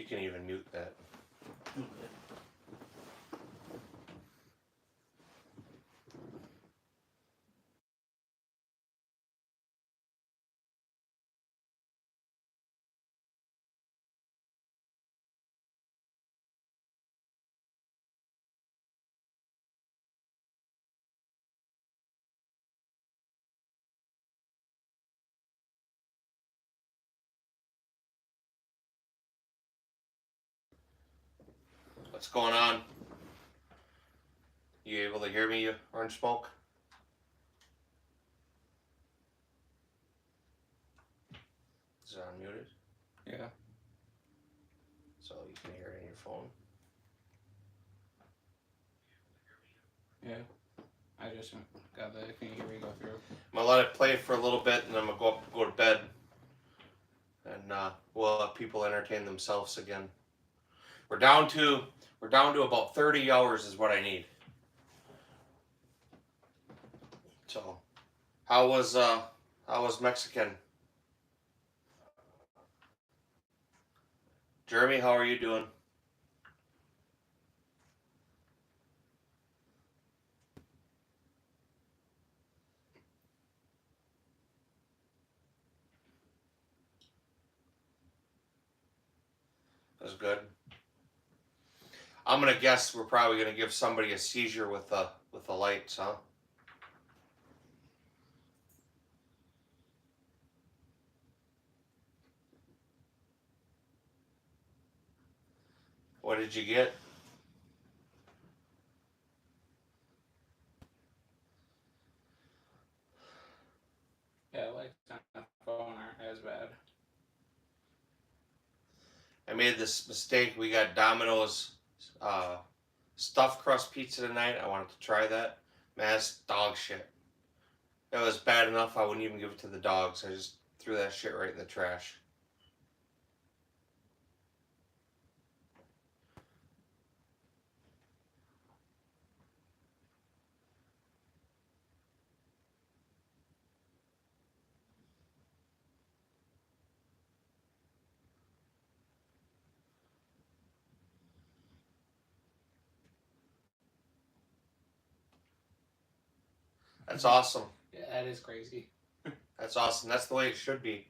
can even mute that. Okay. What's going on? You able to hear me, you orange smoke? Is it unmuted? Yeah. So you can hear it in your phone. Yeah. I just got the can you hear me go through? I'm gonna let it play for a little bit, and then I'm gonna go to bed, and we'll let people entertain themselves again. We're down to about 30 hours is what I need. So, how was Mexican? Jeremy, how are you doing? That's good. I'm gonna guess we're probably gonna give somebody a seizure with the lights, huh? What did you get? Yeah, like on the phone aren't as bad. I made this mistake. We got Domino's stuffed crust pizza tonight. I wanted to try that. Man, that's dog shit. It was bad enough I wouldn't even give it to the dogs. I just threw that shit right in the trash. That's awesome. Yeah, that is crazy. That's awesome. That's the way it should be.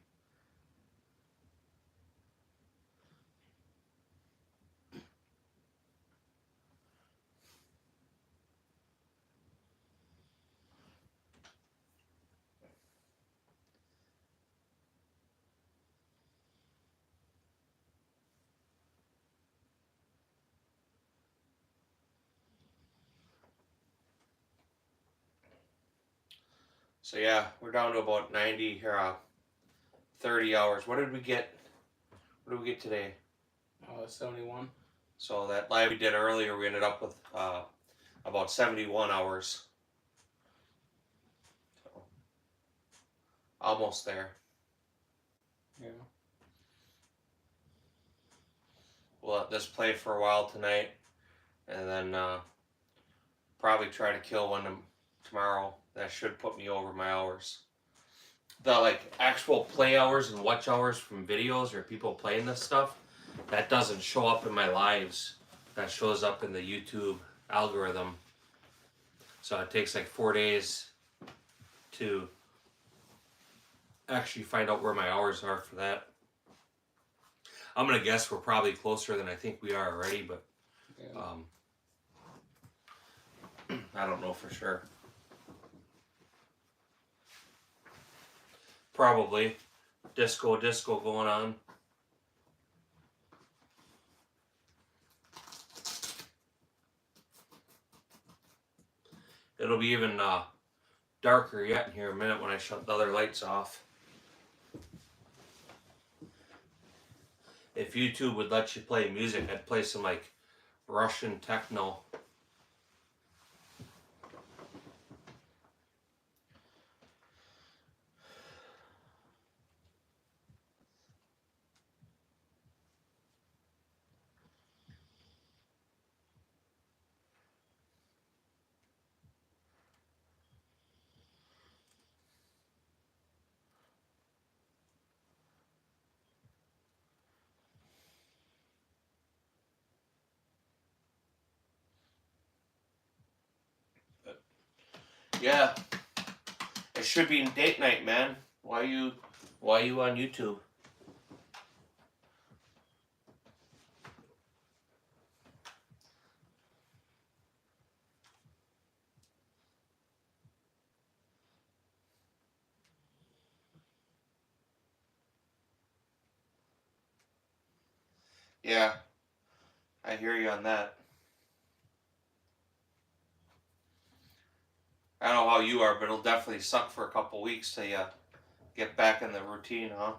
So yeah, we're down to about 30 hours. What did we get? What did we get today? 71. So that live we did earlier, we ended up with about 71 hours. So, almost there. Yeah. We'll let this play for a while tonight, and then probably try to kill one tomorrow. That should put me over my hours. The like actual play hours and watch hours from videos or people playing this stuff, that doesn't show up in my lives. That shows up in the YouTube algorithm. So it takes like 4 days to actually find out where my hours are for that. I'm gonna guess we're probably closer than I think we are already, but Yeah. I don't know for sure. Probably. Disco going on. It'll be even darker yet in here in a minute when I shut the other lights off. If YouTube would let you play music, I'd play some like Russian techno. Yeah. It should be date night, man. Why you on YouTube? Yeah, I hear you on that. I don't know how you are, but it'll definitely suck for a couple weeks till you get back in the routine, huh?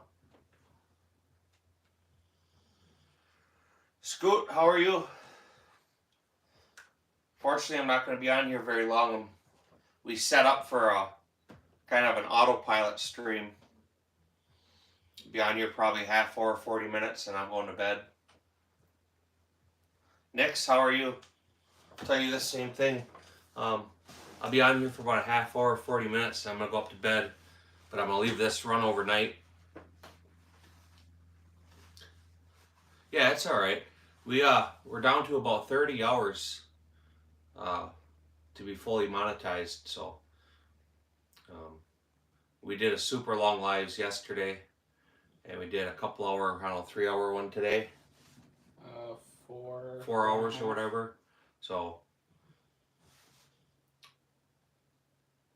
Scoot, how are you? Fortunately, I'm not going to be on here very long. We set up for a kind of an autopilot stream. Be on here probably half hour, 40 minutes, and I'm going to bed. Nix, how are you? I'll tell you the same thing. I'll be on here for about a half hour, 40 minutes, and I'm going to go up to bed. But I'm going to leave this run overnight. Yeah, it's all right. We're down to about 30 hours to be fully monetized. So we did a super long lives yesterday, and we did a couple hour, 3 hour one today. 4 hours or whatever. So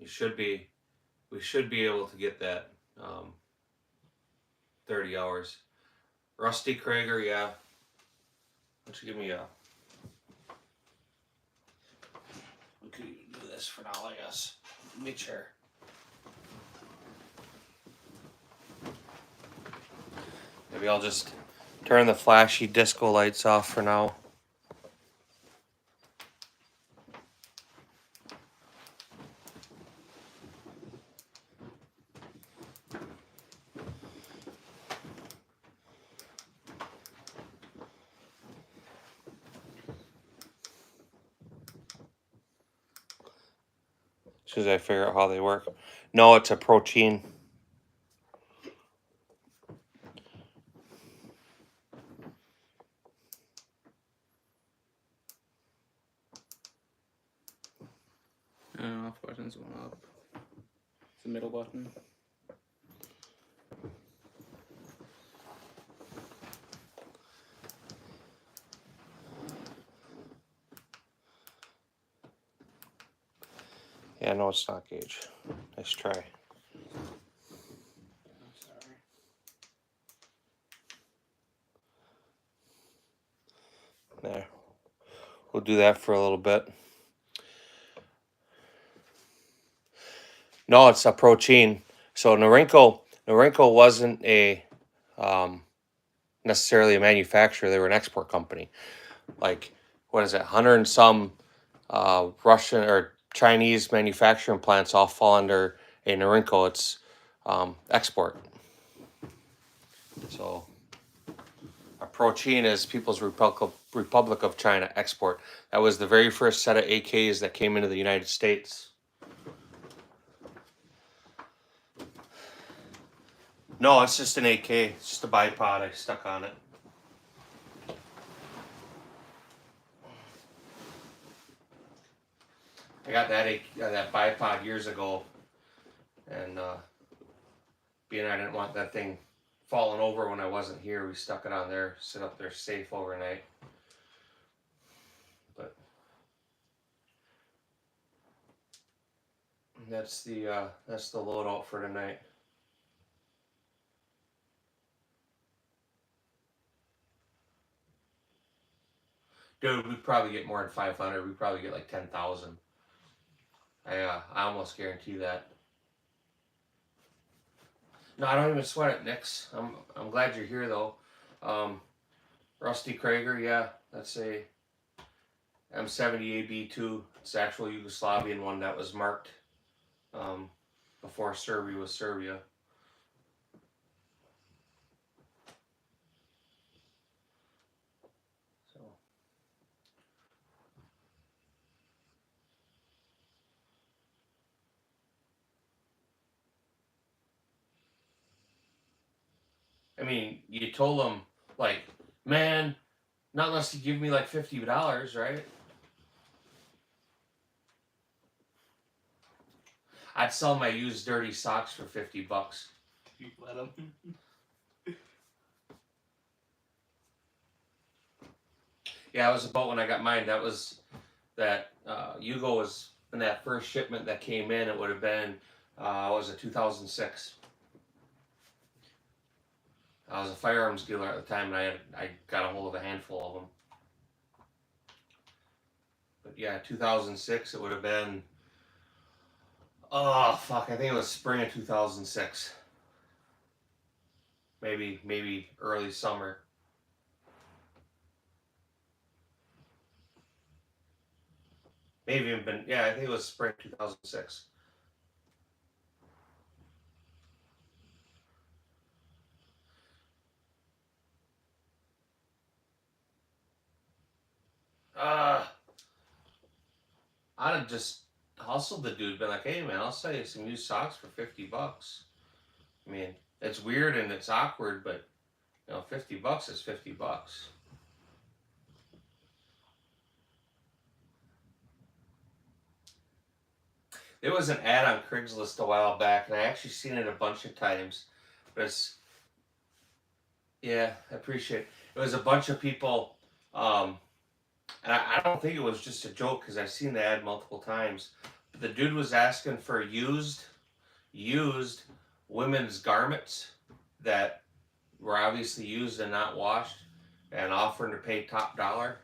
we should be able to get that 30 hours. Rusty Krager, yeah. Why don't you give me a... We could do this for now, I guess. Give me a chair. Maybe I'll just turn the flashy disco lights off for now. As soon as I figure out how they work. No, it's a protein. Off button's one up. It's the middle button. Yeah, no, it's not Gage. Nice try. Sorry. There. We'll do that for a little bit. No, it's a protein. So Norinco wasn't a necessarily a manufacturer. They were an export company. Like, what is it? 100 and some Russian or Chinese manufacturing plants all fall under a Norinco. It's export. So a protein is People's Republic of China export. That was the very first set of AKs that came into the United States. No, it's just an AK. It's just a bipod I stuck on it. I got that bipod years ago, and being I didn't want that thing falling over when I wasn't here, we stuck it on there, sit up there safe overnight. But that's the loadout for tonight. Dude, we'd probably get more than 500. We'd probably get like 10,000. I almost guarantee that. No, I don't even sweat it, Nix. I'm glad you're here though. Rusty Krager, yeah, that's a M70AB2. It's the actual Yugoslavian one that was marked before Serbia was Serbia. So. I mean, you told them, like, man, not unless you give me like $50, right? I'd sell my used dirty socks for $50. You let them. Yeah, it was about when I got mine. That was that Yugo was in that first shipment that came in. It would have been was it 2006. I was a firearms dealer at the time, and I got a hold of a handful of them. But yeah, 2006. It would have been. Oh fuck! I think it was spring of 2006. Maybe early summer. Maybe even been, yeah, I think it was spring 2006. I'd have just hustled the dude, been like, hey man, I'll sell you some used socks for $50. I mean, it's weird and it's awkward, but you know, $50 is $50. There was an ad on Craigslist a while back, and I actually seen it a bunch of times. But it's, yeah, I appreciate it. It was a bunch of people, and I don't think it was just a joke because I've seen the ad multiple times. But the dude was asking for used women's garments that were obviously used and not washed, and offering to pay top dollar.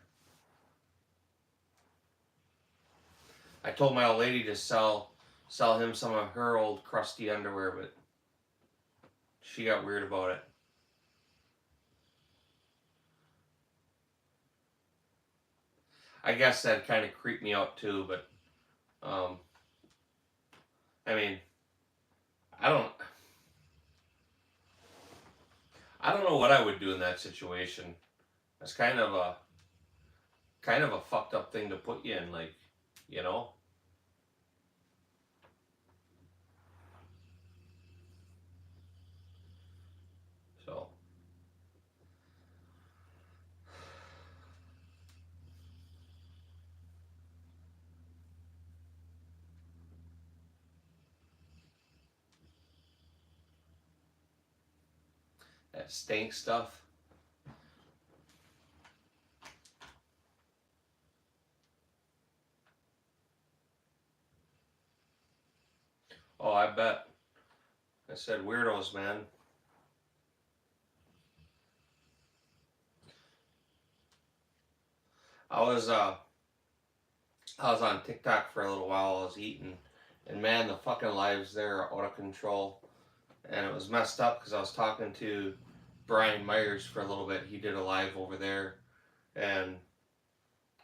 I told my old lady to sell him some of her old crusty underwear, but she got weird about it. I guess that kind of creeped me out too, but I mean, I don't know what I would do in that situation. That's kind of a fucked up thing to put you in, like, you know. So that stank stuff. Oh, I bet. I said weirdos, man. I was on TikTok for a little while. I was eating, and man, the fucking lives there are out of control. And it was messed up because I was talking to Brian Myers for a little bit. He did a live over there, and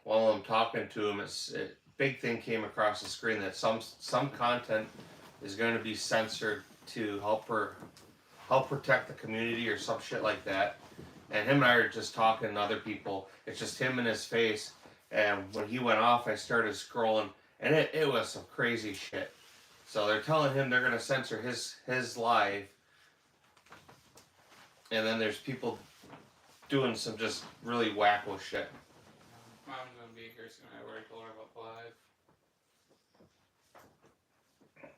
while I'm talking to him, big thing came across the screen that some content is going to be censored to help protect the community or some shit like that. And him and I are just talking to other people. It's just him and his face. And when he went off, I started scrolling, and it was some crazy shit. So they're telling him they're gonna censor his live, and then there's people doing some just really wacko shit. Mom's gonna be here soon. I already told her about the live.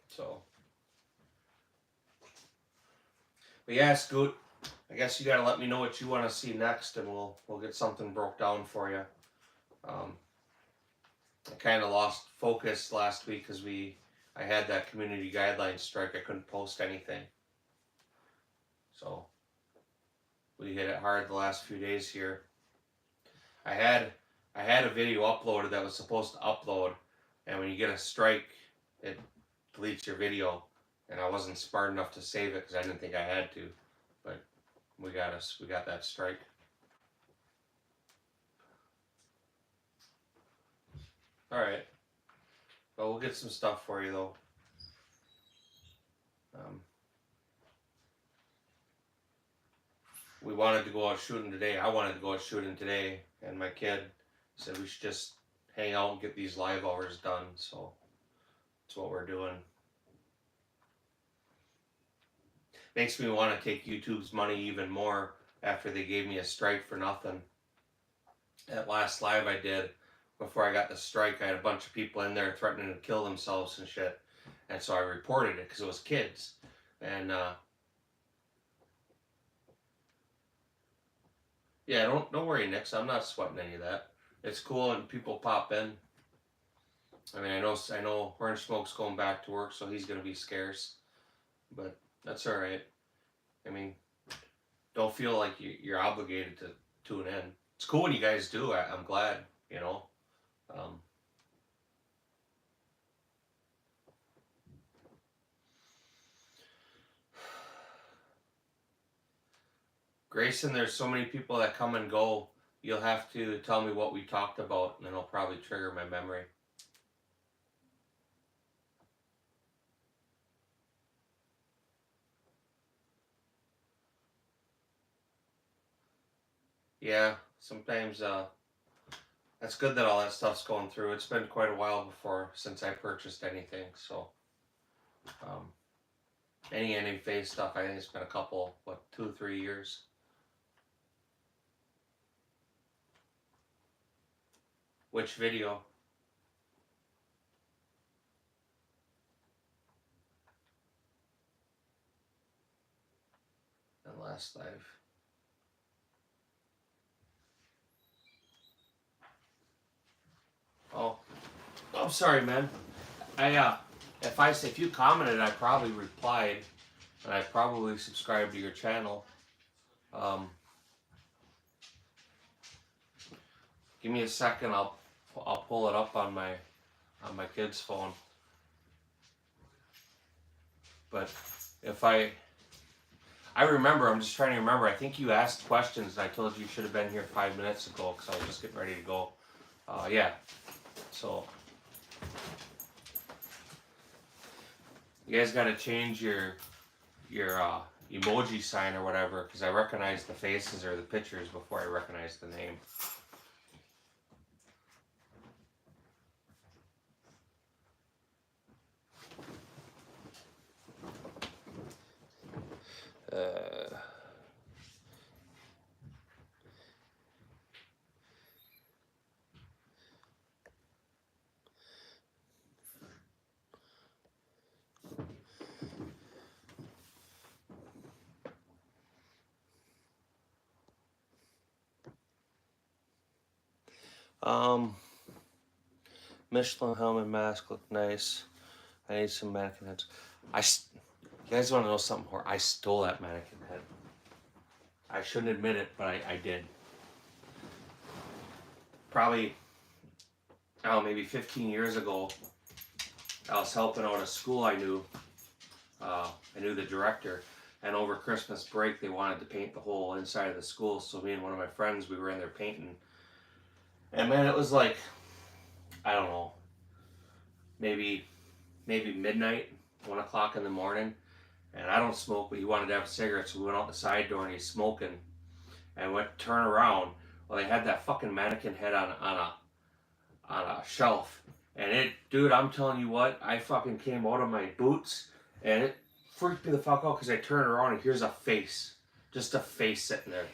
So, but yeah, Scoot, I guess you gotta let me know what you want to see next, and we'll get something broke down for you. I kind of lost focus last week because I had that community guidelines strike. I couldn't post anything, so we hit it hard the last few days here. I had a video uploaded that was supposed to upload, and when you get a strike, it deletes your video, and I wasn't smart enough to save it because I didn't think I had to, but we got that strike. All right, well, we'll get some stuff for you though. We wanted to go out shooting today. I wanted to go out shooting today, and my kid said we should just hang out and get these live hours done. So that's what we're doing. Makes me want to take YouTube's money even more after they gave me a strike for nothing. That last live I did before I got the strike, I had a bunch of people in there threatening to kill themselves and shit. and so I reported it because it was kids, and yeah, don't worry, Nix. I'm not sweating any of that. It's cool, and people pop in. I mean, I know Orange Smoke's going back to work, so he's gonna be scarce, but that's all right. I mean, don't feel like you're obligated to tune in. It's cool when you guys do. I'm glad, you know. Um, Grayson, there's so many people that come and go. You'll have to tell me what we talked about, and then I'll probably trigger my memory. Yeah, sometimes that's good that all that stuff's going through. It's been quite a while since I purchased anything, so um, any phase stuff, I think it's been a couple, 2-3 years. Which video? And last live. Oh, I'm sorry, man. If you commented, I probably replied, and I probably subscribed to your channel. Give me a second. I'll pull it up on my kid's phone. But if I remember, I'm just trying to remember. I think you asked questions, and I told you should have been here 5 minutes ago because I was just getting ready to go. Yeah. So you guys got to change your emoji sign or whatever, because I recognize the faces or the pictures before I recognize the name. Michelin helmet mask look nice. I need some mannequin heads. You guys want to know something? I stole that mannequin head. I shouldn't admit it, but I did. Probably, I don't know, maybe 15 years ago, I was helping out a school I knew. I knew the director, and over Christmas break, they wanted to paint the whole inside of the school. So me and one of my friends, we were in there painting. And man, it was like, I don't know, maybe midnight, 1 o'clock in the morning. And I don't smoke, but he wanted to have a cigarette, so we went out the side door and he's smoking. And went to turn around. Well, they had that fucking mannequin head on a shelf. And dude, I'm telling you what, I fucking came out of my boots and it freaked me the fuck out because I turned around and here's a face. Just a face sitting there.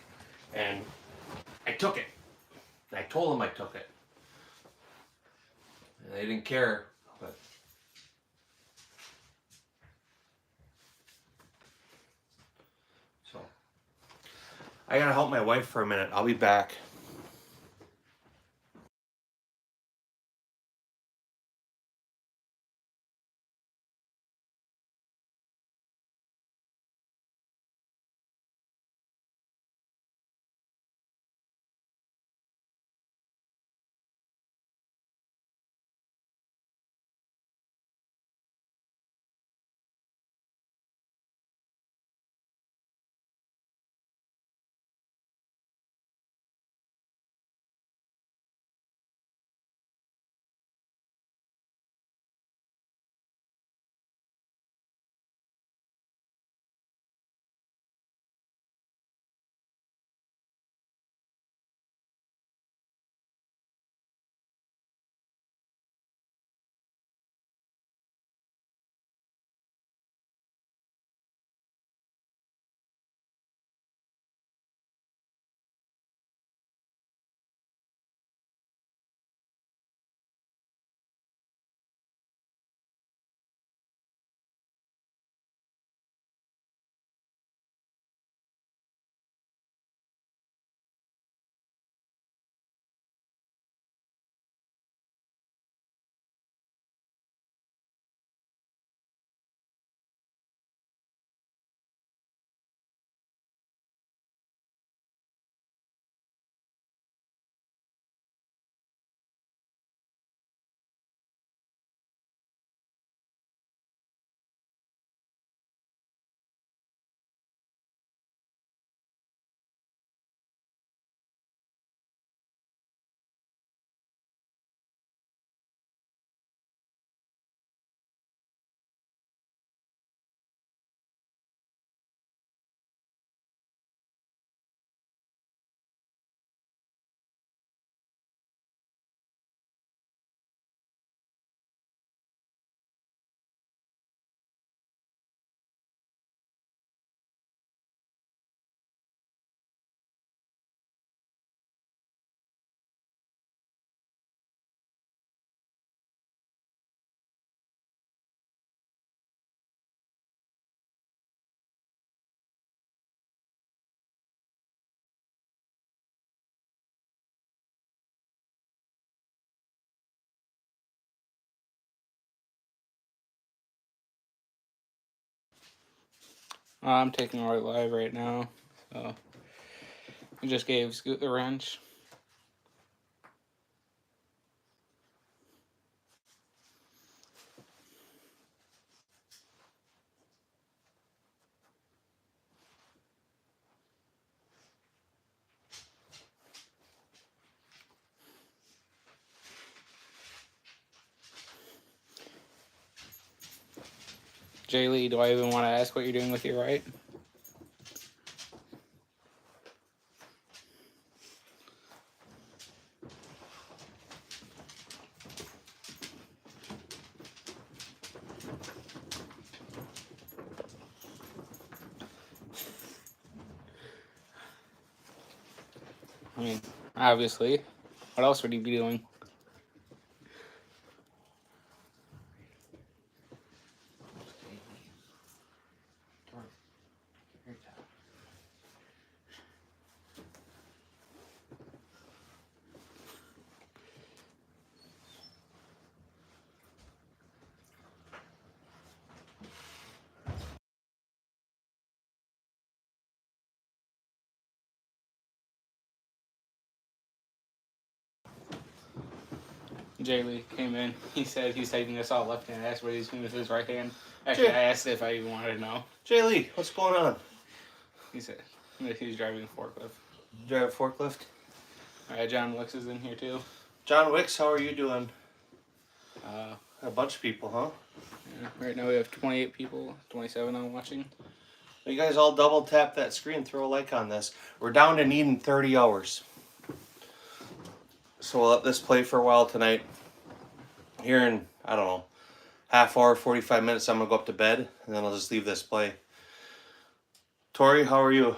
And I took it. And I told them I took it. And they didn't care, but so I gotta help my wife for a minute. I'll be back. I'm taking Roy live right now. So I just gave Scoot the wrench. Jay Lee, do I even want to ask what you're doing with your right? I mean, obviously. What else would he be doing? Jay Lee came in. He said he's taking this all left hand. I asked what he's doing with his right hand. Actually, I asked if I even wanted to know. Jay Lee, what's going on? He said he's driving a forklift. You drive a forklift? Alright, John Wicks is in here too. John Wicks, how are you doing? Uh, A bunch of people, huh? yeah, right now we have 28 people, 27 on watching. You guys all double tap that screen, throw a like on this. We're down to needing 30 hours. So we'll let this play for a while tonight. Here in, I don't know, half hour, 45 minutes, I'm going to go up to bed, and then I'll just leave this play. Tori, how are you?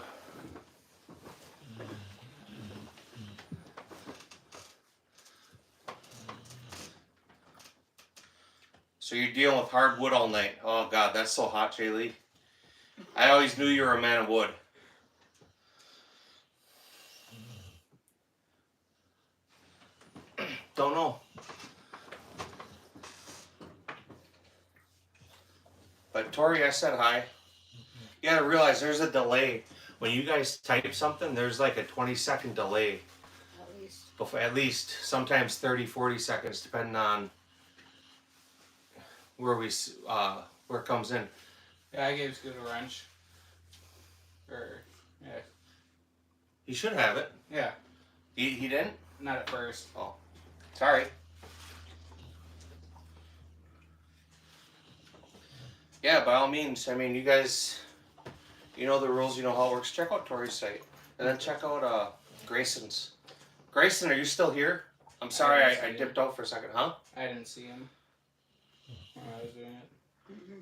So you're dealing with hardwood all night. Oh, God, that's so hot, Jay Lee. I always knew you were a man of wood. Don't know. But Tori, I said hi. You gotta realize there's a delay. When you guys type something, there's like a 20-second delay. At least. Before, at least, sometimes 30, 40 seconds, depending on where it comes in. Yeah, I gave Scoot a wrench. Yeah. He should have it. Yeah, He didn't? not at first. Oh, sorry. Yeah, by all means. I mean, you guys, you know the rules, you know how it works. Check out Tori's site. And then check out Grayson's. Grayson, are you still here? I'm sorry, I dipped out for a second, huh? I didn't see him when I was doing it. Mm-hmm.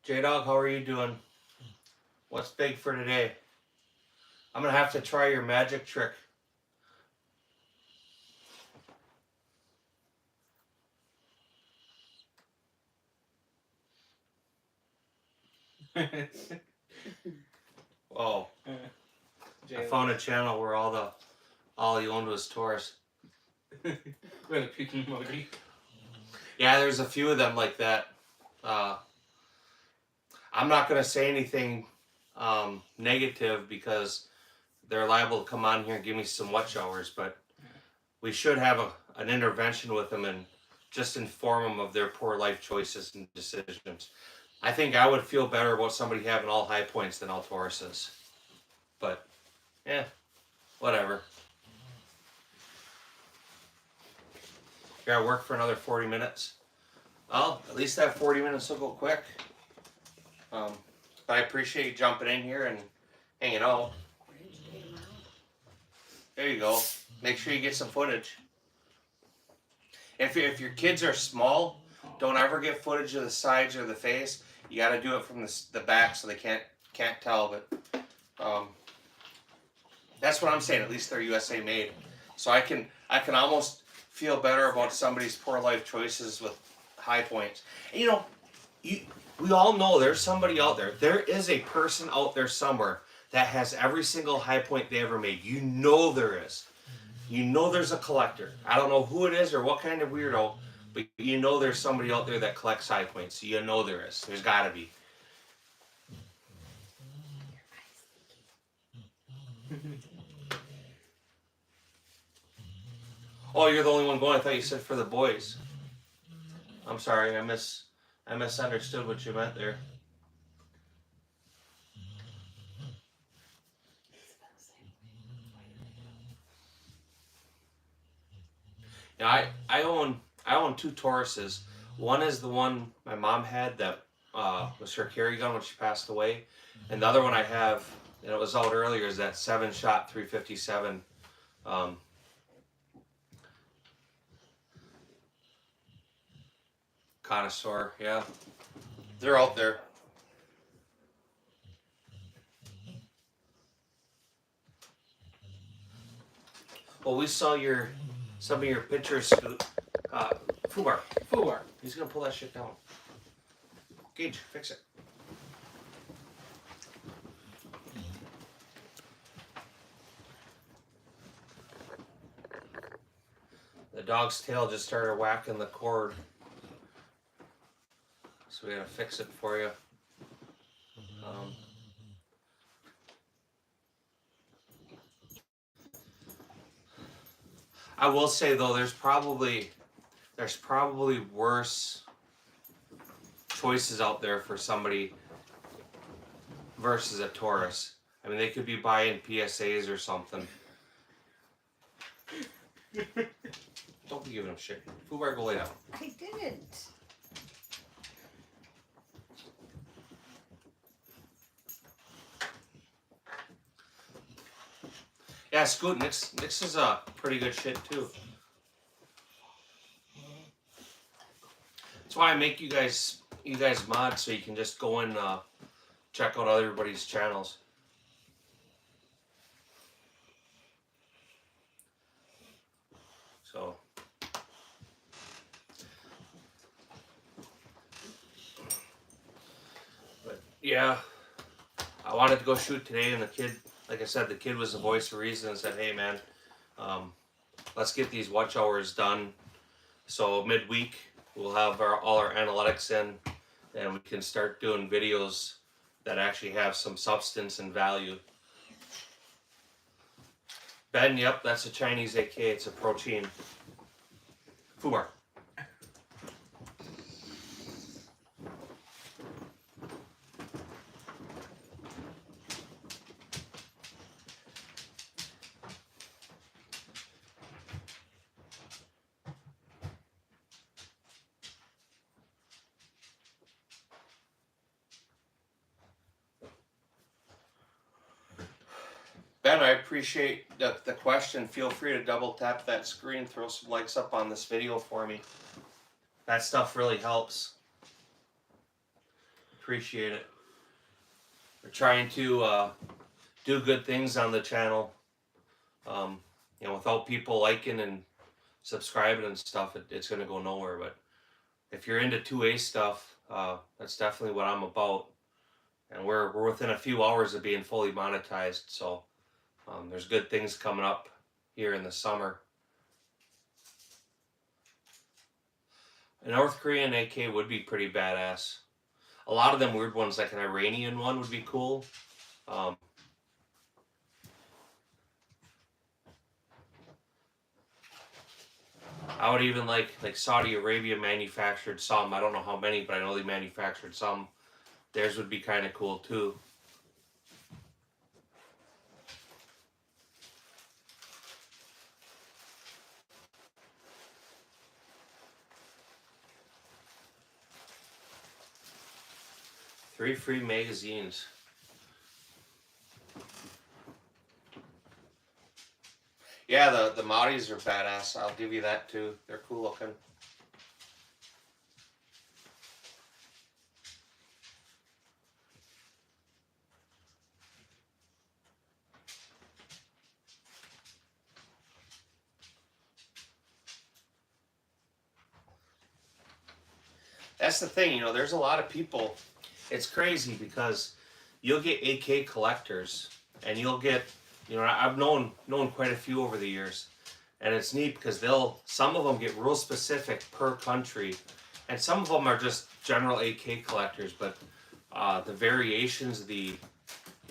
J-Dog, how are you doing? What's big for today? I'm going to have to try your magic trick. Oh, I found a channel where all he owned was tours. With a puking emoji. Yeah, there's a few of them like that. I'm not going to say anything negative because they're liable to come on here and give me some wet showers, but we should have an intervention with them and just inform them of their poor life choices and decisions. I think I would feel better about somebody having all high points than all Tauruses. But, yeah, whatever. You gotta work for another 40 minutes. Well, at least that 40 minutes will go quick. But I appreciate you jumping in here and hanging out. There you go. Make sure you get some footage. If your kids are small, don't ever get footage of the sides or the face. You got to do it from the back so they can't tell. But that's what I'm saying. At least they're USA made, so I can almost feel better about somebody's poor life choices with high points. And, you know, we all know there's somebody out there. There is a person out there somewhere that has every single high point they ever made. You know there is. You know there's a collector. I don't know who it is or what kind of weirdo, but you know there's somebody out there that collects high points. You know there is. There's got to be. Oh, you're the only one going. I thought you said for the boys. I'm sorry. I misunderstood what you meant there. Yeah, I own two Tauruses. One is the one my mom had that was her carry gun when she passed away, and the other one I have, and it was out earlier, is that 7-shot 357. Connoisseur, yeah, they're out there. Well, we saw some of your pictures, Scoot. Fubar. He's gonna pull that shit down. Gage, fix it. The dog's tail just started whacking the cord, so we gotta fix it for you. I will say though, there's probably worse choices out there for somebody versus a Taurus. I mean, they could be buying PSAs or something. Don't be giving them shit. Fubar, go lay down. I didn't. Yeah, Scoot, Nix is a pretty good shit too. That's why I make you guys mod, so you can just go and check out everybody's channels. So but yeah, I wanted to go shoot today, and the kid, like I said, the kid was the voice of reason and said, hey man, let's get these watch hours done. So midweek, we'll have all our analytics in, and we can start doing videos that actually have some substance and value. Ben, yep, that's a Chinese AK. It's a protein. Fubar. Ben, I appreciate the question. Feel free to double tap that screen, throw some likes up on this video for me. That stuff really helps. Appreciate it. We're trying to do good things on the channel. Without people liking and subscribing and stuff, it's going to go nowhere. But if you're into 2A stuff, that's definitely what I'm about. And we're within a few hours of being fully monetized, so there's good things coming up here in the summer. A North Korean AK would be pretty badass. A lot of them weird ones, like an Iranian one, would be cool. I would even like Saudi Arabia manufactured some. I don't know how many, but I know they manufactured some. Theirs would be kind of cool too. Three free magazines. Yeah, the Maudis are badass. I'll give you that too. They're cool looking. That's the thing, there's a lot of people. It's crazy because you'll get AK collectors, and you'll get, I've known quite a few over the years, And it's neat because some of them get real specific per country, and some of them are just general AK collectors. But the variations,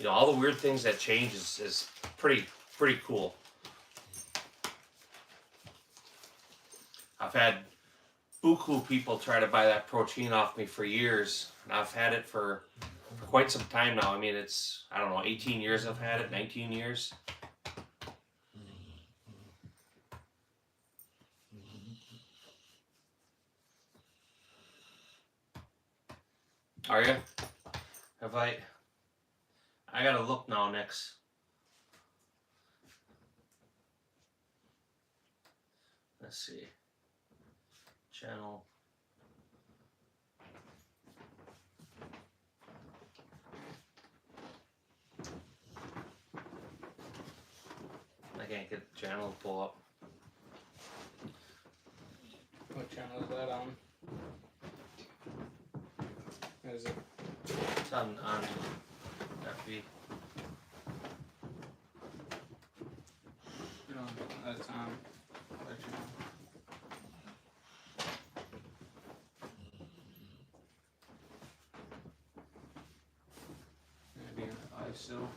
all the weird things that change is pretty cool. I've had buku people try to buy that protein off me for years, and I've had it for quite some time now. I mean, it's, I don't know, 18 years I've had it, 19 years. Are you? Have I gotta look now next. Let's see. Channel. I can't get the channel to pull up. What channel is that on? What is it? It's on FB. No, that's on other channel. Maybe I still.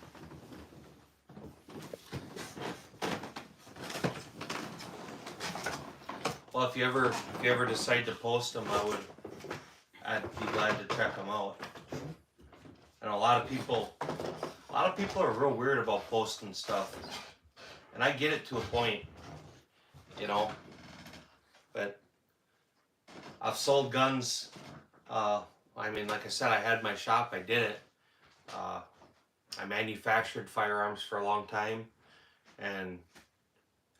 Well, if you ever decide to post them, I'd be glad to check them out. And a lot of people are real weird about posting stuff, and I get it to a point, But I've sold guns. I mean, like I said, I had my shop. I did it. I manufactured firearms for a long time, and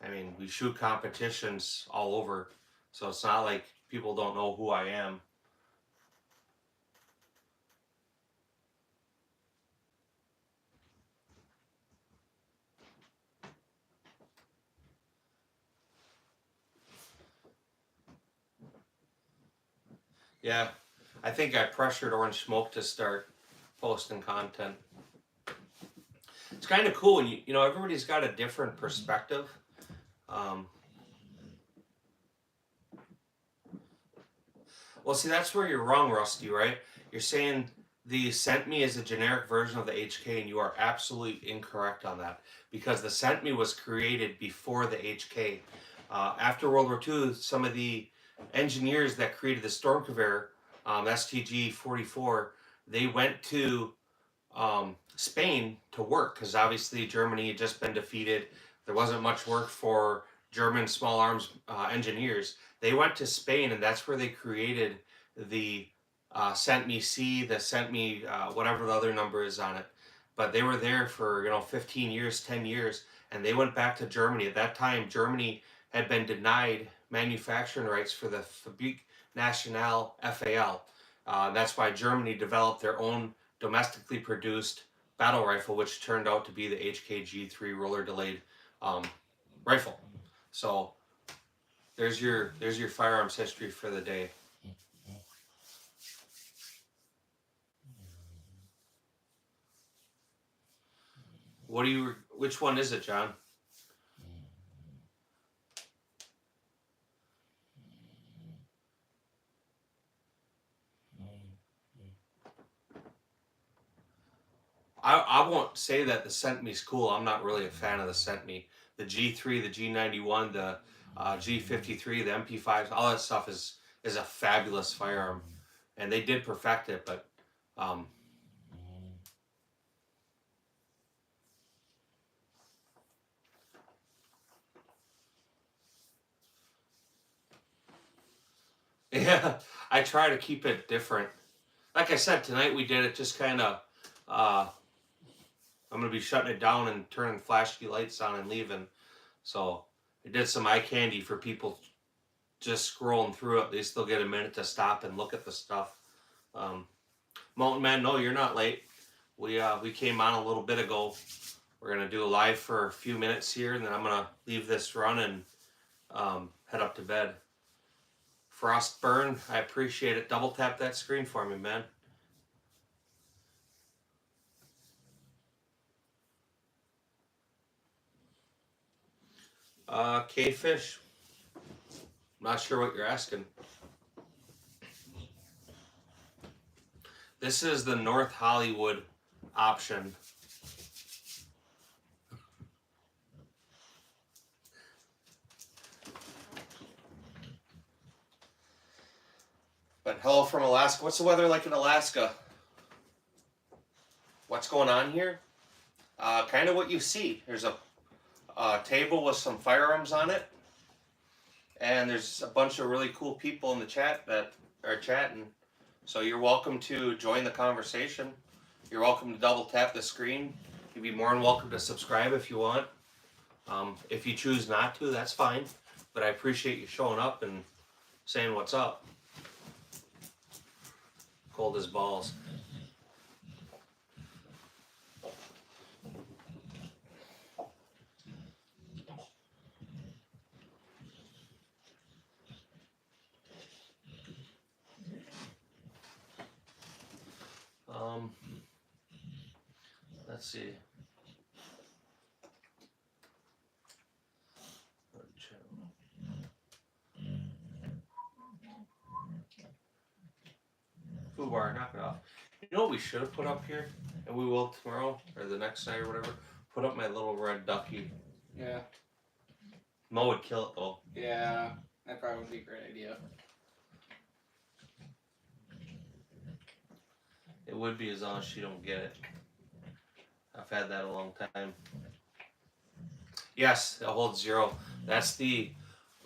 I mean, we shoot competitions all over, so it's not like people don't know who I am. Yeah, I think I pressured Orange Smoke to start posting content. It's kind of cool, and everybody's got a different perspective. Well, see, that's where you're wrong, Rusty, right? You're saying the sent me is a generic version of the HK, and you are absolutely incorrect on that, because the sent me was created before the HK. After World War II, some of the engineers that created the Stormgewehr, STG-44, they went to Spain to work, because obviously Germany had just been defeated. There wasn't much work for German small arms engineers. They went to Spain, and that's where they created the sent me C, the sent me whatever the other number is on it. But they were there for 15 years, 10 years, and they went back to Germany. At that time, Germany had been denied manufacturing rights for the Fabrique Nationale FAL. That's why Germany developed their own domestically produced battle rifle, which turned out to be the HKG3 roller delayed rifle. So there's your firearms history for the day. Which one is it, John? I won't say that the sent me's cool. I'm not really a fan of the sent me. The G3, the G91, the G53, the MP5s, all that stuff is a fabulous firearm, and they did perfect it. But yeah, I try to keep it different. Like I said, tonight we did it just kind of. I'm going to be shutting it down and turning flashy lights on and leaving. So I did some eye candy for people just scrolling through it. They still get a minute to stop and look at the stuff. Mountain Man, no, you're not late. We came on a little bit ago. We're going to do a live for a few minutes here, and then I'm going to leave this run and head up to bed. Frostburn, I appreciate it. Double tap that screen for me, man. K-fish. Not sure what you're asking. This is the North Hollywood option. But hello from Alaska. What's the weather like in Alaska? What's going on here? Kind of what you see. There's a table with some firearms on it. And there's a bunch of really cool people in the chat that are chatting. So you're welcome to join the conversation. You're welcome to double tap the screen. You'd be more than welcome to subscribe if you want. If you choose not to, that's fine. But I appreciate you showing up and saying what's up. Cold as balls. Let's see. Foobar, knock it off. You know what we should have put up here? And we will tomorrow, or the next night or whatever? Put up my little red ducky. Yeah. Mo would kill it though. Yeah, that probably would be a great idea. It would be as long as she don't get it. I've had that a long time. Yes, it holds 0. That's the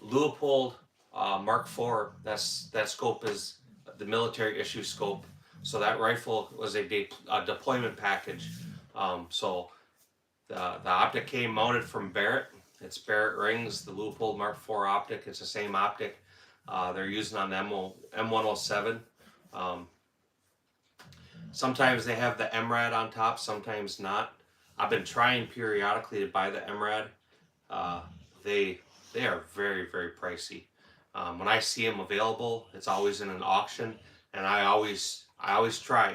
Leupold Mark IV. That scope is the military issue scope. So that rifle was a deployment package. So the optic came mounted from Barrett. It's Barrett rings, the Leupold Mark IV optic. It's the same optic they're using on the M107. Sometimes they have the MRAD on top, sometimes not. I've been trying periodically to buy the MRAD. They are very, very pricey. When I see them available, it's always in an auction, and I always try.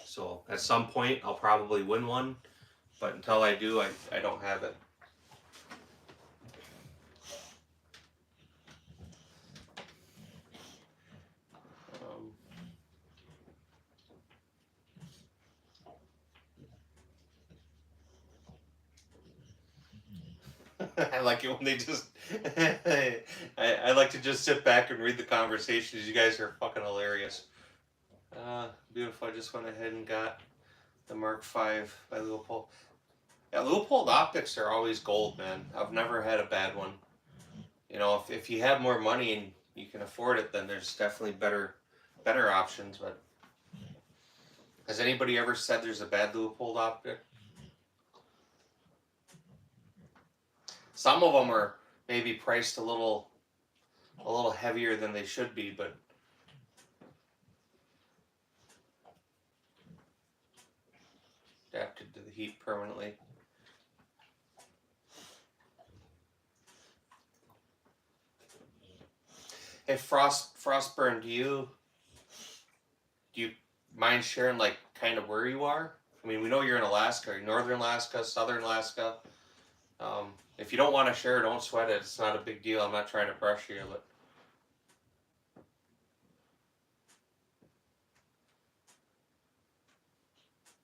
So at some point, I'll probably win one, but until I do, I don't have it. I like it when they just I like to just sit back and read the conversations. You guys are fucking hilarious. Beautiful. I just went ahead and got the Mark V by Leupold. Yeah, Leupold optics are always gold, man. I've never had a bad one. You know, if you have more money and you can afford it, then there's definitely better options. But has anybody ever said there's a bad Leupold optic? Some of them are maybe priced a little heavier than they should be, but adapted to the heat permanently. Hey, Frostburn, do you mind sharing like kind of where you are? I mean, we know you're in Alaska, northern Alaska, southern Alaska. If you don't want to share, don't sweat it. It's not a big deal. I'm not trying to pressure you, but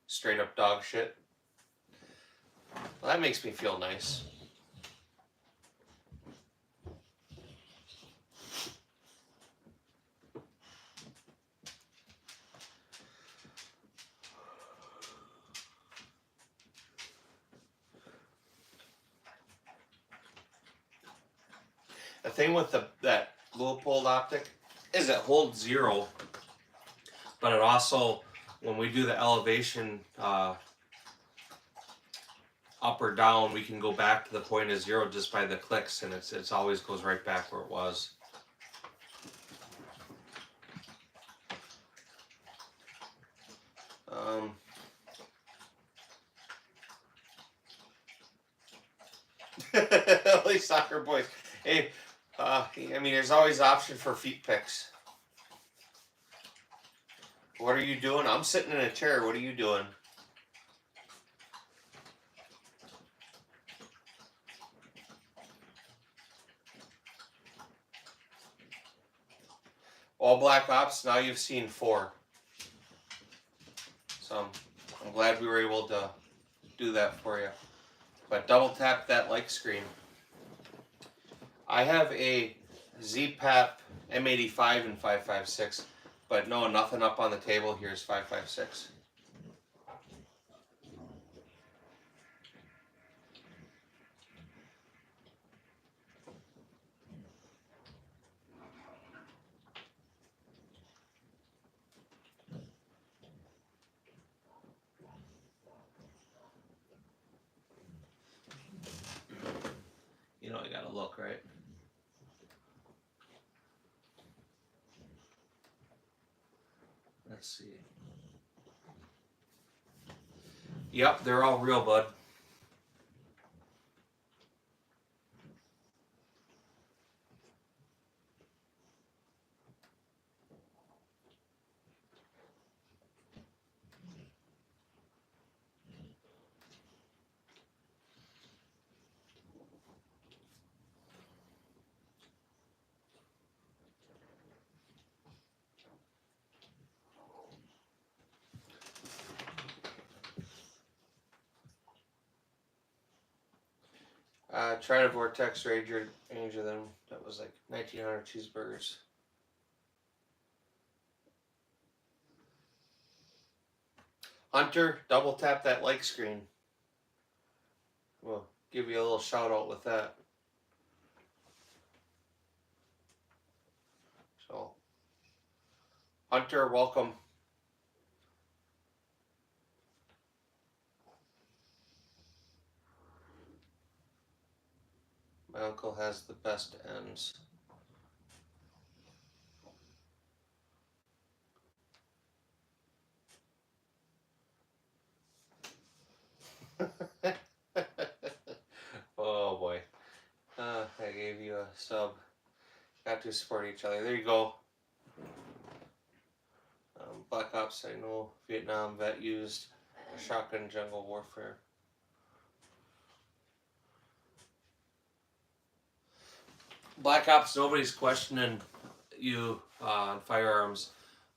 straight up dog shit. Well, that makes me feel nice. The thing with that Leupold optic is it holds 0, but it also, when we do the elevation up or down, we can go back to the point of 0 just by the clicks, and it's always goes right back where it was. Holy soccer boys. Hey, I mean, there's always option for feet picks. What are you doing? I'm sitting in a chair. What are you doing? all Black Ops, now you've seen 4. So I'm glad we were able to do that for you. But double tap that like screen. I have a ZPAP M85 and 5.56, but no, nothing up on the table here is 5.56. You know I gotta look, right? Let's see. Yep, they're all real, bud. Tried a Vortex Ranger then. That was like 1900 cheeseburgers. Hunter, double tap that like screen. We'll give you a little shout out with that. So, Hunter, welcome. My uncle has the best ends. Oh boy. I gave you a sub. Got to support each other. There you go. Black Ops, I know Vietnam vet used shotgun jungle warfare. Black Ops, nobody's questioning you on firearms.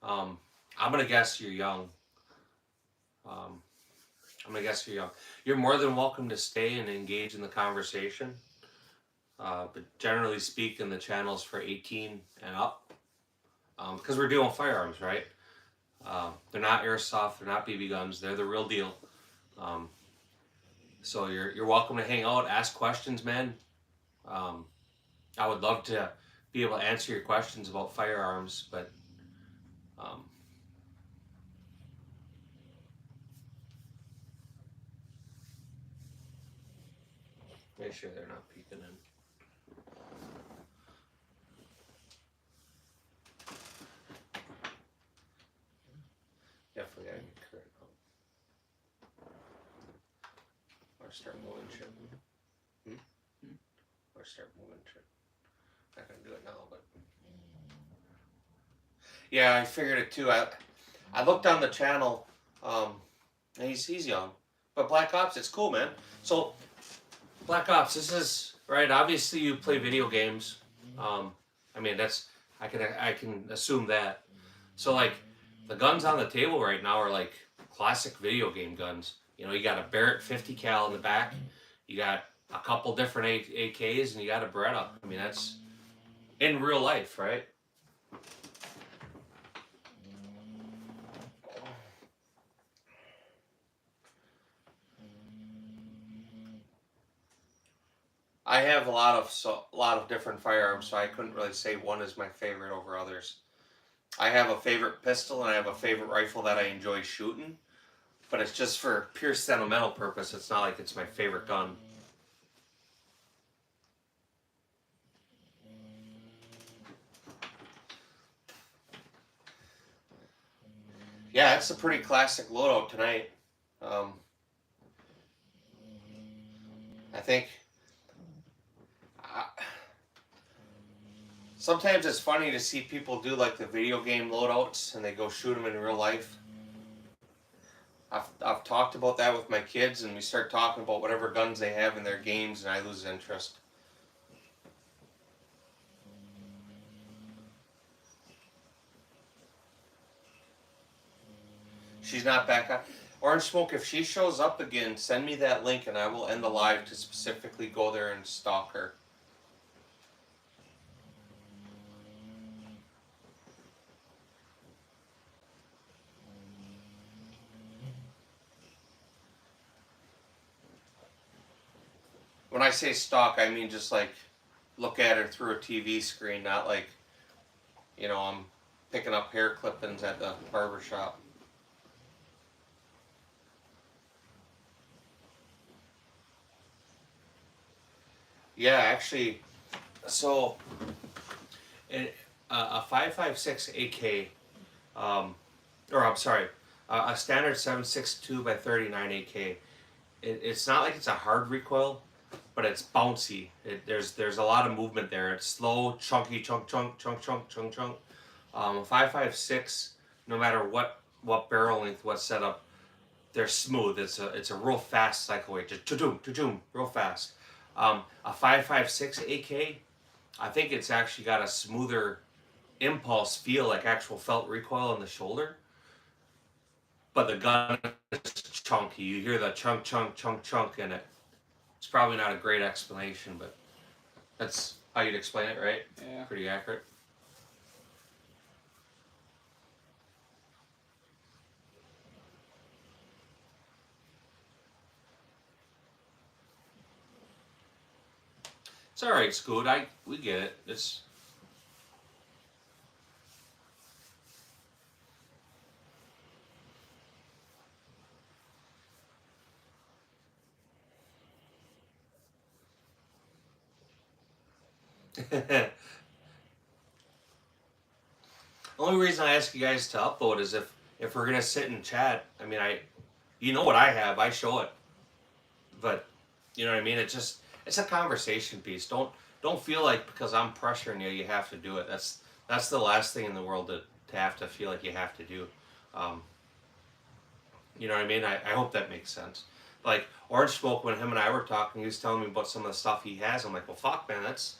I'm gonna guess you're young. I'm gonna guess you're young. You're more than welcome to stay and engage in the conversation. But generally speaking, the channel's for 18 and up. Because we're doing firearms, right? They're not airsoft, they're not BB guns, they're the real deal. So you're welcome to hang out, ask questions, man. I would love to be able to answer your questions about firearms, but make sure they're not peeking in. Definitely gotta get current out. Or start moving shit. Or start moving shit. Not gonna do it now, but yeah, I figured it too. I looked on the channel. And he's young, but Black Ops, it's cool, man. So Black Ops, this is right. Obviously, you play video games. I mean, that's I can assume that. So like, the guns on the table right now are like classic video game guns. You know, you got a Barrett 50 cal in the back. You got a couple different AKs, and you got a Beretta. I mean, that's in real life, right? I have a lot of different firearms, so I couldn't really say one is my favorite over others. I have a favorite pistol and I have a favorite rifle that I enjoy shooting, but it's just for pure sentimental purpose. It's not like it's my favorite gun. Yeah, it's a pretty classic loadout tonight. I think sometimes it's funny to see people do like the video game loadouts and they go shoot them in real life. I've talked about that with my kids, and we start talking about whatever guns they have in their games, and I lose interest. She's not back on. Orange Smoke, if she shows up again, send me that link and I will end the live to specifically go there and stalk her. When I say stalk, I mean just like look at her through a TV screen, not like, you know, I'm picking up hair clippings at the barber shop. Yeah, actually, so a 5.56 AK, or I'm sorry, a standard 7.62 by 39 AK. It's not like it's a hard recoil, but it's bouncy. There's a lot of movement there. It's slow, chunky, chunk. A 5.56, no matter what barrel length, what setup, they're smooth. It's a real fast cycle rate, just to-doom, real fast. A 5.56 AK, I think it's actually got a smoother impulse feel, like actual felt recoil in the shoulder. But the gun is chunky. You hear the chunk in it. It's probably not a great explanation, but that's how you'd explain it, right? Yeah. Pretty accurate. It's all right, Scoot. We get it. It's the only reason I ask you guys to upload is if we're gonna sit and chat. I mean, you know what I have. I show it, but you know what I mean. It's a conversation piece. Don't feel like because I'm pressuring you, you have to do it. That's the last thing in the world to have to feel like you have to do. You know what I mean? I hope that makes sense. Like Orange Smoke, when him and I were talking, he was telling me about some of the stuff he has. I'm like, well, fuck, man, that's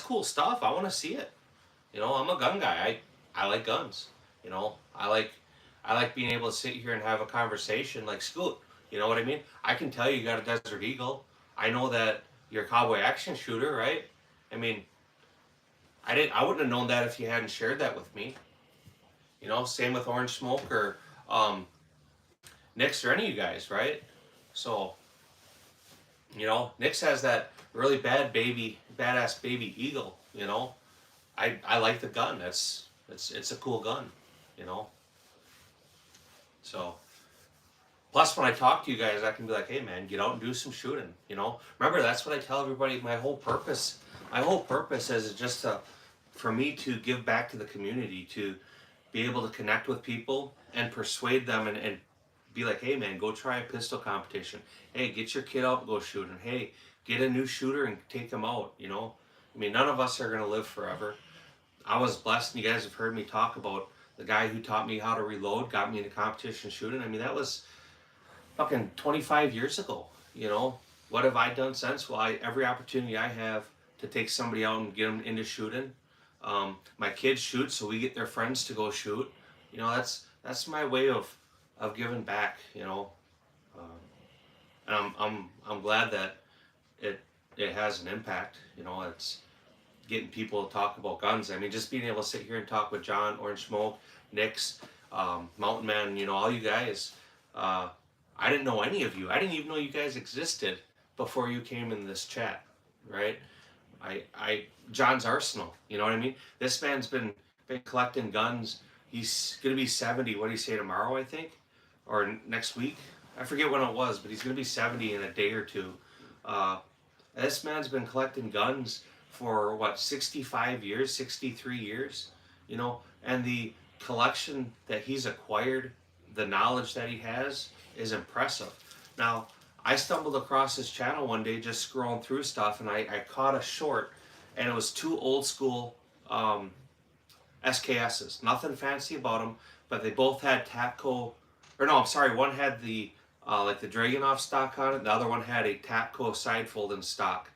cool stuff. I want to see it. You know, I'm a gun guy. I like guns. You know, I like being able to sit here and have a conversation like Scoot. You know what I mean? I can tell you got a Desert Eagle. I know that you're a cowboy action shooter, right? I mean, I wouldn't have known that if you hadn't shared that with me. You know, same with Orange Smoke or Nix or any of you guys, right? So, you know, Nix has that really badass baby eagle. You know, I like the gun. It's a cool gun. You know. So, plus when I talk to you guys, I can be like, hey man, get out and do some shooting. You know, remember that's what I tell everybody. My whole purpose is just for me to give back to the community, to be able to connect with people and persuade them and be like, hey man, go try a pistol competition. Hey, get your kid out and go shooting. Hey, get a new shooter and take them out. You know, I mean, none of us are gonna live forever. I was blessed, and you guys have heard me talk about the guy who taught me how to reload, got me into competition shooting. I mean, that was fucking 25 years ago. You know, what have I done since? Well, every opportunity I have to take somebody out and get them into shooting. My kids shoot, so we get their friends to go shoot. You know, that's my way of giving back. You know, and I'm glad that it has an impact. You know, it's getting people to talk about guns. I mean, just being able to sit here and talk with John, Orange Smoke, Nix, Mountain Man, you know, all you guys. I didn't know any of you. I didn't even know you guys existed before you came in this chat, right? John's arsenal, you know what I mean? This man's been collecting guns. He's gonna be 70. What do you say tomorrow? I think, or next week. I forget when it was, but he's gonna be 70 in a day or two. This man's been collecting guns for what, 65 years, 63 years, you know, and the collection that he's acquired, the knowledge that he has is impressive. Now, I stumbled across his channel one day just scrolling through stuff, and I caught a short, and it was two old school SKSs. Nothing fancy about them, but they both had Tapco, or no, I'm sorry, one had the like the Dragunov stock on it, the other one had a Tapco side fold in stock.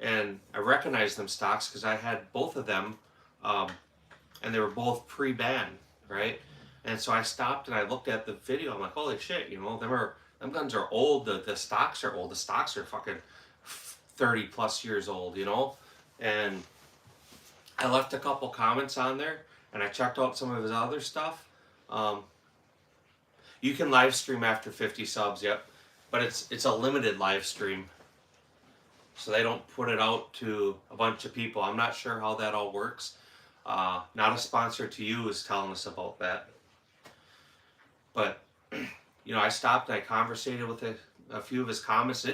And I recognized them stocks because I had both of them, and they were both pre-ban, right? And so I stopped and I looked at the video. I'm like, holy shit, you know, them guns are old. The stocks are old. The stocks are fucking 30 plus years old, you know. And I left a couple comments on there, and I checked out some of his other stuff. Um, you can live stream after 50 subs, yep, but it's a limited live stream, so they don't put it out to a bunch of people. I'm not sure how that all works. Not a sponsor to you is telling us about that. But, you know, I stopped and I conversated with a few of his comments.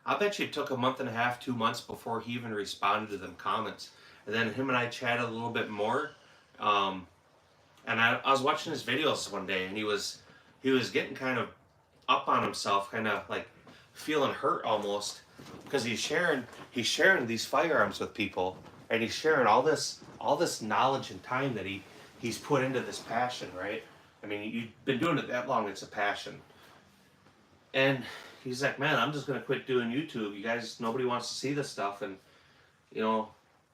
I bet you it took a month and a half, 2 months before he even responded to them comments. And then him and I chatted a little bit more. And I was watching his videos one day, and he was getting kind of up on himself, kind of like feeling hurt almost, because he's sharing these firearms with people, and he's sharing all this knowledge and time that he's put into this passion, right? I mean, you've been doing it that long; it's a passion. And he's like, man, I'm just gonna quit doing YouTube. You guys, nobody wants to see this stuff, and you know,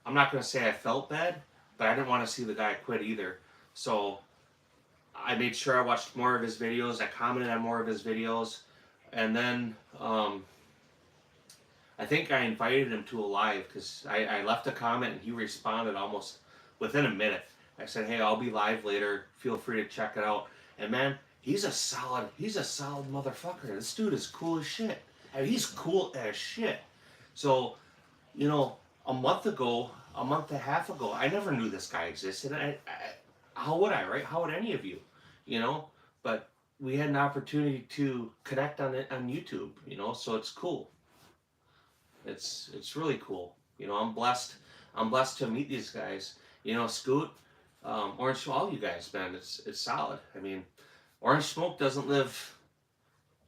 I'm not gonna say I felt bad, but I didn't want to see the guy quit either. So I made sure I watched more of his videos. I commented on more of his videos, and then I think I invited him to a live because I left a comment and he responded almost within a minute. I said, hey, I'll be live later. Feel free to check it out. And man, he's a solid motherfucker. This dude is cool as shit. I mean, he's cool as shit. So, you know, a month and a half ago, I never knew this guy existed. How would I, right? How would any of you, you know? But we had an opportunity to connect on YouTube, you know, so it's cool. It's really cool. You know, I'm blessed to meet these guys. You know, Scoot, Orange, all you guys, man, it's solid. I mean, Orange Smoke doesn't live.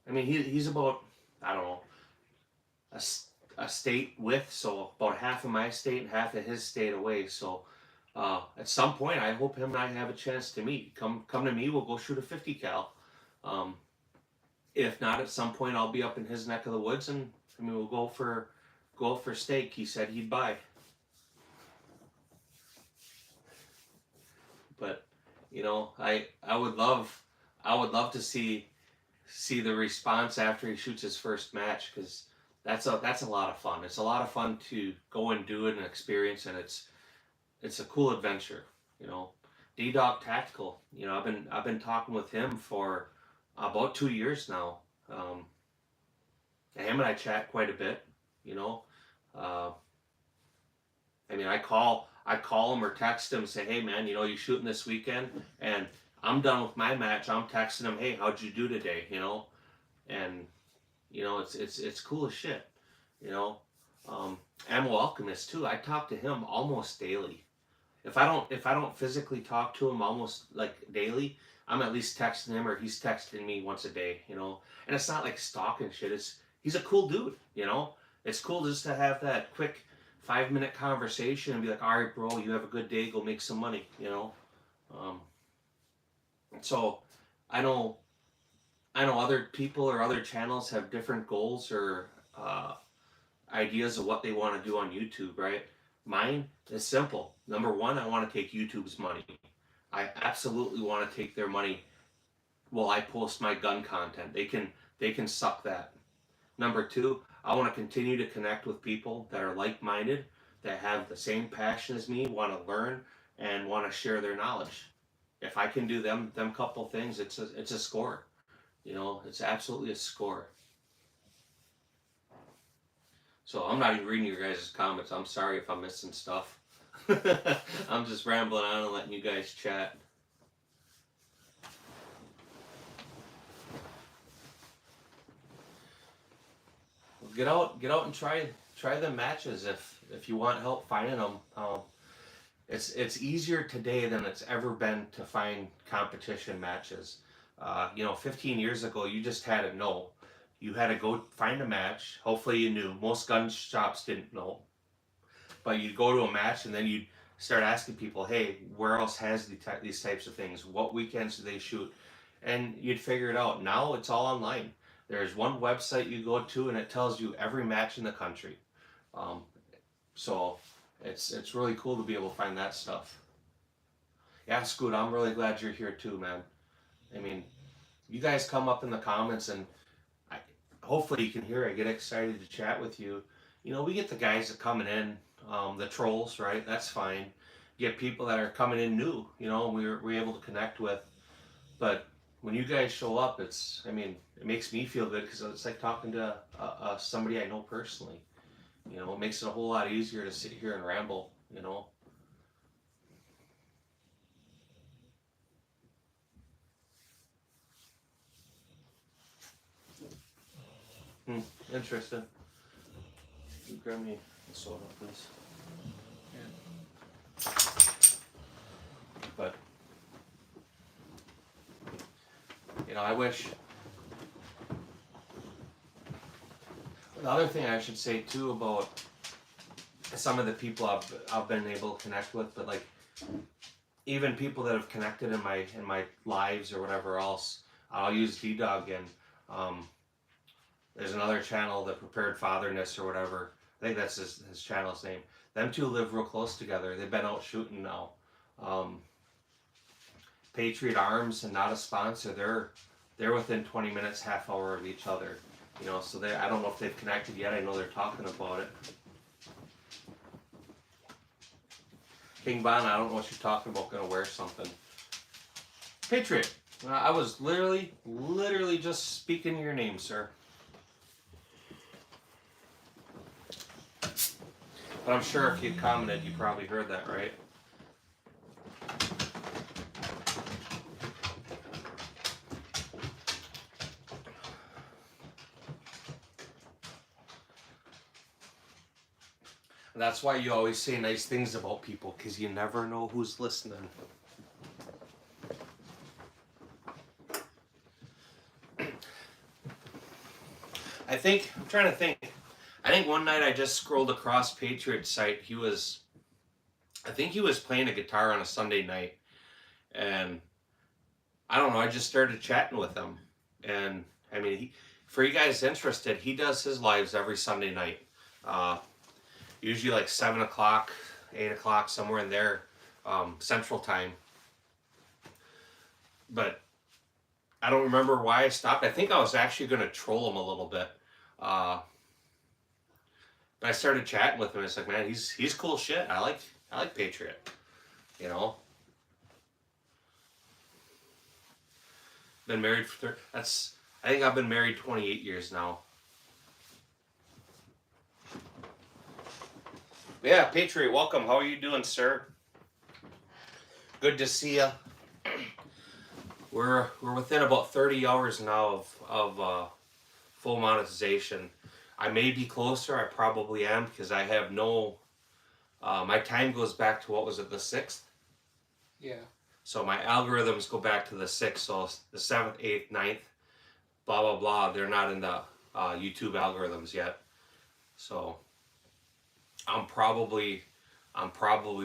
I mean, he's about, I don't know, a state width, so about half of my state and half of his state away. So at some point, I hope him and I have a chance to meet. Come to me, we'll go shoot a 50 cal. If not, at some point, I'll be up in his neck of the woods, and I mean, we'll go for steak. He said he'd buy. But you know, I would love to see the response after he shoots his first match, because that's a lot of fun. It's a lot of fun to go and do it and experience, and it's a cool adventure. You know, D-Dog Tactical. You know, I've been talking with him for about 2 years now. Him and I chat quite a bit. You know, I mean, I call him or text him and say, hey man, you know, you shooting this weekend, and I'm done with my match. I'm texting him, hey, how'd you do today? You know, and you know, it's cool as shit. You know, Ammo Alchemist too. I talk to him almost daily. If I don't physically talk to him almost like daily, I'm at least texting him or he's texting me once a day. You know, and it's not like stalking shit. He's a cool dude. You know, it's cool just to have that quick 5-minute conversation and be like, all right, bro, you have a good day. Go make some money. You know, so I know other people or other channels have different goals or ideas of what they want to do on YouTube, right? Mine is simple. Number one, I want to take YouTube's money. I absolutely want to take their money while I post my gun content. They can suck that. Number two, I want to continue to connect with people that are like-minded, that have the same passion as me, want to learn, and want to share their knowledge. If I can do them couple things, it's a score. You know, it's absolutely a score. So I'm not even reading your guys' comments. I'm sorry if I'm missing stuff. I'm just rambling on and letting you guys chat. Get out and try the matches if you want help finding them. It's easier today than it's ever been to find competition matches. You know, 15 years ago, you just had to know. You had to go find a match. Hopefully you knew. Most gun shops didn't know. But you'd go to a match and then you'd start asking people, hey, where else has these types of things? What weekends do they shoot? And you'd figure it out. Now it's all online. There's one website you go to and it tells you every match in the country. So it's really cool to be able to find that stuff. Yeah, Scoot, I'm really glad you're here too, man. I mean, you guys come up in the comments and I, hopefully you can hear I get excited to chat with you. You know, we get the guys that coming in, the trolls, right? That's fine. You get people that are coming in new, you know, we're able to connect with. But when you guys show up, it's, I mean, it makes me feel good because it's like talking to somebody I know personally. You know, it makes it a whole lot easier to sit here and ramble, you know. Interesting. You grab me a soda, please. Yeah. But, you know, I wish. The other thing I should say too about some of the people I've been able to connect with, but like even people that have connected in my lives or whatever else, I'll use D-Dog again. There's another channel, the Prepared Fatherness or whatever. I think that's his channel's name. Them two live real close together. They've been out shooting now. Patriot Arms and not a sponsor. They're within 20 minutes, half hour of each other. You know, so I don't know if they've connected yet. I know they're talking about it. King Bon, I don't know what you're talking about. Gonna wear something. Patriot, I was literally just speaking your name, sir. But I'm sure if you commented, you probably heard that, right? That's why you always say nice things about people, because you never know who's listening. I'm trying to think. I think one night I just scrolled across Patriot's site. I think he was playing a guitar on a Sunday night. And I don't know, I just started chatting with him. And I mean, for you guys interested, he does his lives every Sunday night. Usually like 7 o'clock, 8 o'clock, somewhere in there, Central Time. But I don't remember why I stopped. I think I was actually going to troll him a little bit. But I started chatting with him. It's like, man, he's cool shit. I like Patriot. You know. Been married for I think I've been married 28 years now. Yeah, Patriot, welcome. How are you doing, sir? Good to see you. We're within about 30 hours now of full monetization. I may be closer. I probably am because I have no. My time goes back to what was it, the 6th? Yeah. So my algorithms go back to the 6th. So the 7th, 8th, 9th, blah blah blah. They're not in the YouTube algorithms yet. So I'm probably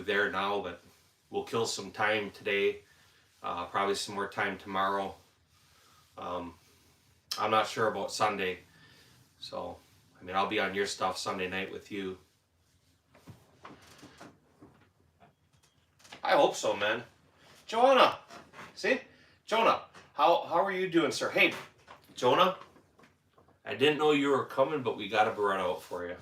there now, but we'll kill some time today. Probably some more time tomorrow. I'm not sure about Sunday. So, I mean, I'll be on your stuff Sunday night with you. I hope so, man. Jonah! See? Jonah, how are you doing, sir? Hey, Jonah, I didn't know you were coming, but we got a Beretta out for you.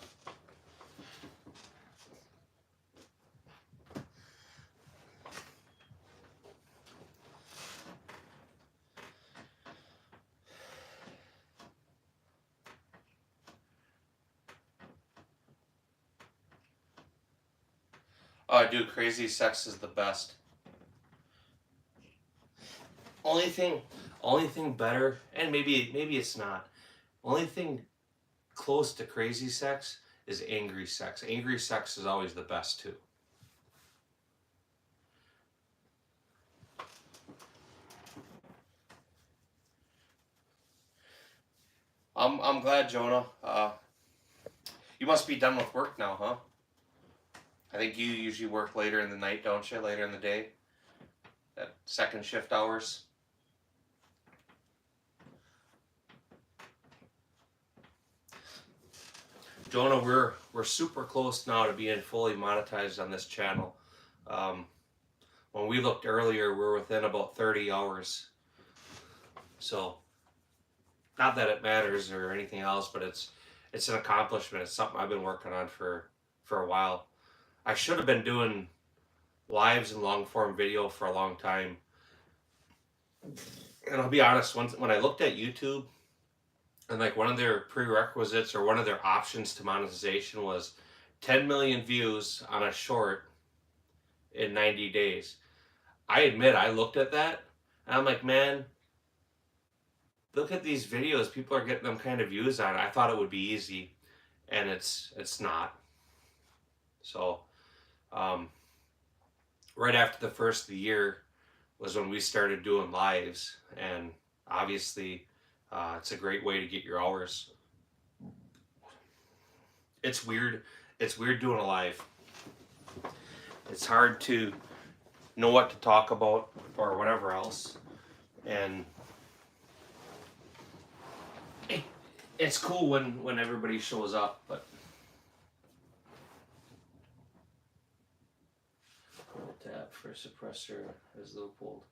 Oh, dude, Crazy Sex is the best. Only thing better, and maybe it's not. Only thing close to Crazy Sex is Angry Sex. Angry Sex is always the best too. I'm glad, Jonah. You must be done with work now, huh? I think you usually work later in the night, don't you? Later in the day? That second shift hours? Jonah, we're super close now to being fully monetized on this channel. when we looked earlier, we're within about 30 hours. So, not that it matters or anything else, but it's an accomplishment. It's something I've been working on for a while. I should have been doing lives and long form video for a long time. And I'll be honest, when I looked at YouTube, and like one of their prerequisites or one of their options to monetization was 10 million views on a short in 90 days. I admit I looked at that and I'm like, man, look at these videos. People are getting them kind of views on. I thought it would be easy, and it's not. So, right after the first of the year was when we started doing lives, and obviously, it's a great way to get your hours. It's weird. It's weird doing a live. It's hard to know what to talk about or whatever else, and it's cool when everybody shows up, but tab for suppressor is Leopold.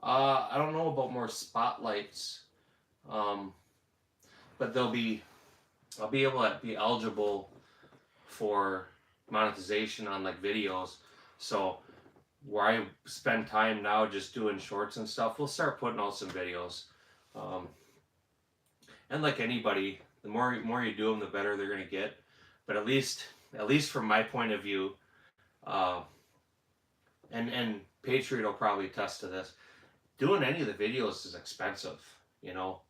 I don't know about more spotlights, but I'll be able to be eligible for monetization on like videos. So where I spend time now just doing shorts and stuff, we'll start putting out some videos. And like anybody, the more you do them, the better they're gonna get. But at least from my point of view, and Patriot will probably attest to this. Doing any of the videos is expensive, you know.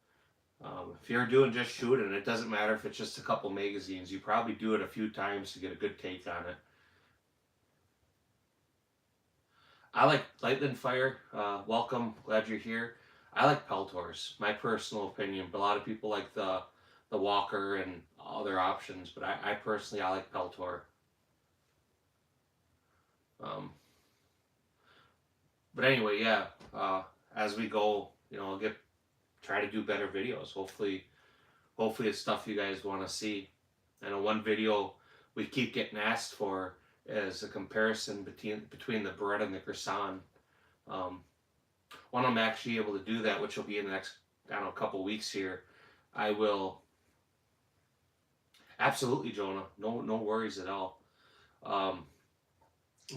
If you're doing just shooting, it doesn't matter if it's just a couple magazines. You probably do it a few times to get a good take on it. I like Lightning Fire. Welcome, glad you're here. I like Peltors, my personal opinion, but a lot of people like the Walker and other options. But I personally like Peltor. But anyway, yeah. As we go, you know, I'll try to do better videos. Hopefully it's stuff you guys want to see. I know one video we keep getting asked for is a comparison between the bread and the croissant. When I'm actually able to do that, which will be in the next, I don't know, couple weeks here, I will. Absolutely, Jonah. No worries at all.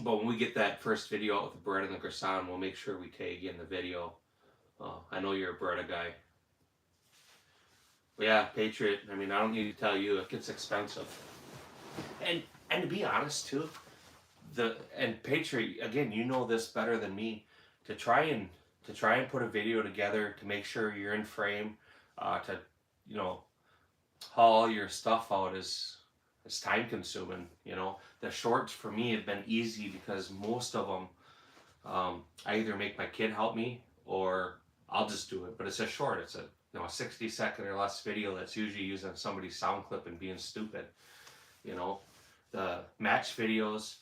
But when we get that first video out with the bread and the croissant, we'll make sure we tag you in the video. I know you're a bread guy. But yeah, Patriot, I mean, I don't need to tell you, it gets expensive. And to be honest too, and Patriot, again, you know this better than me, to try and put a video together to make sure you're in frame, to, you know, haul your stuff out is time consuming. You know, the shorts for me have been easy because most of them, I either make my kid help me or I'll just do it. But it's a short. It's a 60-second or less video that's usually using somebody's sound clip and being stupid. You know, the match videos,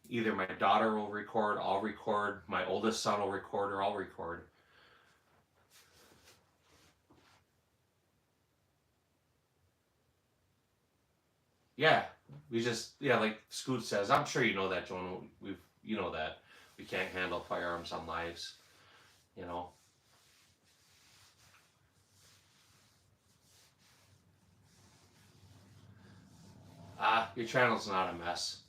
either my daughter will record, I'll record, my oldest son will record, or I'll record. Yeah, like Scoot says, I'm sure you know that, Jonah. You know that we can't handle firearms on lives, you know. Your channel's not a mess.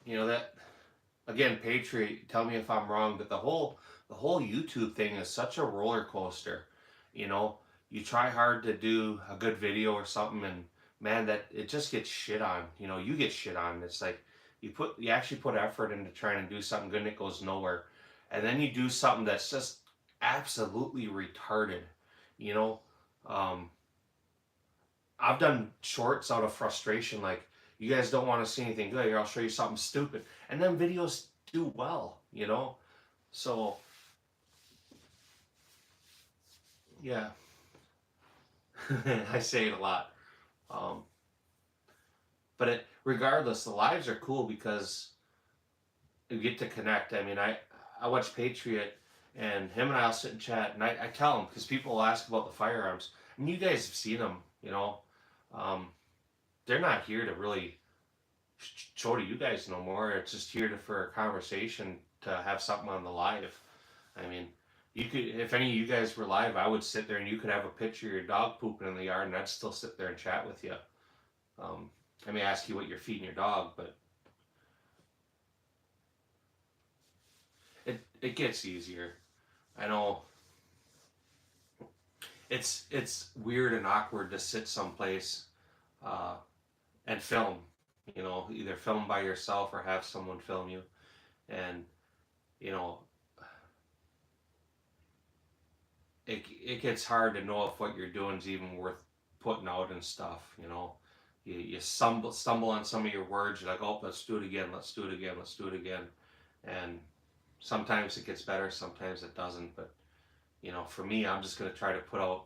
You know that, again, Patriot, tell me if I'm wrong, but the whole YouTube thing is such a roller coaster. You know, you try hard to do a good video or something, and man, that it just gets shit on. You know, you get shit on. It's like you actually put effort into trying to do something good and it goes nowhere. And then you do something that's just absolutely retarded. You know, I've done shorts out of frustration, like, you guys don't want to see anything good, here, I'll show you something stupid. And then videos do well, you know? So, yeah. I say it a lot. But regardless, the lives are cool because you get to connect. I mean, I watch Patriot, and him and I'll sit and chat, and I tell him, because people will ask about the firearms. I mean, you guys have seen them, you know. They're not here to really show to you guys no more. It's just here for a conversation, to have something on the live. I mean, you could, if any of you guys were live, I would sit there and you could have a picture of your dog pooping in the yard, and I'd still sit there and chat with you. I may ask you what you're feeding your dog, but it gets easier. I know it's weird and awkward to sit someplace and film. You know, either film by yourself or have someone film you, and you know, it gets hard to know if what you're doing is even worth putting out and stuff. You know, you stumble on some of your words. You're like, oh, let's do it again. Let's do it again. Let's do it again. And sometimes it gets better. Sometimes it doesn't. But you know, for me, I'm just gonna try to put out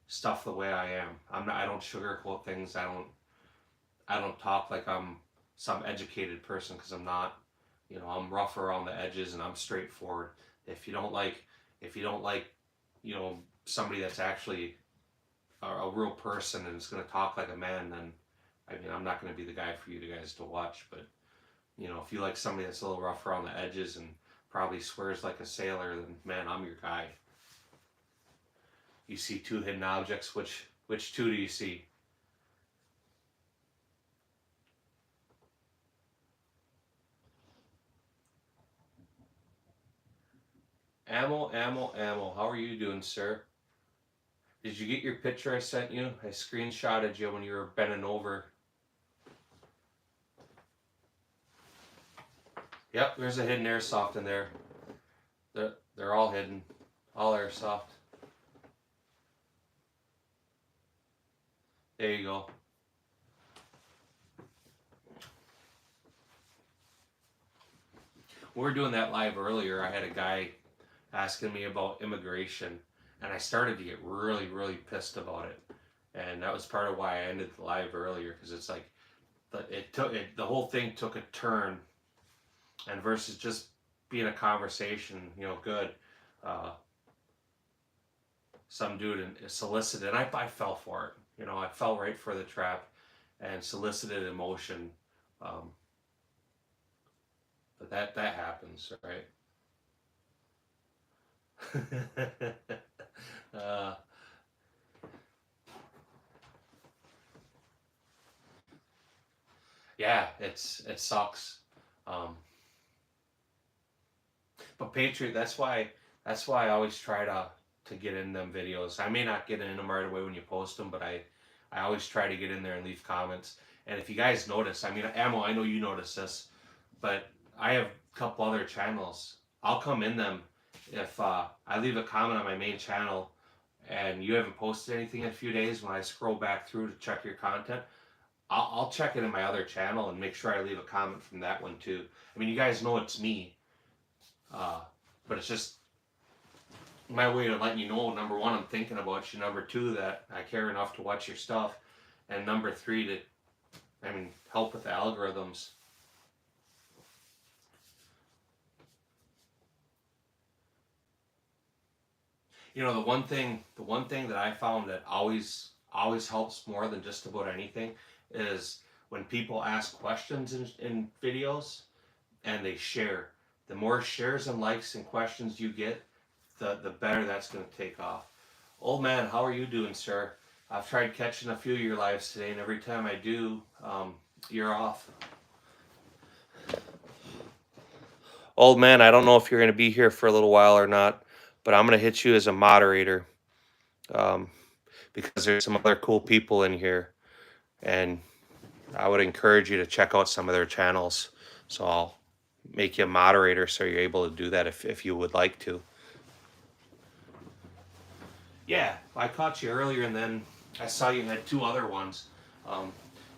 stuff the way I am. I don't sugarcoat things. I don't talk like I'm some educated person, because I'm not. You know, I'm rough around the edges and I'm straightforward. If you don't like, you know, somebody that's actually a real person and is going to talk like a man, then I mean, I'm not going to be the guy for you guys to watch. But you know, if you like somebody that's a little rough around the edges and probably swears like a sailor, then man, I'm your guy. You see two hidden objects. Which two do you see? Ammo, ammo, ammo. How are you doing, sir? Did you get your picture I sent you? I screenshotted you when you were bending over. Yep, there's a hidden airsoft in there. They're all hidden. All airsoft. There you go. We were doing that live earlier. I had a guy asking me about immigration, and I started to get really, really pissed about it. And that was part of why I ended the live earlier, because it's like the whole thing took a turn, and versus just being a conversation, you know, good. Some dude solicited, and I fell for it. You know, I fell right for the trap and solicited emotion. But that happens, right? Yeah, it sucks. But Patriot, that's why I always try to get in them videos. I may not get in them right away when you post them, but I always try to get in there and leave comments. And if you guys notice, I mean, Ammo, I know you notice this, but I have a couple other channels. I'll come in them if I leave a comment on my main channel and you haven't posted anything in a few days. When I scroll back through to check your content, I'll check it in my other channel and make sure I leave a comment from that one too. I mean, you guys know it's me, but it's just my way of letting you know, number one, I'm thinking about you. Number two, that I care enough to watch your stuff. And number three, to, I mean, help with the algorithms. You know, the one thing that I found that always helps more than just about anything is when people ask questions in videos and they share. The more shares and likes and questions you get, the better that's going to take off. Old man, how are you doing, sir? I've tried catching a few of your lives today, and every time I do, you're off. Old man, I don't know if you're going to be here for a little while or not, but I'm going to hit you as a moderator, because there's some other cool people in here, and I would encourage you to check out some of their channels. So I'll make you a moderator so you're able to do that if you would like to. Yeah, I caught you earlier, and then I saw you had two other ones,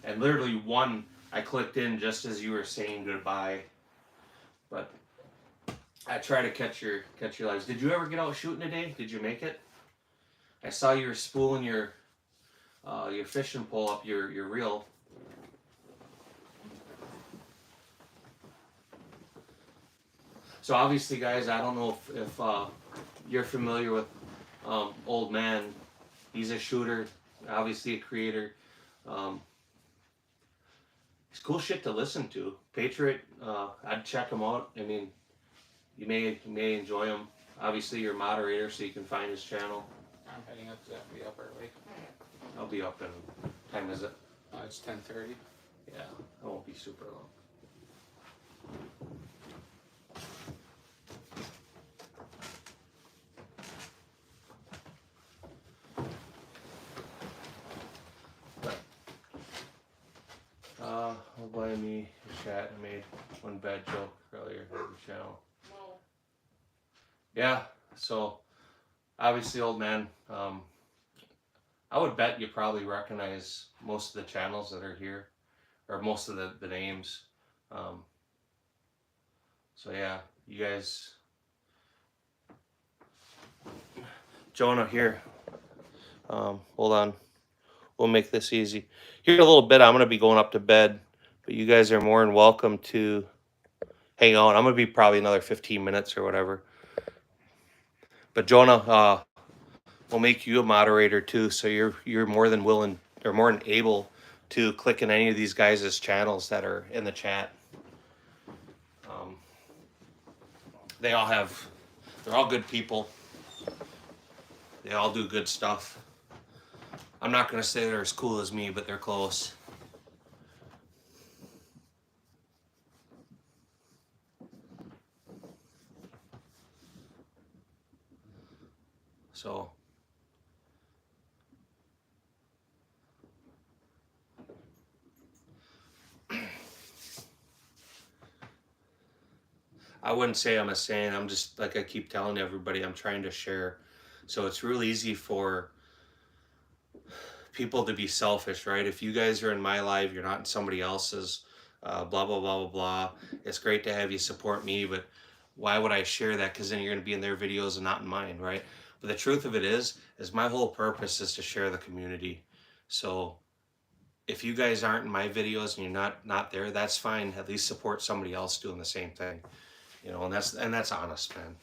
and literally one I clicked in just as you were saying goodbye. But I try to catch your lives. Did you ever get out shooting today? Did you make it? I saw you were spooling your fishing pole up your reel. So obviously, guys, I don't know if you're familiar with Old Man. He's a shooter, obviously a creator. It's cool shit to listen to. Patriot, I'd check him out. I mean, you may enjoy him. Obviously, you're a moderator, so you can find his channel. I'm heading up to that. Be up early. I'll be up in, time is it? It's 10:30. Yeah, I won't be super long. Don't blame me, chat. I made one bad joke earlier on the channel. Yeah, so obviously, Old Man. I would bet you probably recognize most of the channels that are here, or most of the names. So yeah, you guys. Jonah here. Hold on. We'll make this easy. Here in a little bit, I'm going to be going up to bed, but you guys are more than welcome to hang on. I'm going to be probably another 15 minutes or whatever. But Jonah, we'll make you a moderator too, so you're more than willing or more than able to click in any of these guys' channels that are in the chat. They're all good people. They all do good stuff. I'm not going to say they're as cool as me, but they're close. So, I wouldn't say I'm a saint. I'm just, like I keep telling everybody, I'm trying to share. So it's real easy for people to be selfish, right? If you guys are in my life, you're not in somebody else's, blah, blah, blah, blah, blah. It's great to have you support me, but why would I share that? Because then you're going to be in their videos and not in mine, right? But the truth of it is my whole purpose is to share the community. So if you guys aren't in my videos and you're not there, that's fine. At least support somebody else doing the same thing, you know. And that's honest, man.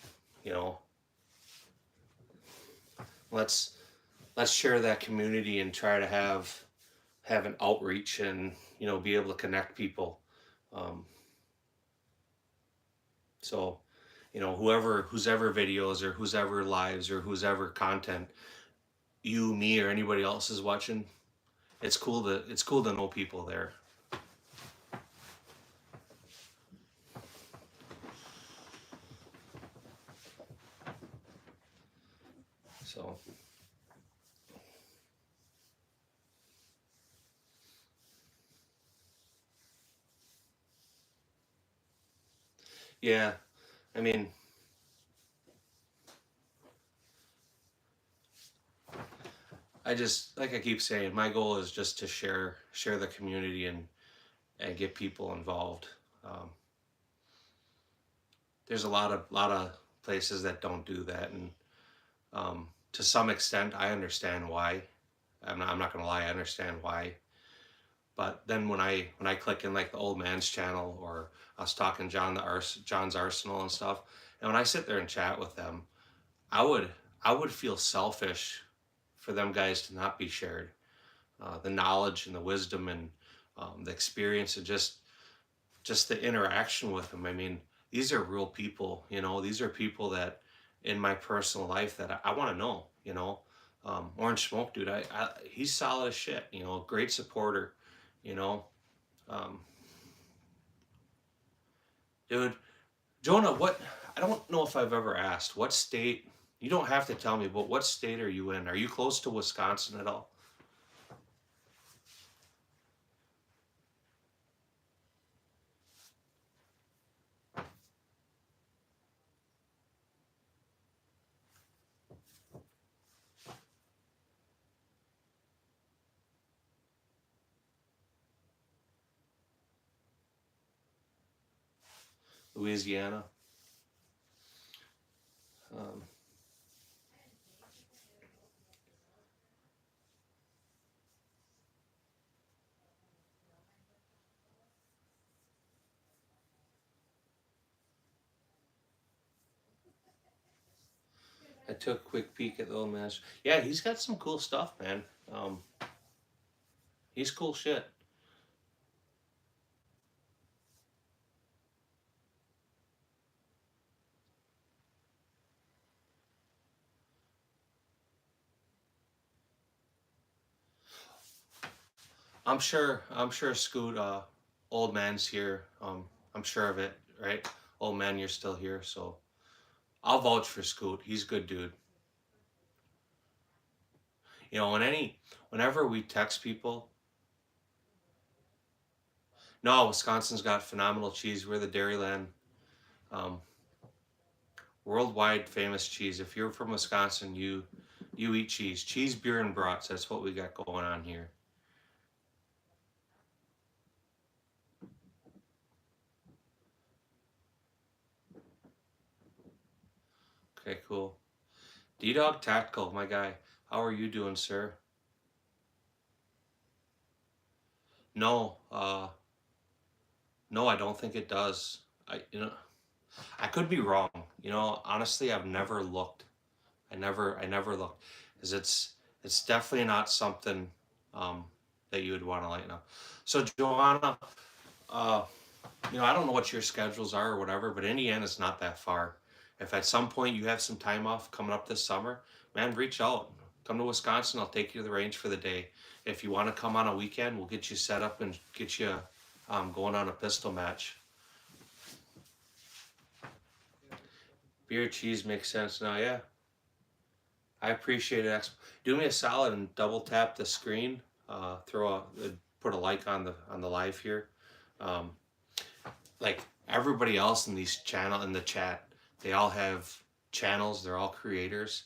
You know, let's share that community and try to have an outreach and, you know, be able to connect people. So, you know, whose ever videos or whose ever lives or whose ever content you, me, or anybody else is watching, it's cool to know people there. So yeah, I mean, I just, like I keep saying, my goal is just to share the community and get people involved. There's a lot of places that don't do that, and to some extent, I understand why. I'm not gonna lie, I understand why. But then when I click in like the Old Man's channel, or I was talking John's Arsenal and stuff, and when I sit there and chat with them, I would feel selfish for them guys to not be shared. The knowledge and the wisdom and the experience and just the interaction with them. I mean, these are real people, you know. These are people that in my personal life that I want to know, you know. Orange Smoke, dude, he's solid as shit, you know, great supporter, you know. Dude, Jonah, I don't know if I've ever asked, what state, you don't have to tell me, but what state are you in? Are you close to Wisconsin at all? Louisiana? Um, I took a quick peek at the little master. Yeah, he's got some cool stuff, man. He's cool shit. I'm sure Scoot, old man's here. I'm sure of it, right? Old man, you're still here, so I'll vouch for Scoot. He's a good dude. You know, whenever we text people, no, Wisconsin's got phenomenal cheese. We're the Dairyland, um, worldwide famous cheese. If you're from Wisconsin, you eat cheese, beer, and brats. That's what we got going on here. Okay, cool. D-Dog Tactical, my guy. How are you doing, sir? No, no, I don't think it does. I could be wrong. Honestly, I've never looked. I never looked, because it's definitely not something that you would want to like know. So Joanna, uh, I don't know what your schedules are or whatever, but Indiana's not that far. If at some point you have some time off coming up this summer, man, reach out. Come to Wisconsin. I'll take you to the range for the day. If you want to come on a weekend, we'll get you set up and get you going on a pistol match. Beer cheese makes sense now, yeah. I appreciate it. Do me a solid and double tap the screen. Put a like on the live here. Like everybody else in the chat, they all have channels. They're all creators.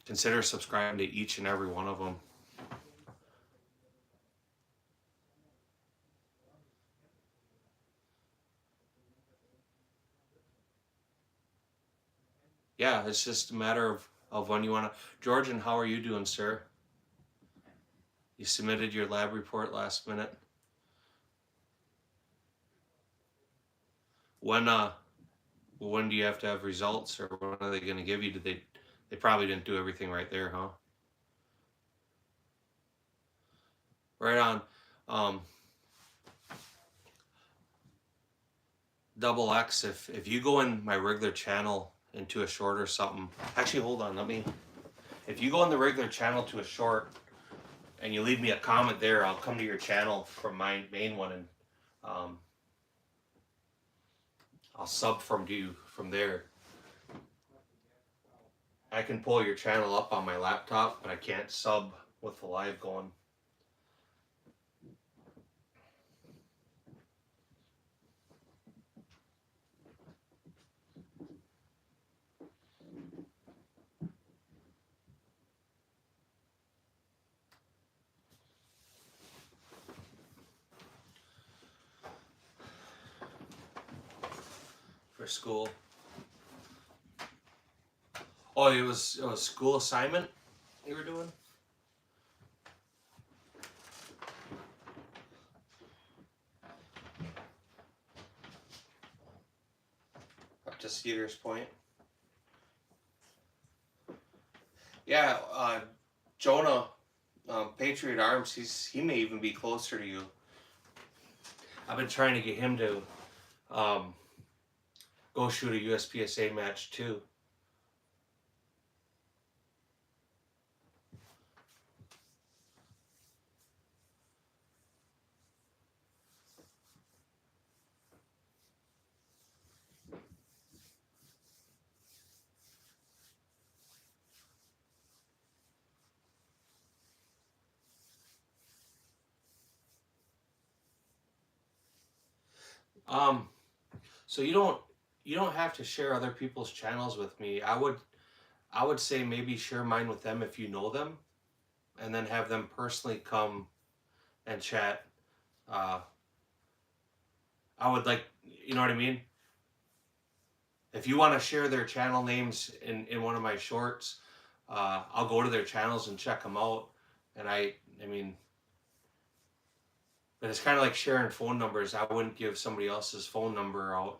Consider subscribing to each and every one of them. Yeah, it's just a matter of when you want to. Georgian, how are you doing, sir? You submitted your lab report last minute. When do you have to have results, or when are they going to give you? They probably didn't do everything right there, huh? Right on. Double X, if you go in my regular channel into a short or something, actually hold on, if you go in the regular channel to a short and you leave me a comment there, I'll come to your channel from my main one, and I'll sub from you from there. I can pull your channel up on my laptop, but I can't sub with the live going. For school. Oh, it was school assignment you were doing? Up to Cedars Point. Yeah, Jonah, Patriot Arms, he may even be closer to you. I've been trying to get him to go shoot a USPSA match too. So you don't have to share other people's channels with me. I would say maybe share mine with them if you know them, and then have them personally come and chat. I would like, you know what I mean? If you want to share their channel names in one of my shorts, I'll go to their channels and check them out. And I mean, but it's kind of like sharing phone numbers. I wouldn't give somebody else's phone number out.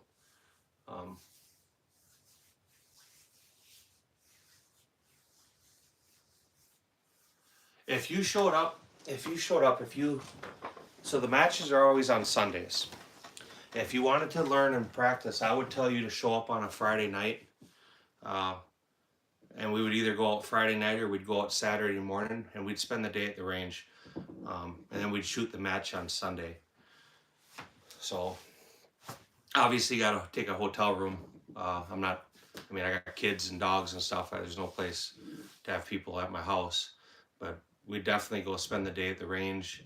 if you showed up, so the matches are always on Sundays. If you wanted to learn and practice, I would tell you to show up on a Friday night. And we would either go out Friday night or we'd go out Saturday morning, and we'd spend the day at the range. And then we'd shoot the match on Sunday. So obviously you gotta take a hotel room. I got kids and dogs and stuff. There's no place to have people at my house, but we'd definitely go spend the day at the range.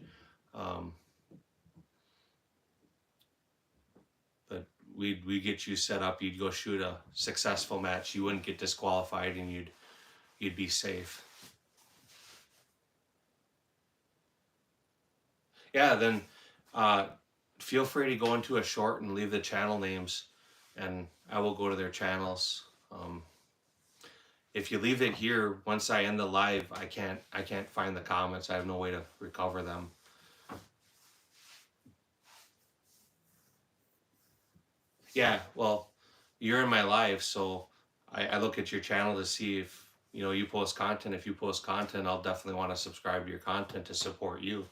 But we'd get you set up. You'd go shoot a successful match. You wouldn't get disqualified, and you'd be safe. Yeah, then feel free to go into a short and leave the channel names, and I will go to their channels. If you leave it here, once I end the live, I can't find the comments. I have no way to recover them. Yeah, well, you're in my live, so I look at your channel to see if you post content. If you post content, I'll definitely want to subscribe to your content to support you.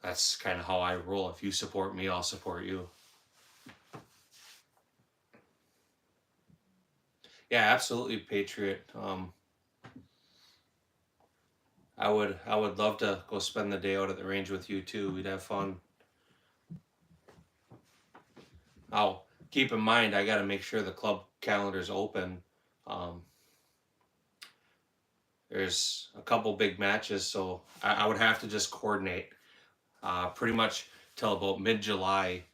That's kind of how I roll. If you support me, I'll support you. Yeah, absolutely, Patriot. I would love to go spend the day out at the range with you too. We'd have fun. Now, keep in mind, I got to make sure the club calendar's open. There's a couple big matches, so I would have to just coordinate. Pretty much till about mid-July,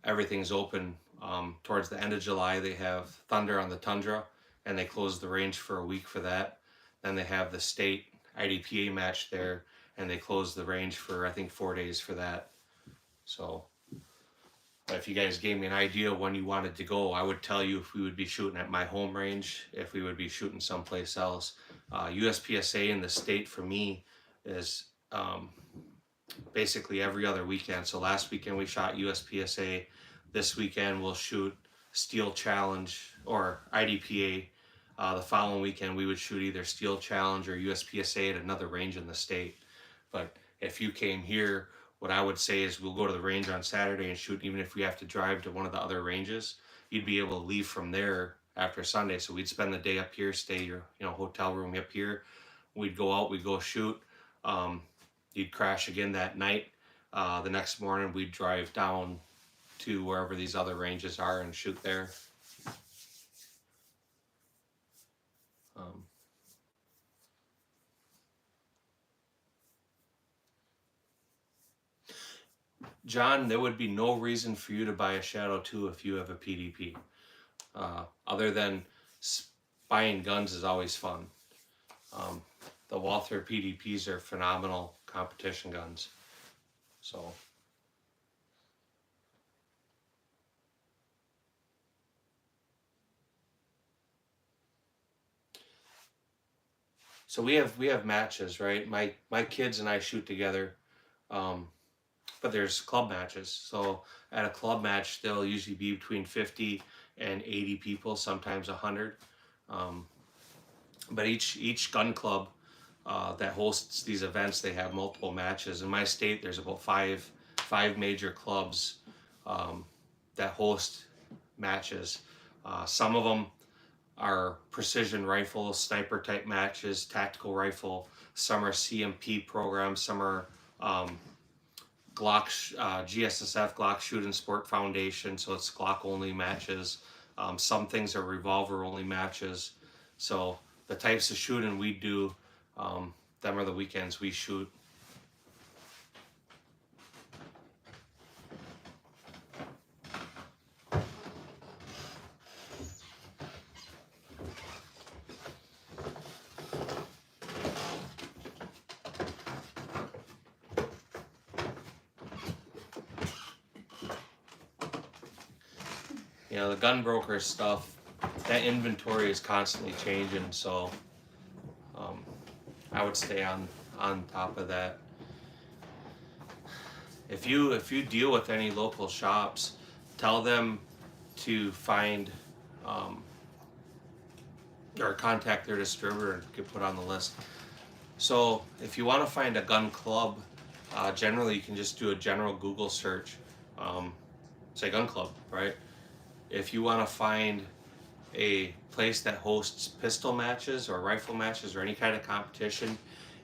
everything's open. Towards the end of July, they have Thunder on the Tundra, and they close the range for a week for that. Then they have the state IDPA match there, and they close the range for, I think, 4 days for that. So if you guys gave me an idea when you wanted to go, I would tell you if we would be shooting at my home range, if we would be shooting someplace else. USPSA in the state for me is basically every other weekend. So last weekend we shot USPSA. This weekend we'll shoot Steel Challenge or IDPA. The following weekend we would shoot either Steel Challenge or USPSA at another range in the state. But if you came here, what I would say is we'll go to the range on Saturday and shoot, even if we have to drive to one of the other ranges. You'd be able to leave from there after Sunday. So we'd spend the day up here, stay your hotel room up here. We'd go out, we'd go shoot. You'd crash again that night. The next morning we'd drive down to wherever these other ranges are and shoot there. John, there would be no reason for you to buy a Shadow 2 if you have a PDP. Other than buying guns is always fun. The Walther PDPs are phenomenal competition guns. So we have matches, right? My kids and I shoot together. But there's club matches. So at a club match, there'll usually be between 50 and 80 people, sometimes 100. But each gun club that hosts these events, they have multiple matches. In my state, there's about five major clubs that host matches. Some of them are precision rifle, sniper type matches, tactical rifle. Some are CMP programs. Some are Glock, GSSF, Glock Shooting Sport Foundation, so it's Glock only matches. Some things are revolver only matches. So the types of shooting we do, them are the weekends we shoot. The gun broker stuff, that inventory is constantly changing, so I would stay on top of that. If you deal with any local shops, tell them to find or contact their distributor and get put on the list. So if you want to find a gun club, generally you can just do a general Google search, say gun club, right? If you want to find a place that hosts pistol matches or rifle matches or any kind of competition,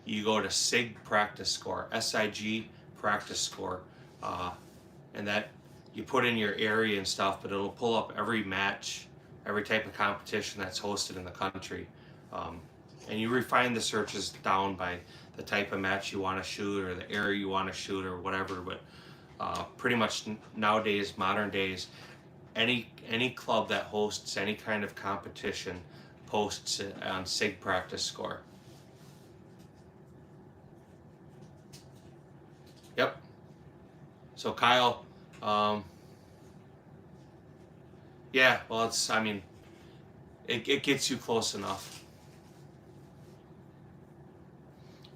you go to SIG practice score, SIG practice score, and that you put in your area and stuff, but it'll pull up every match, every type of competition that's hosted in the country. And you refine the searches down by the type of match you want to shoot or the area you want to shoot or whatever. But pretty much nowadays, modern days, any club that hosts any kind of competition posts it on SIG practice score. Yep. So Kyle, yeah, well, I mean, it gets you close enough.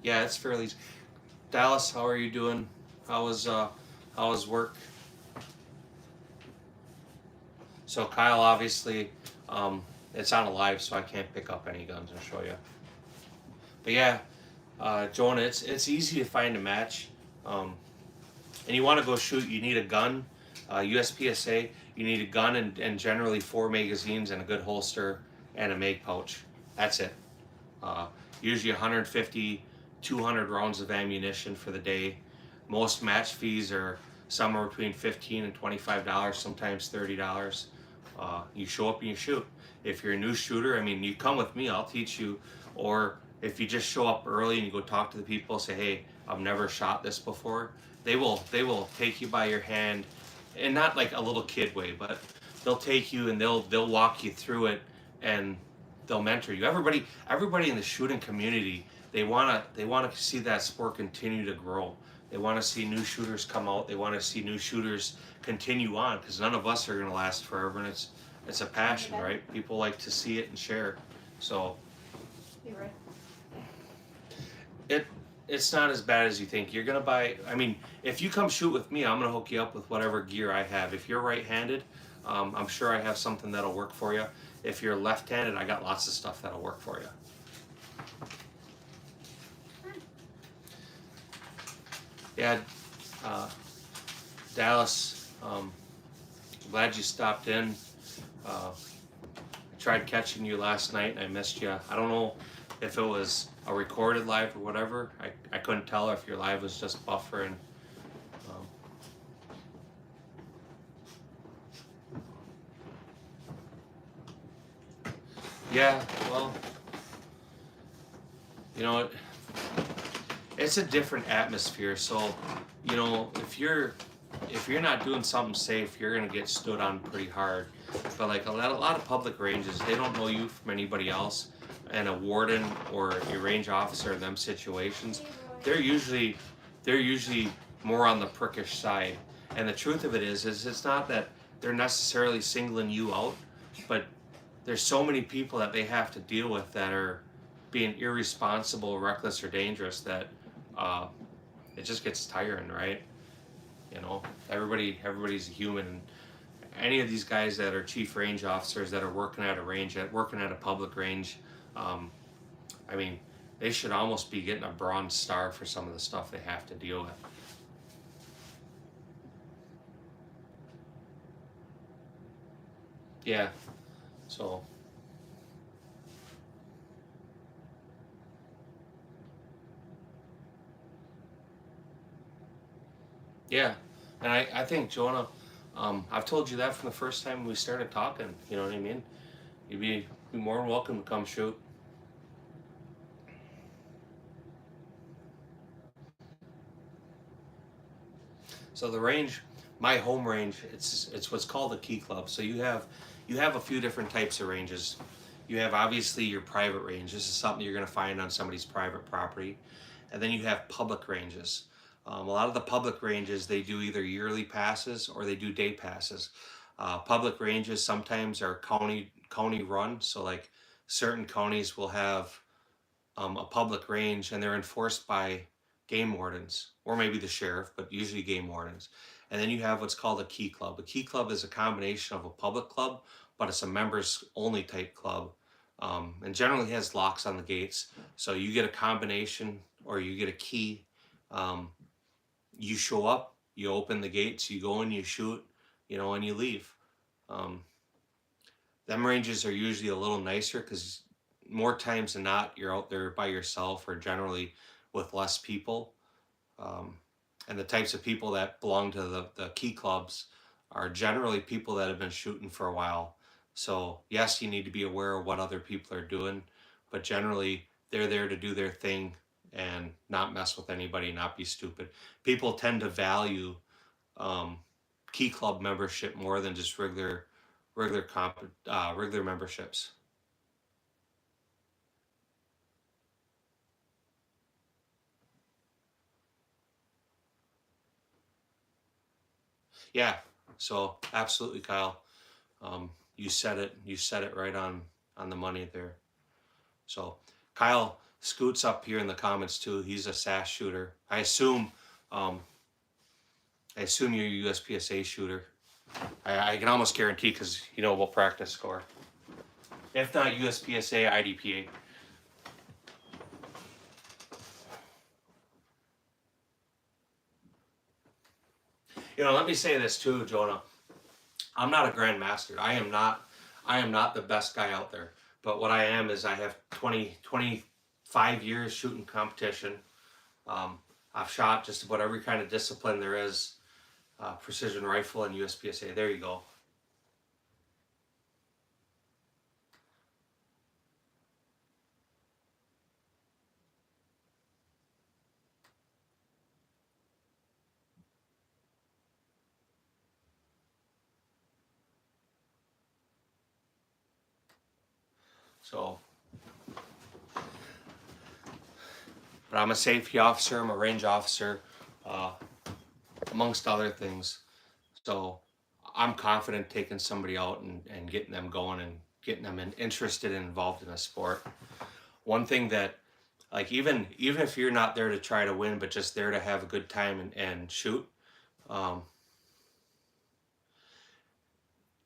Yeah, it's fairly. Dallas, how are you doing? How was work? So Kyle, obviously, it's on a live, so I can't pick up any guns and show you. But yeah, Jonah, it's easy to find a match, and you want to go shoot. You need a gun, USPSA. You need a gun and generally 4 magazines and a good holster and a mag pouch. That's it. Usually 150, 200 rounds of ammunition for the day. Most match fees are somewhere between $15 and $25, sometimes $30. You show up and you shoot. If you're a new shooter, I mean, you come with me, I'll teach you. Or if you just show up early and you go talk to the people, say, hey, I've never shot this before, they will take you by your hand, and not like a little kid way, but they'll take you and they'll walk you through it, and they'll mentor you. Everybody in the shooting community, they wanna see that sport continue to grow. They want to see new shooters come out. They want to see new shooters continue on, because none of us are going to last forever, and it's a passion, right? People like to see it and share. So You're right. it's not as bad as you think. You're gonna buy. I mean, if you come shoot with me, I'm gonna hook you up with whatever gear I have. If you're right-handed, I'm sure I have something that'll work for you. If you're left-handed, I got lots of stuff that'll work for you. Yeah, Dallas, glad you stopped in. I tried catching you last night and I missed you. I don't know if it was a recorded live or whatever. I couldn't tell if your live was just buffering. Yeah, well, you know, it's a different atmosphere. So, you know, if you're not doing something safe, you're gonna get stood on pretty hard. But like a lot of public ranges, they don't know you from anybody else, and a warden or a range officer in them situations, they're usually more on the prickish side. And the truth of it is it's not that they're necessarily singling you out, but there's so many people that they have to deal with that are being irresponsible, reckless, or dangerous that it just gets tiring, right? You know, everybody's a human, and any of these guys that are chief range officers that are working at a range, working at a public range, I mean, they should almost be getting a bronze star for some of the stuff they have to deal with. Yeah, so. Yeah, and I think Jonah, I've told you that from the first time we started talking. You know what I mean? You'd be more than welcome to come shoot. So the range, my home range, it's what's called a key club. So you have a few different types of ranges. You have obviously your private range. This is something you're going to find on somebody's private property, and then you have public ranges. A lot of the public ranges, they do either yearly passes or they do day passes. Public ranges sometimes are county run, so like certain counties will have a public range, and they're enforced by game wardens or maybe the sheriff, but usually game wardens. And then you have what's called a key club. A key club is a combination of a public club, but it's a members only type club. and generally has locks on the gates. So you get a combination or you get a key. You show up, you open the gates, you go and you shoot, and you leave. Um, them ranges are usually a little nicer because more times than not, you're out there by yourself or generally with less people. Um, and the types of people that belong to the key clubs are generally people that have been shooting for a while. So yes, you need to be aware of what other people are doing, but generally they're there to do their thing and not mess with anybody, not be stupid. People tend to value um, key club membership more than just regular memberships. Yeah, so absolutely, Kyle. You said it. You said it right on the money there. So Kyle Scoots up here in the comments too. He's a SAS shooter. Um, I assume you're a USPSA shooter. I can almost guarantee because we'll practice score. If not USPSA, IDPA. Let me say this too, Jonah. I'm not a grandmaster. I am not the best guy out there. But what I am is I have 25 years shooting competition. I've shot just about every kind of discipline there is. Precision rifle and USPSA. There you go. So, but I'm a safety officer. I'm a range officer, amongst other things. So I'm confident taking somebody out and getting them going and getting them interested and involved in a sport. One thing that, like, even if you're not there to try to win, but just there to have a good time and shoot, um,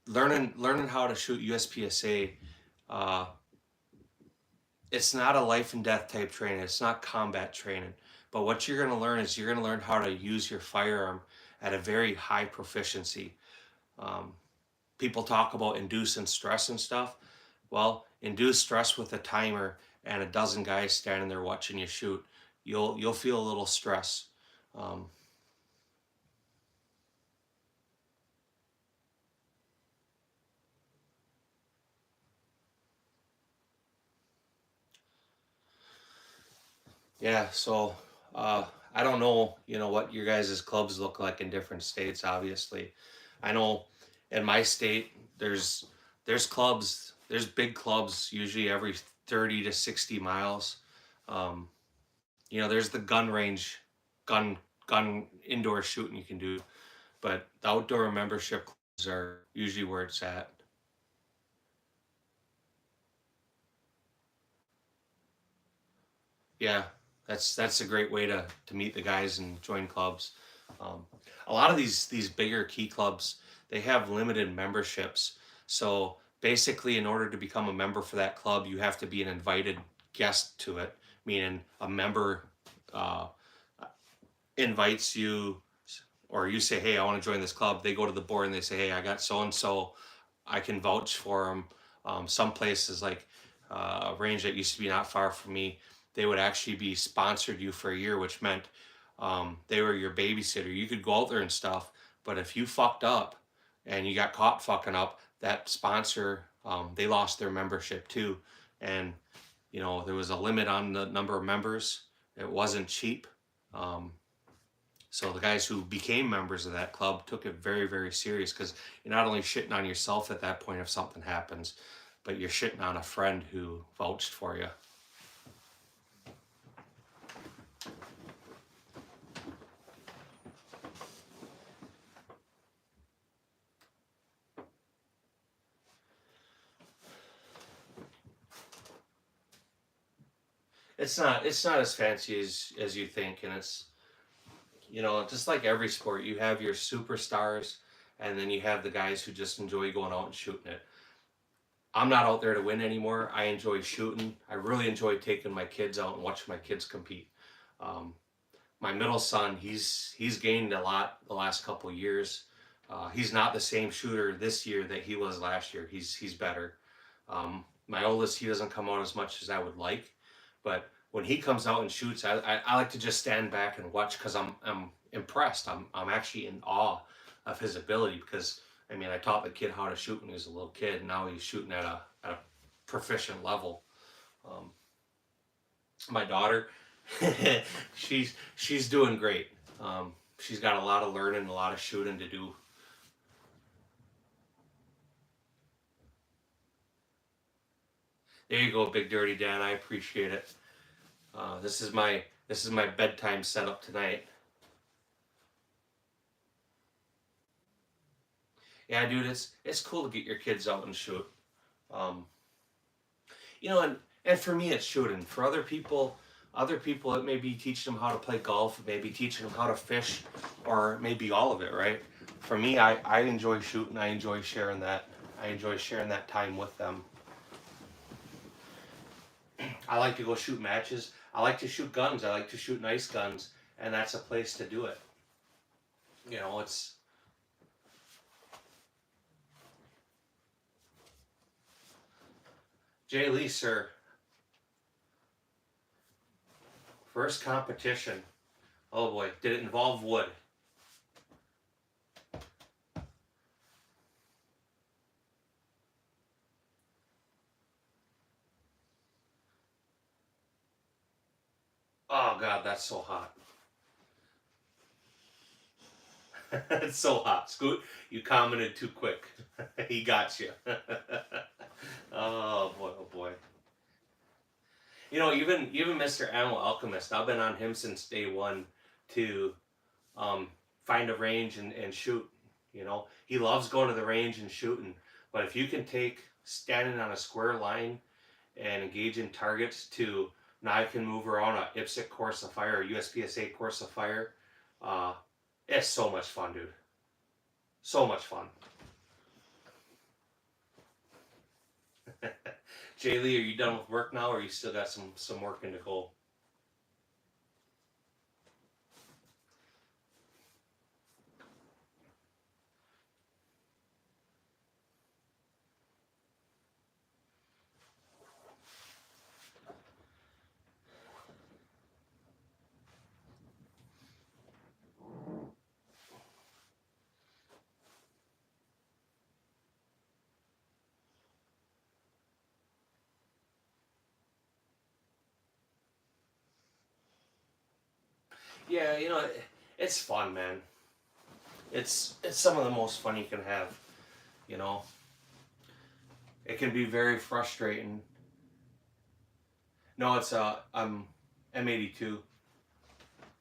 learning how to shoot USPSA, it's not a life and death type training. It's not combat training. But what you're going to learn is you're going to learn how to use your firearm at a very high proficiency. Um, People talk about inducing stress and stuff. Well, induce stress with a timer and a dozen guys standing there watching you shoot. You'll feel a little stress. Um, yeah. So I don't know. What your guys' clubs look like in different states. Obviously, I know in my state there's clubs. There's big clubs usually every 30 to 60 miles. Um, there's the gun range, gun gun indoor shooting you can do, but the outdoor membership clubs are usually where it's at. Yeah, that's a great way to meet the guys and join clubs. Um, a lot of these bigger key clubs, they have limited memberships. So basically, in order to become a member for that club, you have to be an invited guest to it, meaning a member uh, invites you, or you say, hey, I want to join this club. They go to the board and they say, hey, I got so and so, I can vouch for them. Some places like a range that used to be not far from me, they would actually be sponsored you for a year, which meant they were your babysitter. You could go out there and stuff, but if you fucked up and you got caught fucking up, that sponsor, they lost their membership too. And there was a limit on the number of members. It wasn't cheap. Um, so the guys who became members of that club took it very, very serious because you're not only shitting on yourself at that point if something happens, but you're shitting on a friend who vouched for you. It's not as fancy as you think, and it's just like every sport, you have your superstars, and then you have the guys who just enjoy going out and shooting it. I'm not out there to win anymore. I enjoy shooting. I really enjoy taking my kids out and watching my kids compete. My middle son, he's gained a lot the last couple of years. He's not the same shooter this year that he was last year. He's better. My oldest, he doesn't come out as much as I would like, but when he comes out and shoots, I like to just stand back and watch because I'm impressed. I'm actually in awe of his ability because I mean I taught the kid how to shoot when he was a little kid, and now he's shooting at a proficient level. Um, my daughter, she's doing great. She's got a lot of learning, a lot of shooting to do. There you go, Big Dirty Dan. I appreciate it. This is my bedtime setup tonight. Yeah, dude, it's cool to get your kids out and shoot. You know, and for me, it's shooting. For other people, it may be teaching them how to play golf, it may be teaching them how to fish, or maybe all of it, right? For me, I enjoy shooting. I enjoy sharing that. I enjoy sharing that time with them. I like to go shoot matches. I like to shoot guns. I like to shoot nice guns, and that's a place to do it. You know, it's Jay Lee, sir. First competition. Oh boy, did it involve wood? Oh God, that's so hot. It's so hot. Scoot, you commented too quick. He got you. Oh boy, oh boy. You know, even Mr. Ammo Alchemist, I've been on him since day one to find a range and shoot. You know, he loves going to the range and shooting. But if you can take standing on a square line and engaging targets to now I can move around a IPSC course of fire or USPSA course of fire, it's so much fun, dude. So much fun. Jay Lee, are you done with work now, or you still got some work in to go? Yeah, you know, it's fun, man. It's some of the most fun you can have. You know, it can be very frustrating. No, it's I'm M82.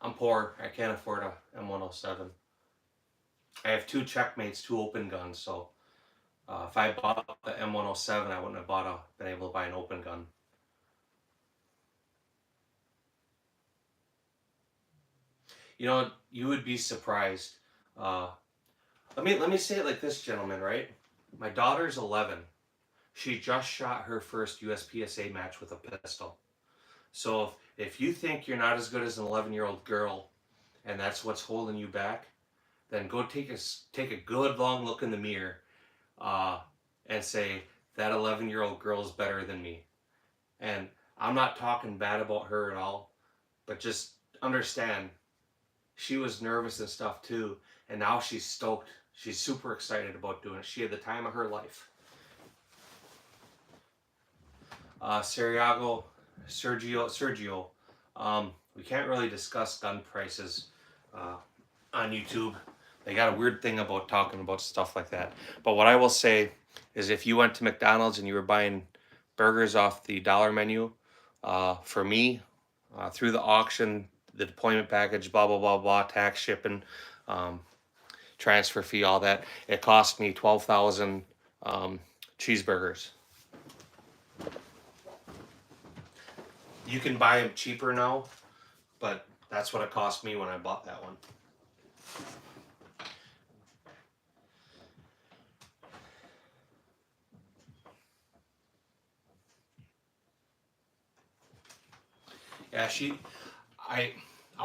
I'm poor. I can't afford a M107. I have two checkmates, two open guns. So if I bought the M107, I wouldn't have been able to buy an open gun. You know, you would be surprised. Uh, let me say it like this, gentlemen. Right? My daughter's 11. She just shot her first USPSA match with a pistol. So if you think you're not as good as an 11-year-old girl, and that's what's holding you back, then go take a good long look in the mirror, and say that 11-year-old girl is better than me. And I'm not talking bad about her at all, but just understand she was nervous and stuff too, and now she's stoked. She's super excited about doing it. She had the time of her life. Sergio, we can't really discuss gun prices on YouTube. They got a weird thing about talking about stuff like that. But what I will say is if you went to McDonald's and you were buying burgers off the dollar menu, for me, through the auction, the deployment package, blah, blah, blah, blah, tax, shipping, transfer fee, all that, it cost me 12,000 cheeseburgers. You can buy them cheaper now, but that's what it cost me when I bought that one. Yeah, I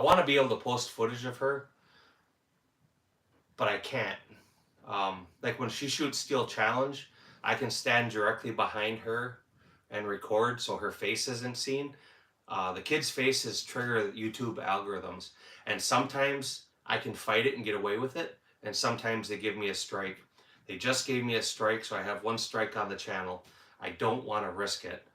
want to be able to post footage of her, but I can't. Like when she shoots Steel Challenge, I can stand directly behind her and record so her face isn't seen. The kids' faces trigger YouTube algorithms, and sometimes I can fight it and get away with it, and sometimes they give me a strike. They just gave me a strike, so I have 1 strike on the channel. I don't want to risk it.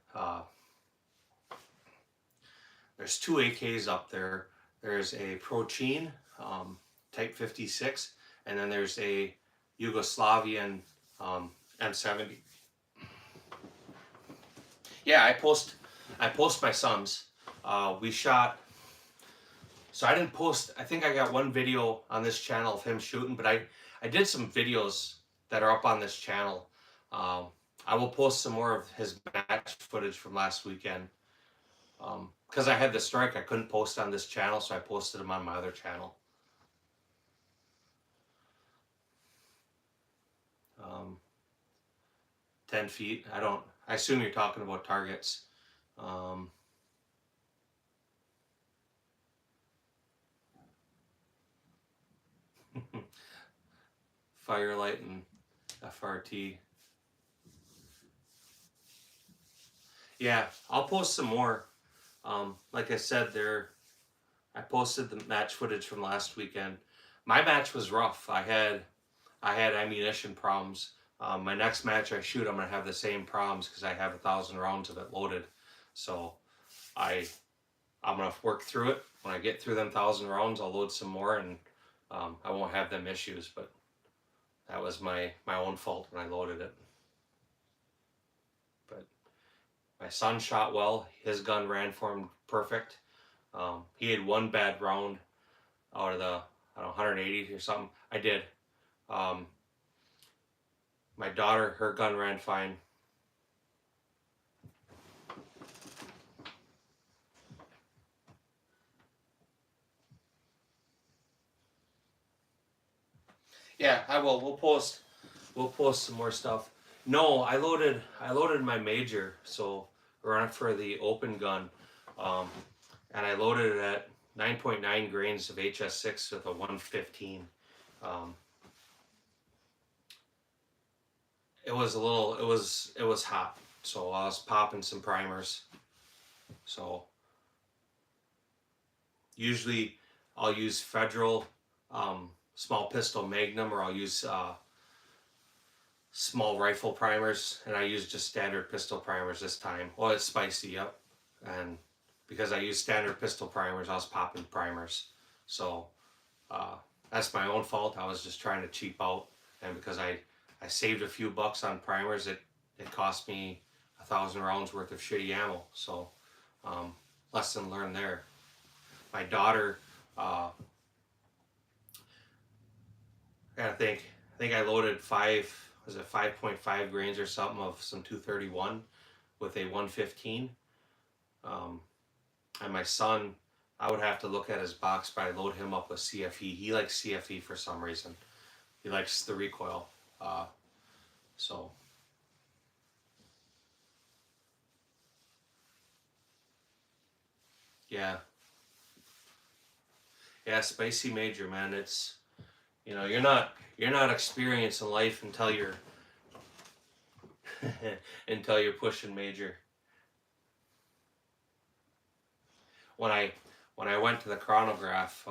There's 2 AKs up there. There's a Prochin Type 56, and then there's a Yugoslavian M70. Yeah, I post my sons. We shot. So I didn't post. I think I got 1 video on this channel of him shooting, but I did some videos that are up on this channel. I will post some more of his match footage from last weekend. Because I had the strike, I couldn't post on this channel, so I posted them on my other channel. 10 feet. I assume you're talking about targets. Firelight and FRT. Yeah, I'll post some more. Like I said, I posted the match footage from last weekend. My match was rough. I had ammunition problems. My next match I shoot, I'm gonna have the same problems because I have 1,000 rounds of it loaded. So I'm gonna work through it. When I get through them 1,000 rounds, I'll load some more, and I won't have them issues. But that was my own fault when I loaded it. But my son shot well. His gun ran for him perfect. He had 1 bad round out of the 180 or something. I did. My daughter, her gun ran fine. Yeah, I will. We'll post some more stuff. No, I loaded my major, so run for the open gun, and I loaded it at 9.9 grains of HS6 with a 115. It was hot, so I was popping some primers. So usually I'll use Federal small pistol Magnum, or I'll use small rifle primers, and I use just standard pistol primers this time. Well, it's spicy, yep. And because I use standard pistol primers, I was popping primers. So that's my own fault. I was just trying to cheap out, and because I saved a few bucks on primers, it cost me 1,000 rounds worth of shitty ammo. So lesson learned there. My daughter, I think I loaded 5.5 grains or something of some 231 with a 115. And my son, I would have to look at his box, but I load him up with CFE. He likes CFE for some reason. He likes the recoil. So yeah, spicy major, man. It's, you're not experiencing life until you're until you're pushing major. When I went to the chronograph,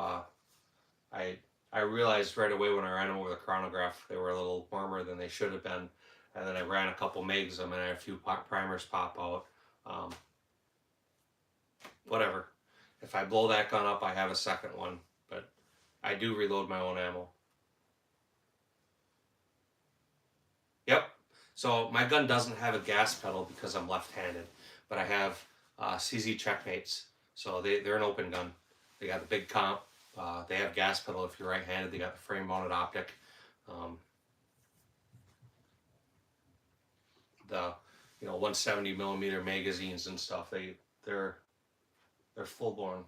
I realized right away when I ran them over the chronograph, they were a little warmer than they should have been. And then I ran a couple mags them, and I had a few primers pop out. Whatever. If I blow that gun up, I have a second one. But I do reload my own ammo. Yep. So my gun doesn't have a gas pedal because I'm left-handed, but I have CZ Checkmates. So they're an open gun. They got the big comp. They have gas pedal if you're right-handed. They got the frame-mounted optic. The 170 millimeter magazines and stuff. They're full-blown.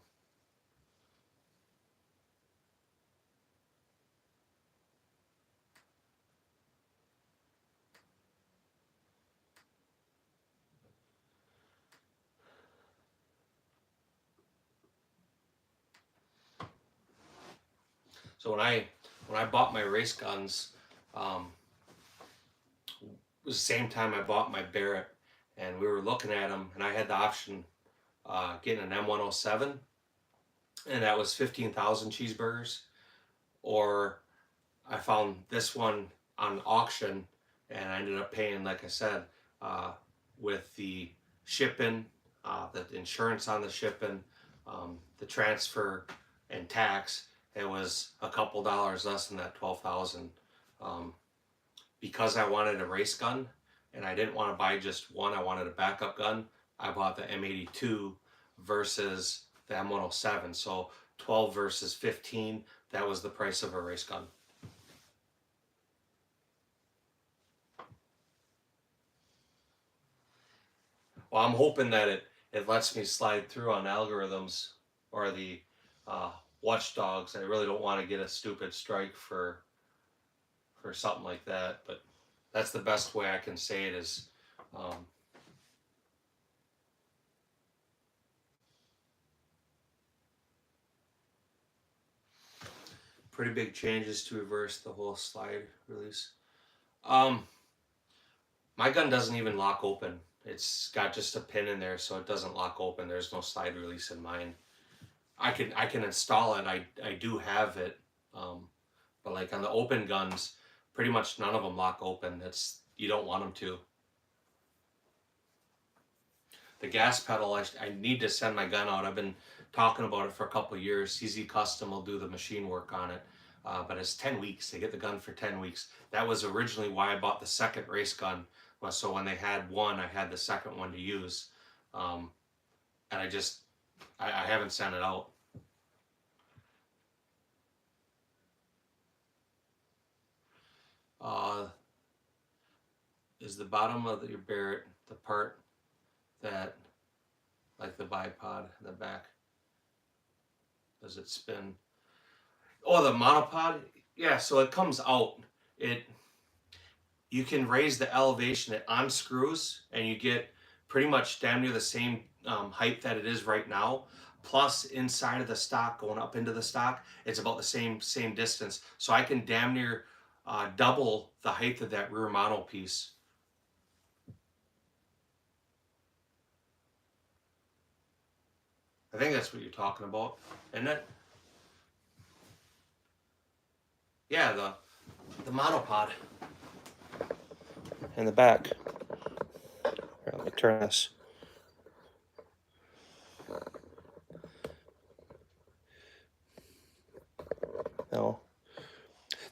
So when I bought my race guns, it was the same time I bought my Barrett, and we were looking at them, and I had the option getting an M107, and that was 15,000 cheeseburgers, or I found this one on auction, and I ended up paying, like I said, with the shipping, the insurance on the shipping, the transfer and tax, it was a couple dollars less than that 12,000. Because I wanted a race gun and I didn't want to buy just one, I wanted a backup gun. I bought the M82 versus the M107. So 12 versus 15, that was the price of a race gun. Well, I'm hoping that it lets me slide through on algorithms or the watchdogs. I really don't want to get a stupid strike for something like that, but that's the best way I can say it is pretty big changes to reverse the whole slide release. My gun doesn't even lock open. It's got just a pin in there, so it doesn't lock open. There's no slide release in mine. I can install it. I do have it, but like on the open guns, pretty much none of them lock open. You don't want them to. The gas pedal, I need to send my gun out. I've been talking about it for a couple of years. CZ Custom will do the machine work on it, but it's 10 weeks. They get the gun for 10 weeks. That was originally why I bought the second race gun. So when they had one, I had the second one to use, and I haven't sent it out. Is the bottom of your Barrett the part that, like the bipod in the back, does it spin? Oh, the monopod? Yeah, so it comes out. You can raise the elevation, it unscrews, and you get pretty much damn near the same height that it is right now. Plus, inside of the stock, going up into the stock, it's about the same distance. So I can damn near double the height of that rear mono piece. I think that's what you're talking about, isn't it? Yeah, the monopod in the back. Here, let me turn this. No.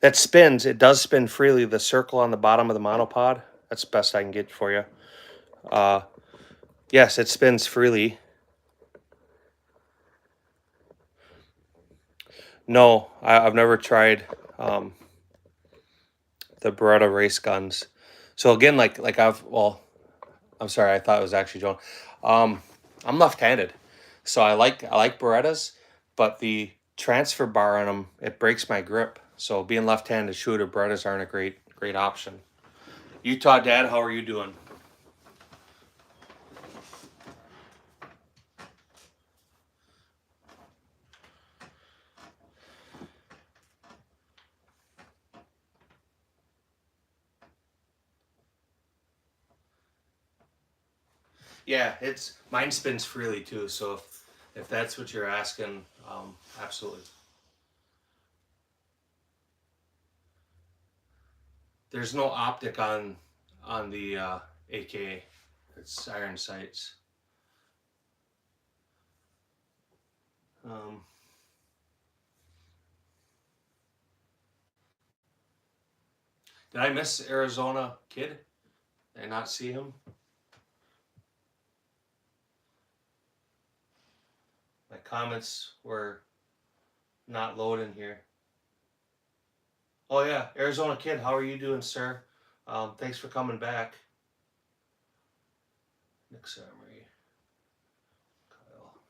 That spins. It does spin freely. The circle on the bottom of the monopod. That's the best I can get for you. Yes, it spins freely. No, I've never tried the Beretta race guns. So again, I'm sorry, I thought it was actually Joan. I'm left-handed, so I like Berettas, but the transfer bar on them, it breaks my grip. So being left-handed shooter, Berettas aren't a great option. Utah Dad, how are you doing? Yeah, mine spins freely too. So if that's what you're asking, absolutely. There's no optic on the AK. It's iron sights. Did I miss Arizona Kid? Did I not see him? My comments were not loading here. Oh yeah, Arizona Kid, how are you doing, sir? Thanks for coming back. Nick Summary. Kyle.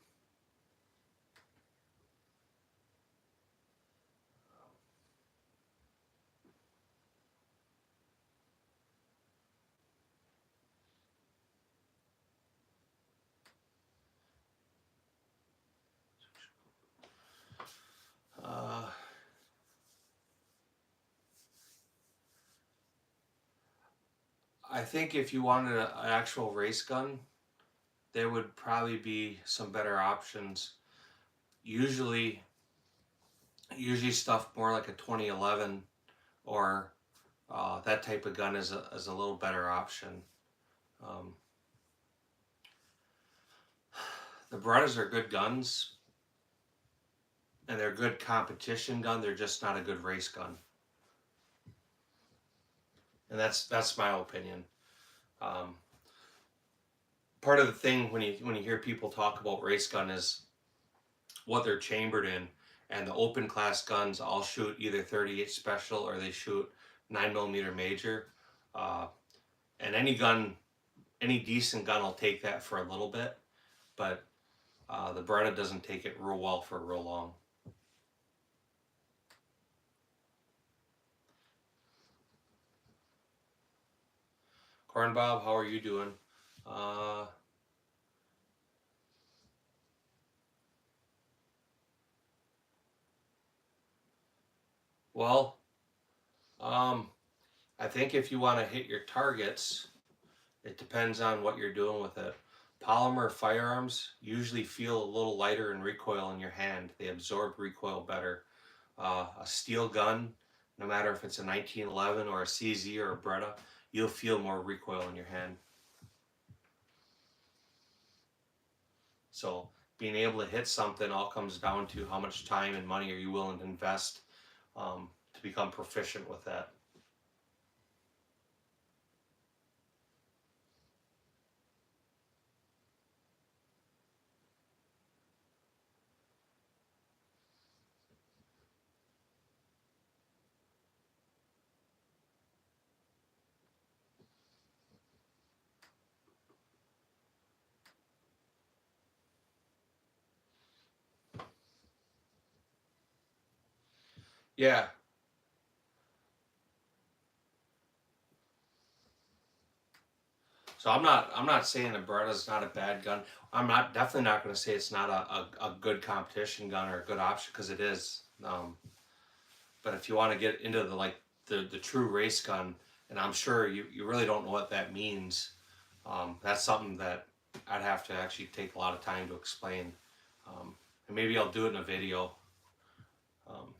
I think if you wanted an actual race gun, there would probably be some better options. Usually stuff more like a 2011 or that type of gun is a little better option. Um, the Berettas are good guns, and they're a good competition gun. They're just not a good race gun, and that's my opinion. Um, Part of the thing when you hear people talk about race gun is what they're chambered in, and the open class guns all shoot either 38 special or they shoot 9mm major, and any decent gun will take that for a little bit, but the Beretta doesn't take it real well for real long. Corn Bob, how are you doing? Well, I think if you want to hit your targets, it depends on what you're doing with it. Polymer firearms usually feel a little lighter in recoil in your hand. They absorb recoil better. A steel gun, no matter if it's a 1911 or a CZ or a Beretta, you'll feel more recoil in your hand. So being able to hit something all comes down to how much time and money are you willing to invest to become proficient with that. Yeah. So I'm not saying a Beretta's not a bad gun. I'm definitely not going to say it's not a good competition gun or a good option, because it is. But if you want to get into the true race gun, and I'm sure you really don't know what that means, that's something that I'd have to actually take a lot of time to explain. And maybe I'll do it in a video. Um,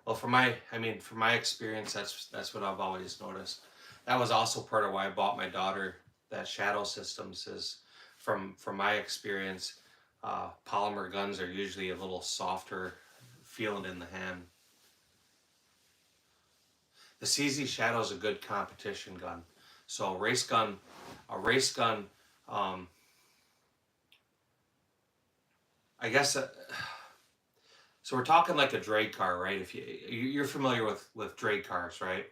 well, from my experience, that's what I've always noticed. That was also part of why I bought my daughter that Shadow Systems. Is from my experience, polymer guns are usually a little softer feeling in the hand. The CZ Shadow is a good competition gun. So a race gun, I guess. So we're talking like a drag car, right? If you're familiar with drag cars, right?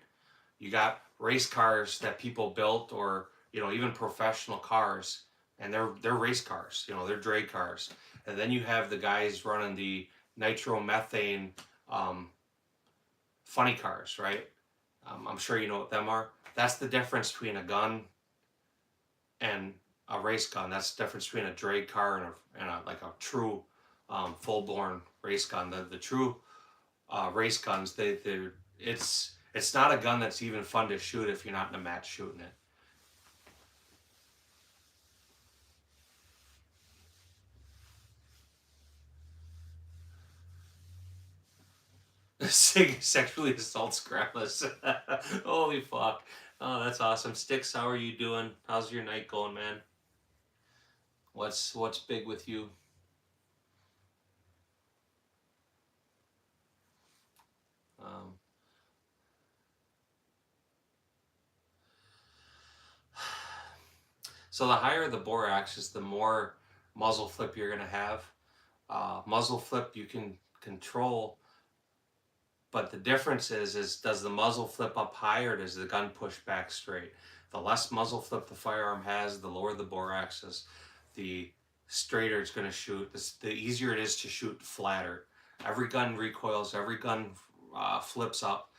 You got race cars that people built, or even professional cars, and they're race cars. They're drag cars. And then you have the guys running the nitromethane funny cars, right? I'm sure you know what them are. That's the difference between a gun and a race gun. That's the difference between a drag car and a like a true full-born race gun. The true race guns, it's not a gun that's even fun to shoot if you're not in a match shooting it. Sexually assault scrapless. Holy fuck. Oh, that's awesome. Sticks, how are you doing? How's your night going, man? What's big with you? So the higher the bore axis, the more muzzle flip you're going to have. Muzzle flip you can control, but the difference is does the muzzle flip up high or does the gun push back straight? The less muzzle flip the firearm has, the lower the bore axis, the straighter it's going to shoot, the easier it is to shoot flatter. Every gun recoils, every gun flips up.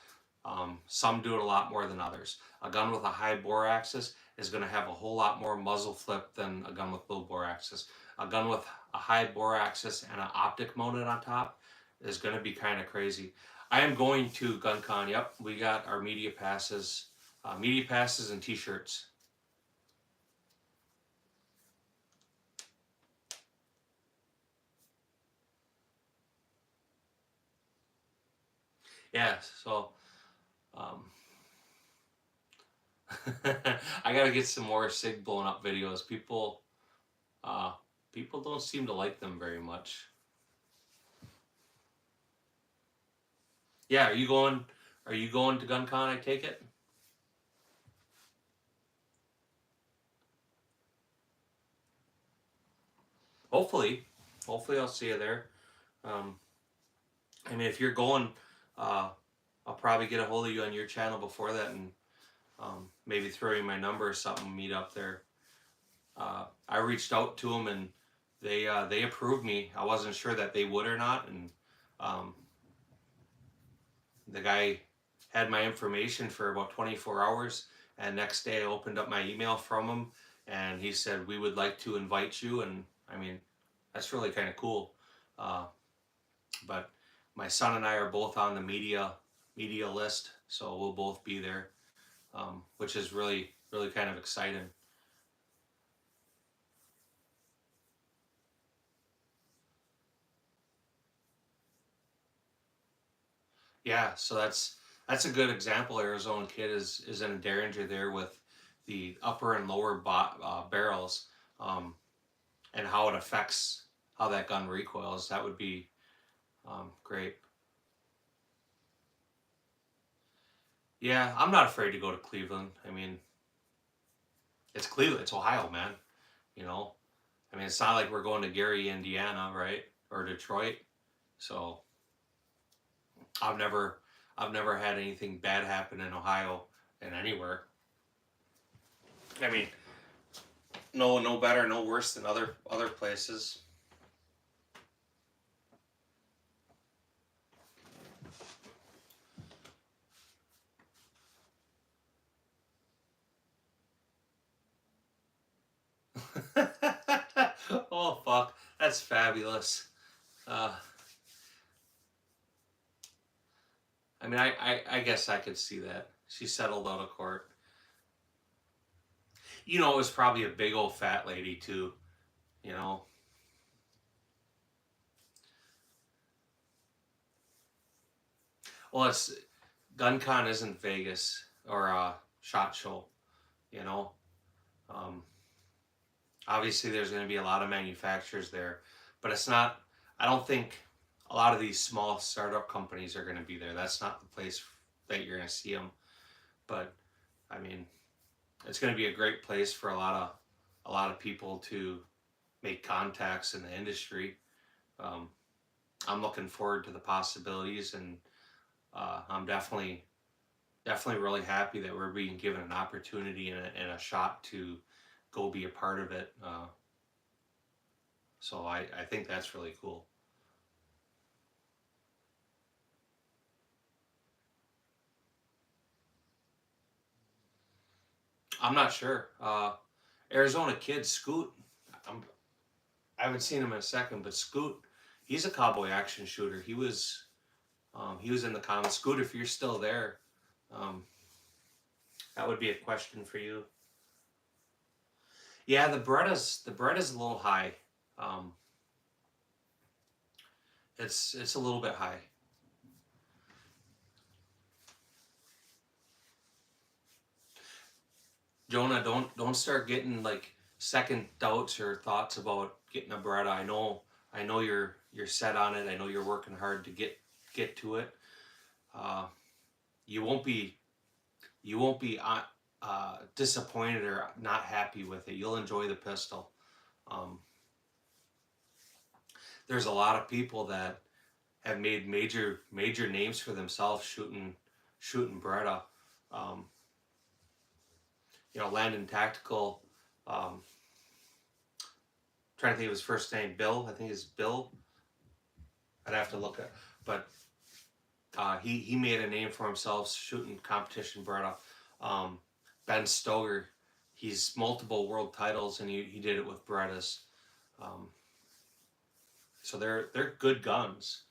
Some do it a lot more than others. A gun with a high bore axis, is going to have a whole lot more muzzle flip than a gun with low bore axis. A gun with a high bore axis and an optic mounted on top is going to be kind of crazy. I am going to GunCon. Yep, we got our media passes and t-shirts. Yeah, so I gotta get some more SIG blown up videos. People don't seem to like them very much. Yeah, are you going to GunCon, I take it? Hopefully I'll see you there. I mean, if you're going, I'll probably get a hold of you on your channel before that, and maybe throw you my number or something, meet up there. I reached out to them, and they approved me. I wasn't sure that they would or not, and the guy had my information for about 24 hours, and next day I opened up my email from him, and he said, we would like to invite you. And I mean, that's really kind of cool. But my son and I are both on the media list, so we'll both be there, which is really kind of exciting. Yeah, so that's a good example. Arizona Kid is in a Derringer there with the upper and lower barrels, and how it affects how that gun recoils. That would be great. Yeah, I'm not afraid to go to Cleveland. I mean, it's Cleveland, it's Ohio, man. You know, I mean, it's not like we're going to Gary, Indiana, right, or Detroit. So I've never had anything bad happen in Ohio and anywhere. I mean, no better, no worse than other places. Oh fuck, that's fabulous. I mean, I guess I could see that. She settled out of court. You know, it was probably a big old fat lady too. You know. Well, it's GunCon isn't Vegas or a SHOT Show. You know. Um, Obviously, there's going to be a lot of manufacturers there, but it's not. I don't think a lot of these small startup companies are going to be there. That's not the place that you're going to see them. But I mean, it's going to be a great place for a lot of people to make contacts in the industry. I'm looking forward to the possibilities, and I'm definitely really happy that we're being given an opportunity and a shot to go be a part of it. So I think that's really cool. I'm not sure. Arizona Kid, Scoot, I haven't seen him in a second, but Scoot, he's a cowboy action shooter. He was in the comments. Scoot, if you're still there, um, that would be a question for you. Yeah, the Beretta's a little high. Um, it's a little bit high. Jonah, don't start getting like second doubts or thoughts about getting a Beretta. I know you're set on it. I know you're working hard to get to it. Uh, you won't be disappointed or not happy with it. You'll enjoy the pistol. Um, there's a lot of people that have made major names for themselves shooting Beretta. Um, you know, Landon Tactical. Trying to think of his first name, Bill. I think it's Bill. I'd have to look at, but he made a name for himself shooting competition Beretta. Ben Stoger he's multiple world titles, and he did it with Berettas. So they're good guns.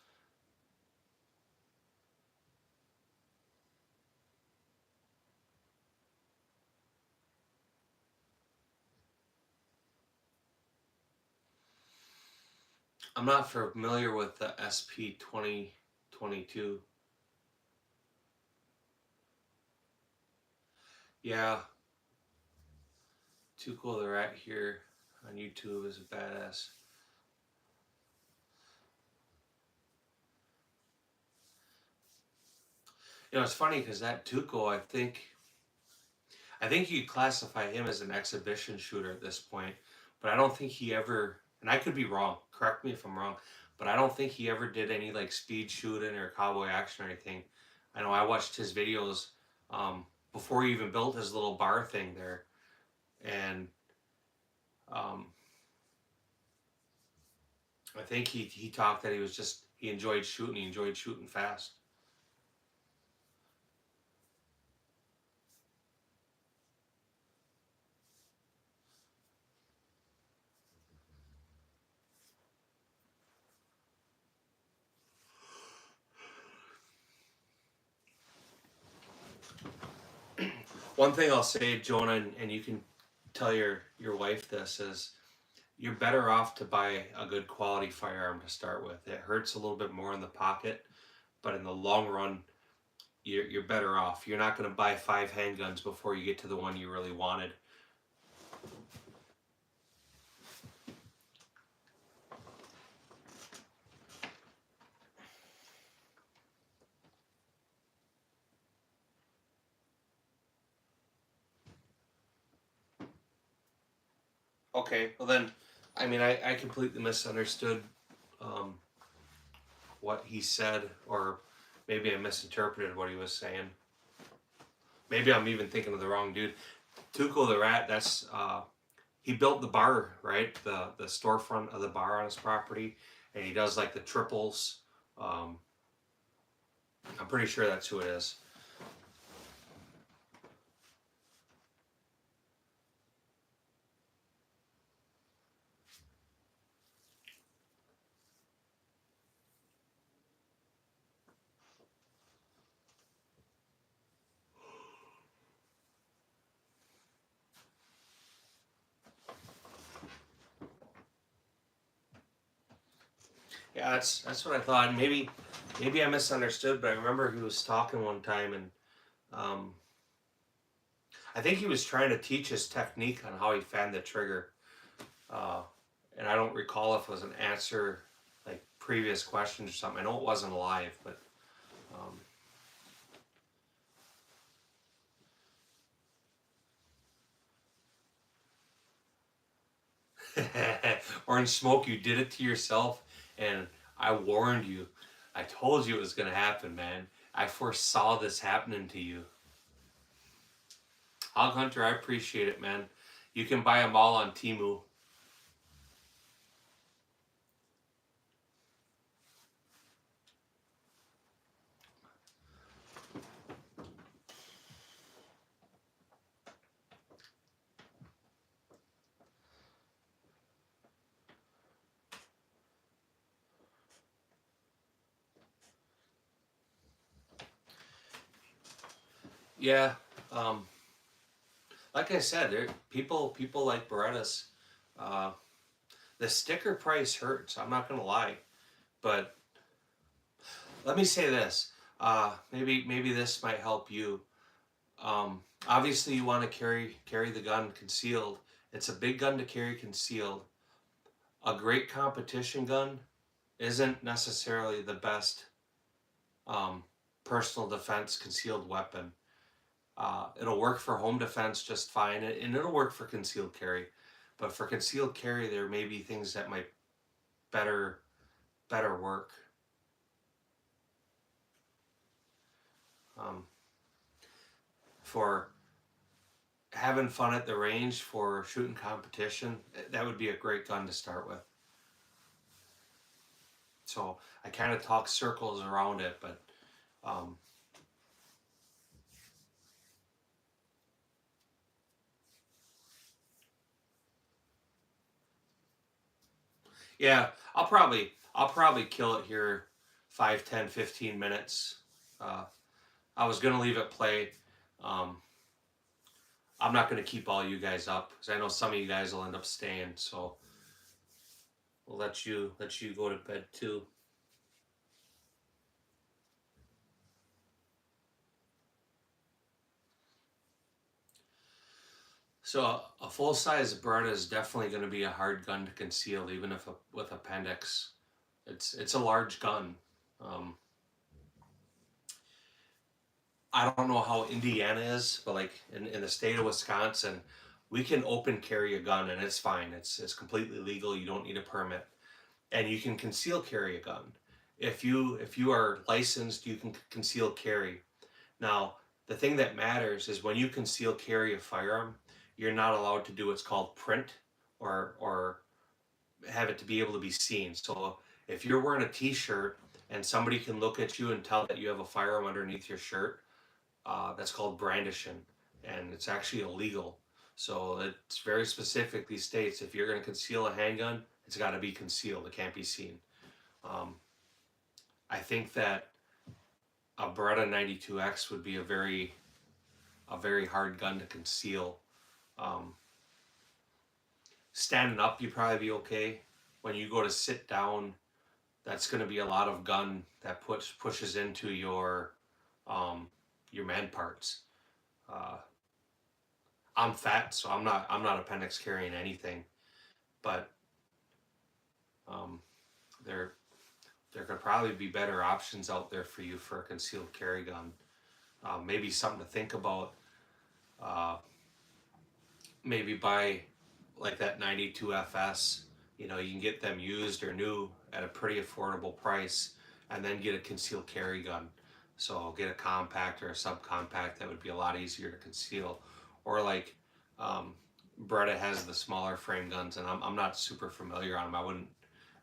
I'm not familiar with the SP 2022. Yeah, Too Cool the Rat here on YouTube is a badass. You know, it's funny because that Tuco, I think you classify him as an exhibition shooter at this point, but I don't think he ever, and I could be wrong, correct me if I'm wrong, but I don't think he ever did any like speed shooting or cowboy action or anything. I know I watched his videos before he even built his little bar thing there, and um, I think he talked that he enjoyed shooting fast. One thing I'll say, Jonah, and you can tell your wife this, is you're better off to buy a good quality firearm to start with. It hurts a little bit more in the pocket, but in the long run, you're better off. You're not going to buy 5 handguns before you get to the one you really wanted. Okay, well then, I mean, I completely misunderstood what he said, or maybe I misinterpreted what he was saying. Maybe I'm even thinking of the wrong dude. Tuco the Rat, that's he built the bar, right? The storefront of the bar on his property, and he does like the triples. Um, I'm pretty sure that's who it is. Yeah, that's what I thought. Maybe I misunderstood, but I remember he was talking one time, and um, I think he was trying to teach his technique on how he fanned the trigger. Uh, and I don't recall if it was an answer like previous questions or something. I know it wasn't live, but Orange Smoke, you did it to yourself, and I warned you. I told you it was going to happen, man. I foresaw this happening to you. Hog Hunter, I appreciate it, man. You can buy them all on Temu. Yeah, um, like I said, people like Berettas. Uh, the sticker price hurts. I'm not gonna lie, but let me say this. Maybe this might help you. Obviously, you want to carry the gun concealed. It's a big gun to carry concealed. A great competition gun isn't necessarily the best um, personal defense concealed weapon. It'll work for home defense just fine, and it'll work for concealed carry. But for concealed carry, there may be things that might better work. Um, for having fun at the range, for shooting competition, that would be a great gun to start with. So I kind of talk circles around it, but um, Yeah, I'll probably kill it here 5, 10, 15 minutes. Uh, I was gonna leave it play. Um, I'm not gonna keep all you guys up because I know some of you guys will end up staying. So we'll let you go to bed too. So a full size Beretta is definitely going to be a hard gun to conceal, even if with appendix. It's a large gun. Um, I don't know how Indiana is, but like in the state of Wisconsin, we can open carry a gun and it's fine. It's completely legal. You don't need a permit, and you can conceal carry a gun. If you are licensed, you can conceal carry. Now, the thing that matters is when you conceal carry a firearm, you're not allowed to do what's called print or have it to be able to be seen. So if you're wearing a t-shirt and somebody can look at you and tell that you have a firearm underneath your shirt, that's called brandishing, and it's actually illegal. So it's very specifically states if you're going to conceal a handgun, it's got to be concealed. It can't be seen. Um, I think that a Beretta 92X would be a very hard gun to conceal. Um, Standing up, you'd probably be okay. When you go to sit down, that's going to be a lot of gun that pushes into your man parts. Uh, I'm fat, so I'm not appendix carrying anything, but um, there there could probably be better options out there for you for a concealed carry gun. Maybe something to think about. Uh, Maybe buy like that 92 FS. You can get them used or new at a pretty affordable price, and then get a concealed carry gun. So get a compact or a subcompact that would be a lot easier to conceal. Or like um, Beretta has the smaller frame guns, and I'm not super familiar on them.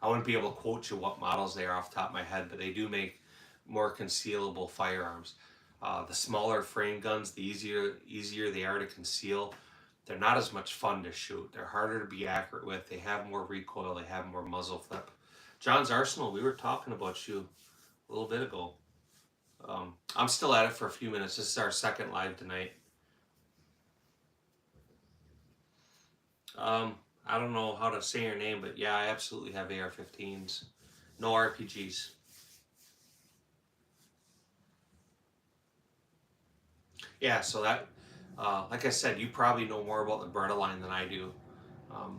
I wouldn't be able to quote you what models they are off the top of my head, but they do make more concealable firearms. The smaller frame guns, the easier they are to conceal. They're not as much fun to shoot. They're harder to be accurate with. They have more recoil. They have more muzzle flip. John's Arsenal, we were talking about you a little bit ago. I'm still at it for a few minutes. This is our second live tonight. I don't know how to say your name, but yeah, I absolutely have AR-15s. No RPGs. Yeah, so that, like I said, you probably know more about the Beretta line than I do. Um,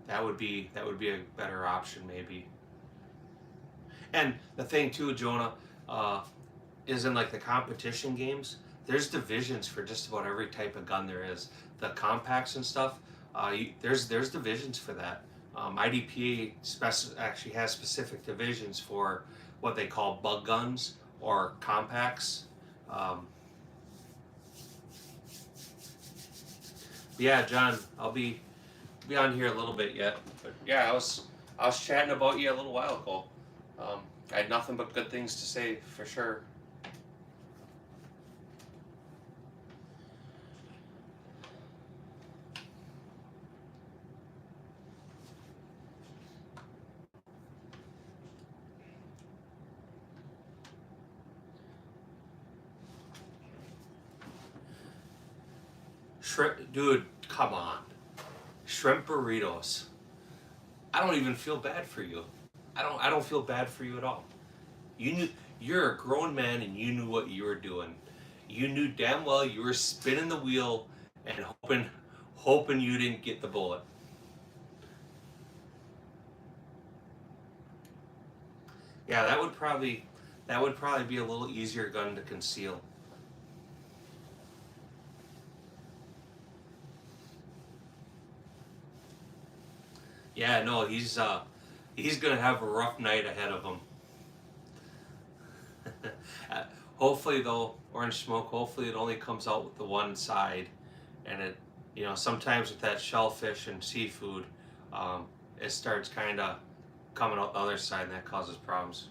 that would be a better option maybe. And the thing too, Jonah, uh, is in like the competition games. There's divisions for just about every type of gun there is. The compacts and stuff. There's divisions for that. IDPA actually has specific divisions for what they call bug guns or compacts. Um, yeah, John, I'll be on here a little bit yet. But yeah, I was chatting about you a little while ago. Um, I had nothing but good things to say for sure. Shrimp, dude, come on. Shrimp burritos. I don't even feel bad for you. I don't feel bad for you at all. You're a grown man and you knew what you were doing. You knew damn well you were spinning the wheel and hoping you didn't get the bullet. Yeah, that would probably be a little easier gun to conceal. Yeah, no, he's gonna have a rough night ahead of him. Hopefully though, orange smoke. Hopefully it only comes out with the one side, and sometimes with that shellfish and seafood, it starts kind of coming out the other side, and that causes problems.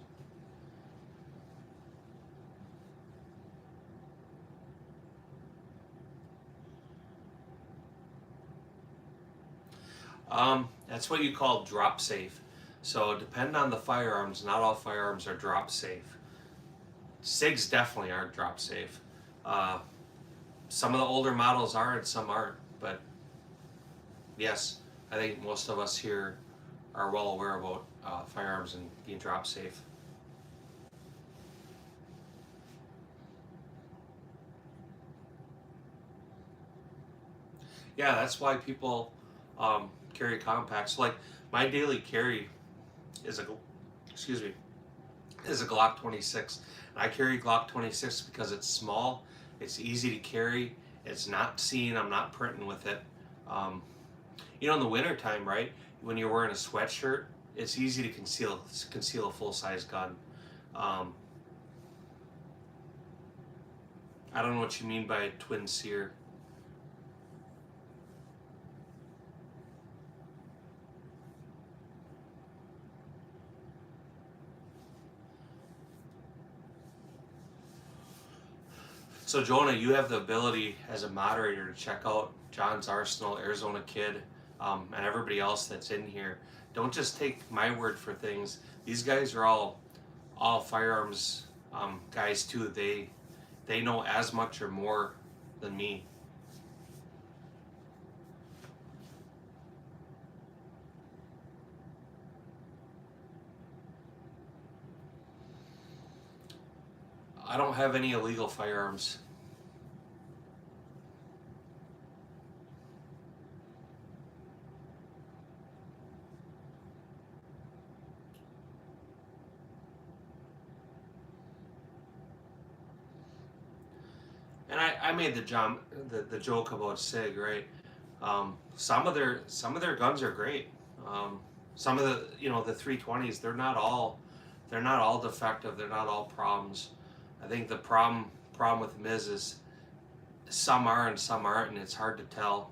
That's what you call drop safe. So depend on the firearms. Not all firearms are drop safe. SIGs definitely aren't drop safe. Uh, some of the older models are and some aren't. But yes, I think most of us here are well aware about firearms and being drop safe. Yeah, that's why people carry compacts. Like my daily carry is a Glock 26. And I carry Glock 26 because it's small, it's easy to carry, it's not seen. I'm not printing with it. Um, you know, in the wintertime, right? When you're wearing a sweatshirt, it's easy to conceal a full size gun. Um, I don't know what you mean by twin sear. So Jonah, you have the ability as a moderator to check out John's Arsenal, Arizona Kid, and everybody else that's in here. Don't just take my word for things. These guys are all firearms guys too. They know as much or more than me. I don't have any illegal firearms. And I made the joke about SIG, right? Some of their guns are great. Some of the 320s, they're not all defective. They're not all problems. I think the problem with them is some are and some aren't, and it's hard to tell.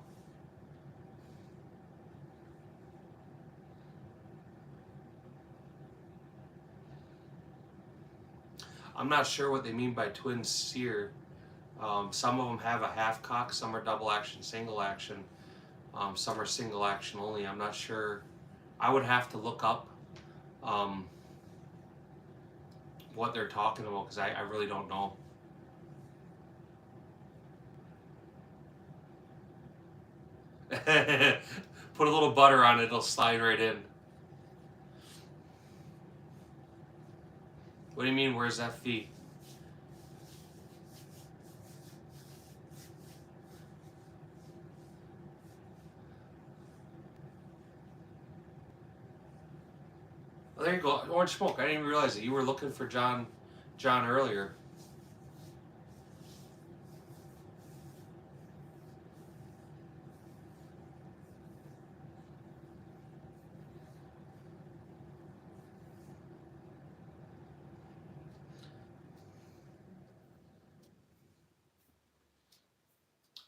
I'm not sure what they mean by twin sear. Some of them have a half cock, some are double action, single action, some are single action only. I'm not sure. I would have to look up what they're talking about because I really don't know. Put a little butter on it, it'll slide right in. What do you mean, where's that fee? Oh, there you go. Orange smoke. I didn't even realize it. You were looking for John earlier.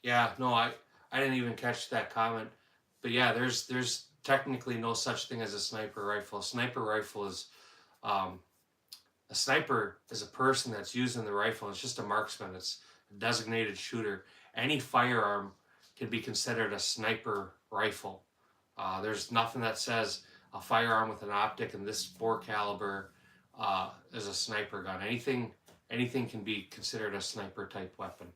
Yeah, no, I didn't even catch that comment. But yeah, there's technically no such thing as a sniper rifle. A sniper rifle is um, a sniper is a person that's using the rifle. It's just a marksman. It's a designated shooter. Any firearm can be considered a sniper rifle. There's nothing that says a firearm with an optic in this bore caliber is a sniper gun. Anything can be considered a sniper type weapon.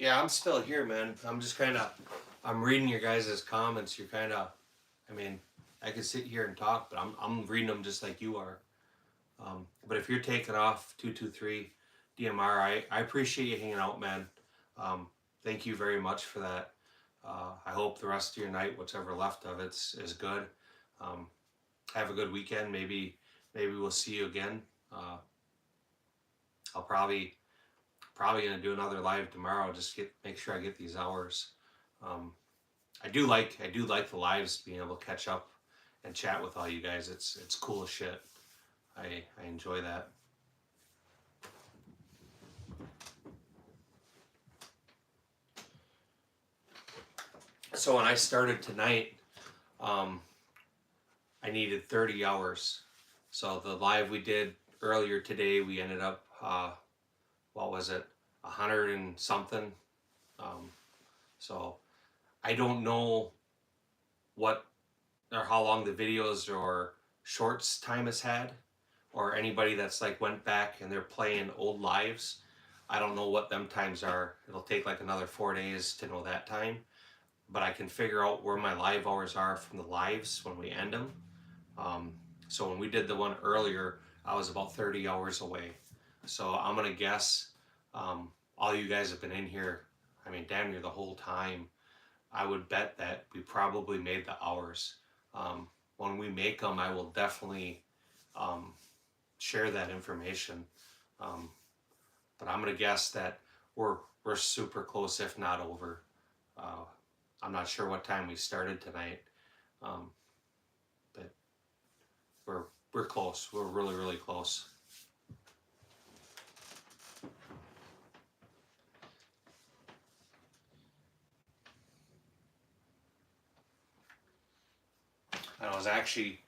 Yeah, I'm still here, man. I'm just kind of, I'm reading your guys' comments. You're kind of, I mean, I could sit here and talk, but I'm reading them just like you are. But if you're taking off 223 DMR, I appreciate you hanging out, man. Thank you very much for that. I hope the rest of your night, whatever left of it, is good. Have a good weekend. Maybe we'll see you again. I'll probably gonna do another live tomorrow. Just make sure I get these hours. I do like the lives, being able to catch up and chat with all you guys. It's cool as shit. I enjoy that. So when I started tonight, I needed 30 hours. So the live we did earlier today, we ended up, what was it, 100 and something. So I don't know what or how long the videos or shorts time has had, or anybody that's like went back and they're playing old lives. I don't know what them times are. It'll take like another 4 days to know that time, but I can figure out where my live hours are from the lives when we end them. So when we did the one earlier, I was about 30 hours away. So I'm gonna guess, all you guys have been in here, I mean, damn near the whole time. I would bet that we probably made the hours. When we make them, I will definitely share that information. But I'm gonna guess that we're super close, if not over. I'm not sure what time we started tonight, but we're close. We're really close. And I was actually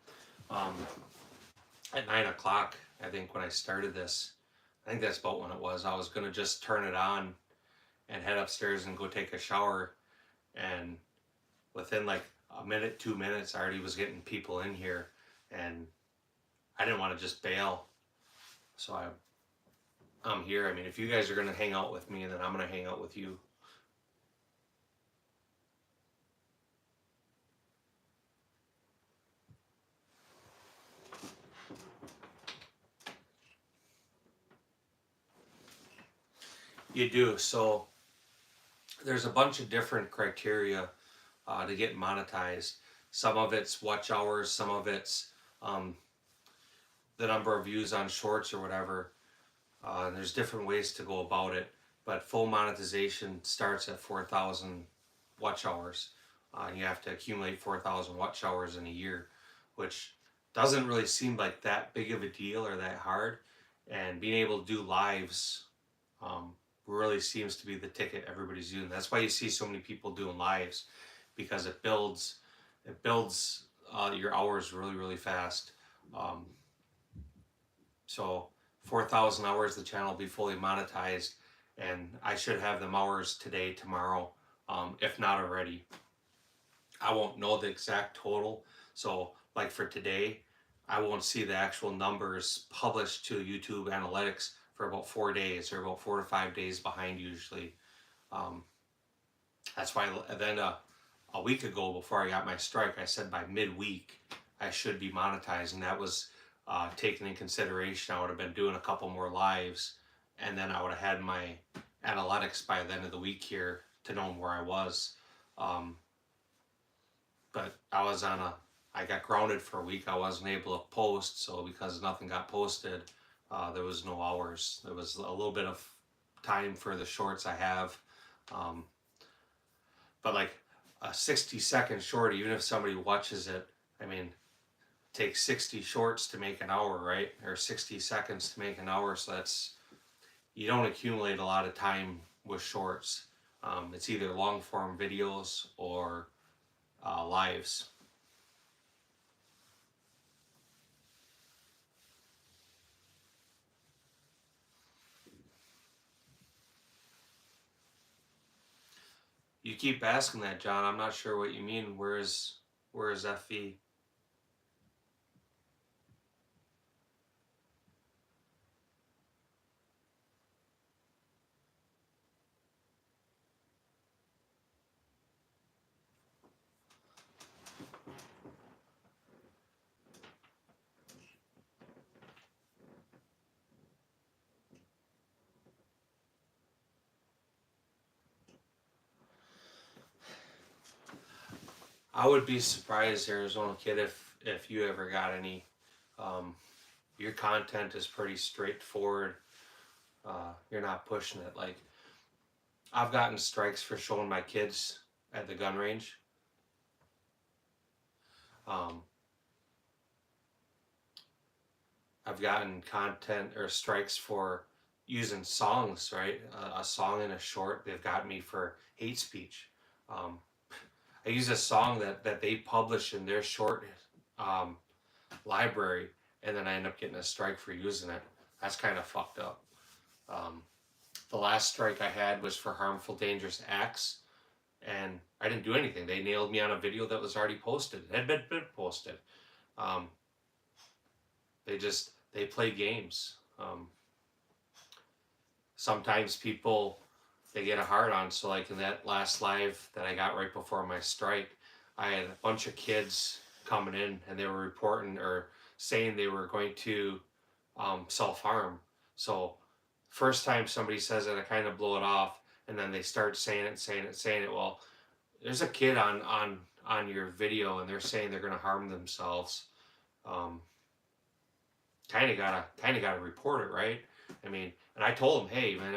at 9 o'clock, I think, when I started this. I think that's about when it was. I was gonna just turn it on and head upstairs and go take a shower, and within like a minute, 2 minutes, I already was getting people in here, and I didn't want to just bail. So I'm here. I mean, if you guys are gonna hang out with me, then I'm gonna hang out with you. You do. So there's a bunch of different criteria to get monetized. Some of it's watch hours, some of it's the number of views on shorts or whatever. And there's different ways to go about it. But full monetization starts at 4,000 watch hours. You have to accumulate 4,000 watch hours in a year, which doesn't really seem like that big of a deal or that hard. And being able to do lives really seems to be the ticket everybody's doing. That's why you see so many people doing lives, because it builds your hours really fast. So 4,000 hours, the channel will be fully monetized, and I should have them hours today, tomorrow, if not already. I won't know the exact total. So like for today, I won't see the actual numbers published to YouTube Analytics for about 4 days, or about 4 to 5 days behind usually. That's why then a week ago, before I got my strike, I said by midweek I should be monetized, and that was taken in consideration. I would have been doing a couple more lives, and then I would have had my analytics by the end of the week here to know where I was. But I got grounded for a week. I wasn't able to post, so because nothing got posted, there was no hours. There was a little bit of time for the shorts I have. But like a 60-second short, even if somebody watches it, I mean, it takes 60 shorts to make an hour, right? Or 60 seconds to make an hour. So you don't accumulate a lot of time with shorts. It's either long form videos or lives. You keep asking that, John. I'm not sure what you mean. Where is FV? I would be surprised, Arizona Kid, if you ever got any. Your content is pretty straightforward. You're not pushing it. Like, I've gotten strikes for showing my kids at the gun range. I've gotten content or strikes for using songs, right? A song in a short. They've got me for hate speech. Um, I use a song that they publish in their short um, library, and then I end up getting a strike for using it. That's kind of fucked up. Um, the last strike I had was for harmful, dangerous acts, and I didn't do anything. They nailed me on a video that was already posted. It had been posted. Um, they play games. Sometimes people, they get a hard on. So like in that last live that I got right before my strike, I had a bunch of kids coming in and they were reporting or saying they were going to self-harm. So first time somebody says it, I kind of blow it off, and then they start saying it. Well, there's a kid on your video and they're saying they're going to harm themselves. Kind of gotta report it, right? I mean, and I told him, hey man,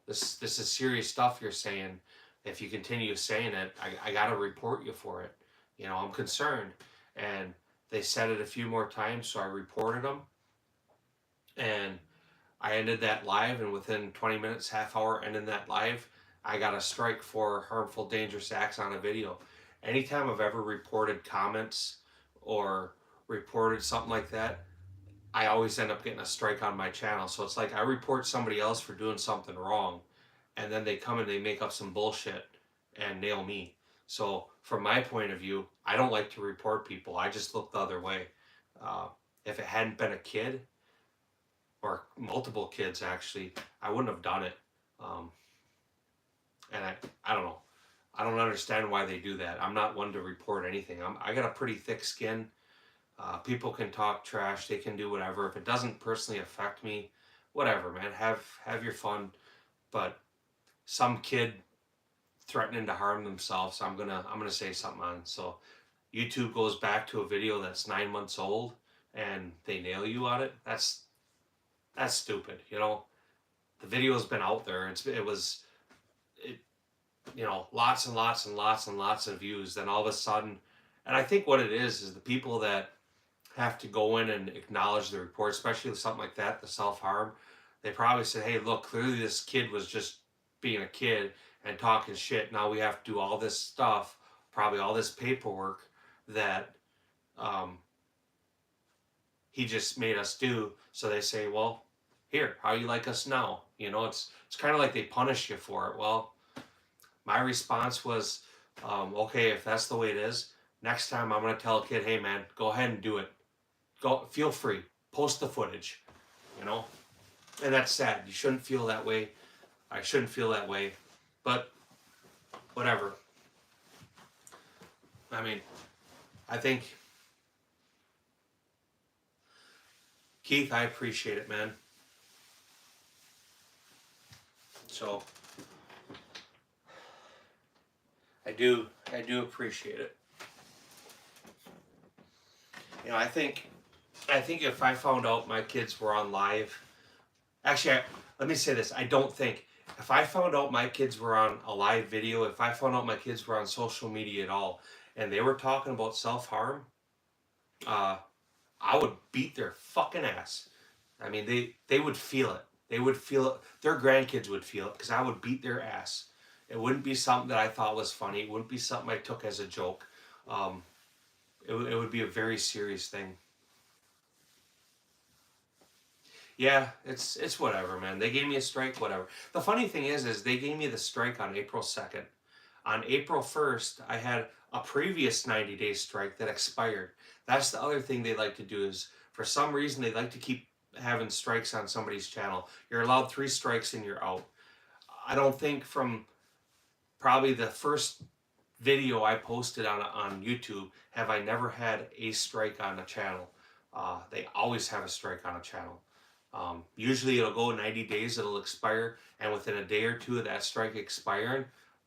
this is serious stuff you're saying. If you continue saying it, I gotta report you for it. I'm concerned. And they said it a few more times, so I reported them. And I ended that live, and within 20 minutes, half hour ending that live, I got a strike for harmful, dangerous acts on a video. Anytime I've ever reported comments or reported something like that, I always end up getting a strike on my channel. So it's like I report somebody else for doing something wrong, and then they come and they make up some bullshit and nail me. So from my point of view, I don't like to report people. I just look the other way. If it hadn't been a kid, or multiple kids actually, I wouldn't have done it. And I don't know. I don't understand why they do that. I'm not one to report anything. I got a pretty thick skin. People can talk trash. They can do whatever. If it doesn't personally affect me, whatever, man. Have your fun. But some kid threatening to harm themselves, I'm gonna say something on. So YouTube goes back to a video that's 9 months old, and they nail you on it. That's stupid. The video's been out there. Lots and lots and lots and lots of views. Then all of a sudden, and I think what it is the people that have to go in and acknowledge the report, especially something like that, the self-harm, they probably said, hey, look, clearly this kid was just being a kid and talking shit. Now we have to do all this stuff, probably all this paperwork that he just made us do. So they say, well, here, how you like us now? It's kind of like they punish you for it. Well, my response was, okay, if that's the way it is, next time I'm going to tell a kid, hey man, go ahead and do it. Go, feel free, post the footage, and that's sad. You shouldn't feel that way. I shouldn't feel that way, but whatever. I mean, I think, Keith, I appreciate it, man. So I do appreciate it. I think if I found out my kids were on live, actually, let me say this. I don't think, if I found out my kids were on a live video, if I found out my kids were on social media at all, and they were talking about self-harm, I would beat their fucking ass. I mean, they would feel it. They would feel it. Their grandkids would feel it, because I would beat their ass. It wouldn't be something that I thought was funny. It wouldn't be something I took as a joke. It would be a very serious thing. Yeah, it's whatever, man. They gave me a strike, whatever. The funny thing is they gave me the strike on April 2nd. On April 1st, I had a previous 90-day strike that expired. That's the other thing they like to do, is for some reason they like to keep having strikes on somebody's channel. You're allowed 3 strikes and you're out. I don't think from probably the first video I posted on YouTube have I never had a strike on a channel. They always have a strike on a channel. Usually it'll go 90 days, it'll expire, and within a day or two of that strike expiring,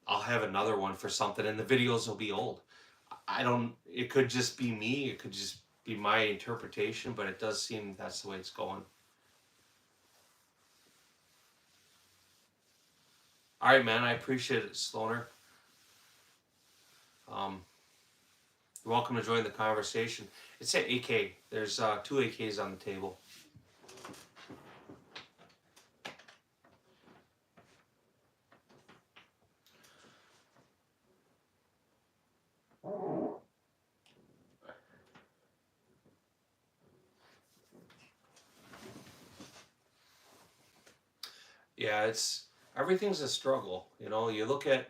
I'll have another one for something, and the videos will be old. I don't. It could just be me. It could just be my interpretation, but it does seem that's the way it's going. All right, man. I appreciate it, Sloaner. You're welcome to join the conversation. It's an AK. There's 2 AKs on the table. Yeah, it's everything's a struggle. You know, you look at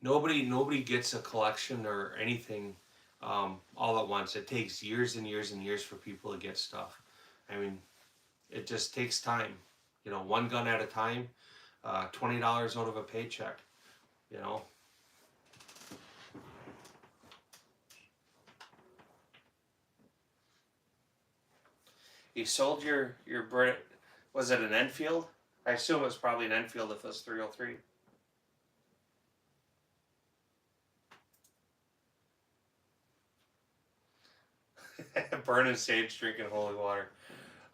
nobody gets a collection or anything all at once. It takes years and years and years for people to get stuff. I mean, it just takes time. You know, one gun at a time. $20 out of a paycheck. You know. You sold your Brit. Was it an Enfield? I assume it was probably an Enfield if it was 303. Burning sage, drinking holy water.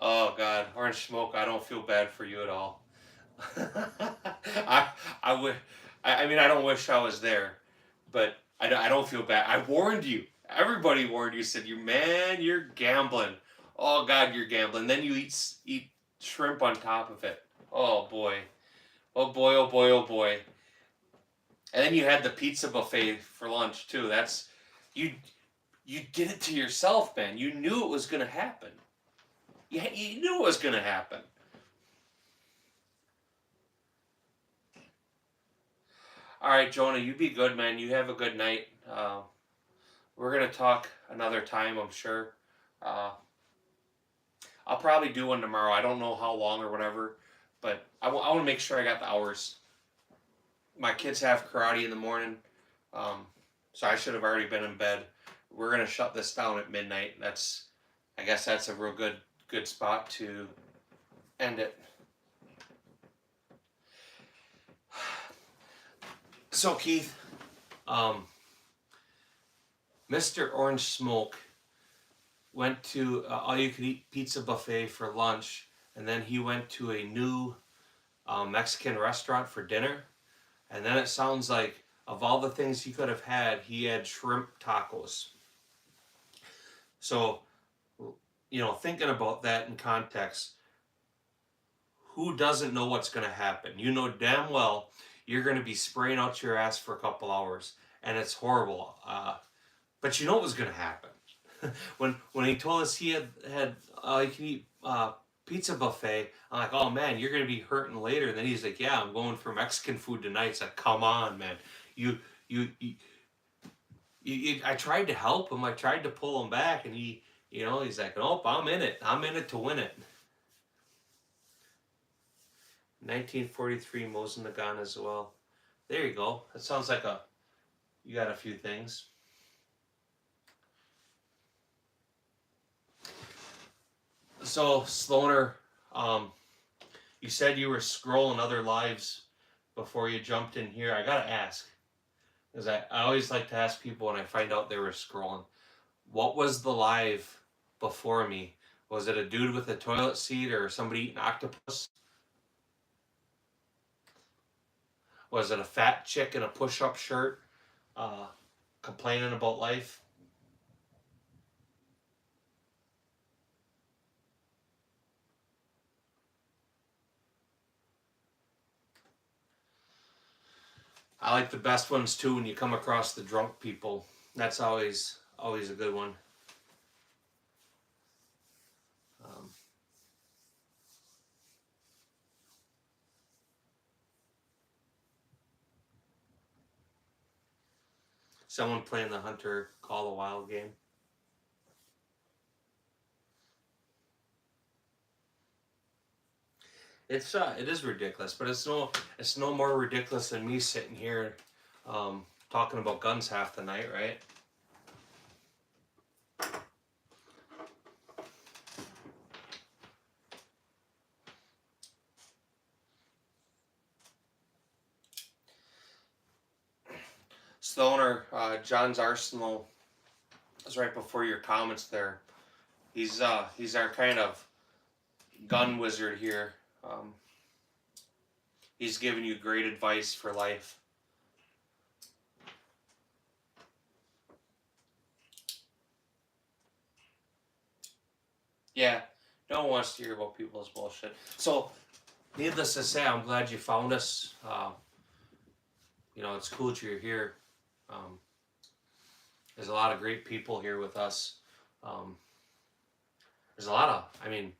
Oh God, orange smoke. I don't feel bad for you at all. I mean, I don't wish I was there, but I don't feel bad. I warned you. Everybody warned you. Said you're gambling. Oh God, you're gambling. Then you eat shrimp on top of it. Oh boy. Oh boy. Oh boy. Oh boy. And then you had the pizza buffet for lunch too. That's you. You did it to yourself, man. You knew it was gonna happen. You knew it was gonna happen. All right, Jonah, you be good, man. You have a good night. We're gonna talk another time, I'm sure. Uh, I'll probably do one tomorrow. I don't know how long or whatever, but I want to make sure I got the hours. My kids have karate in the morning, so I should have already been in bed. We're gonna shut this down at midnight. I guess that's a real good spot to end it. So Keith, Mr. Orange Smoke went to all-you-could-eat pizza buffet for lunch, and then he went to a new Mexican restaurant for dinner. And then it sounds like of all the things he could have had, he had shrimp tacos. So, you know, thinking about that in context, who doesn't know what's going to happen? You know damn well you're going to be spraying out your ass for a couple hours, and it's horrible. But you know what was going to happen. when he told us he had he can eat pizza buffet, I'm like, oh man, you're going to be hurting later. And then he's like, yeah, I'm going for Mexican food tonight. It's like, come on, man. You I tried to help him. I tried to pull him back, and he's like, nope, I'm in it. I'm in it to win it. 1943 Mosin Nagana as well. There you go. That sounds like you got a few things. So, Sloaner, you said you were scrolling other lives before you jumped in here. I gotta ask, because I always like to ask people when I find out they were scrolling. What was the live before me? Was it a dude with a toilet seat or somebody eating octopus? Was it a fat chick in a push-up shirt complaining about life? I like the best ones too when you come across the drunk people. That's always a good one. Someone playing the Hunter Call the Wild game. It is ridiculous, but it's no more ridiculous than me sitting here talking about guns half the night, right? the owner, John's Arsenal. Is right before your comments there. He's our kind of gun wizard here. He's giving you great advice for life. Yeah, no one wants to hear about people's bullshit. So, needless to say, I'm glad you found us. You know, it's cool that you're here. There's a lot of great people here with us. There's a lot of, I mean,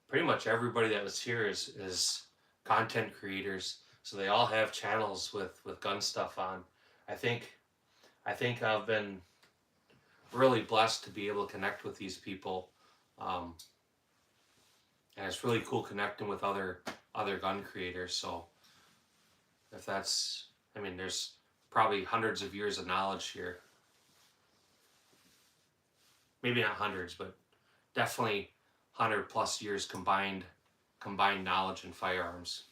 pretty much everybody that was here is content creators. So they all have channels with gun stuff on. I think I've been really blessed to be able to connect with these people. And it's really cool connecting with other gun creators. So if that's, I mean, there's probably hundreds of years of knowledge here. Maybe not hundreds, but definitely 100+ years combined knowledge in firearms.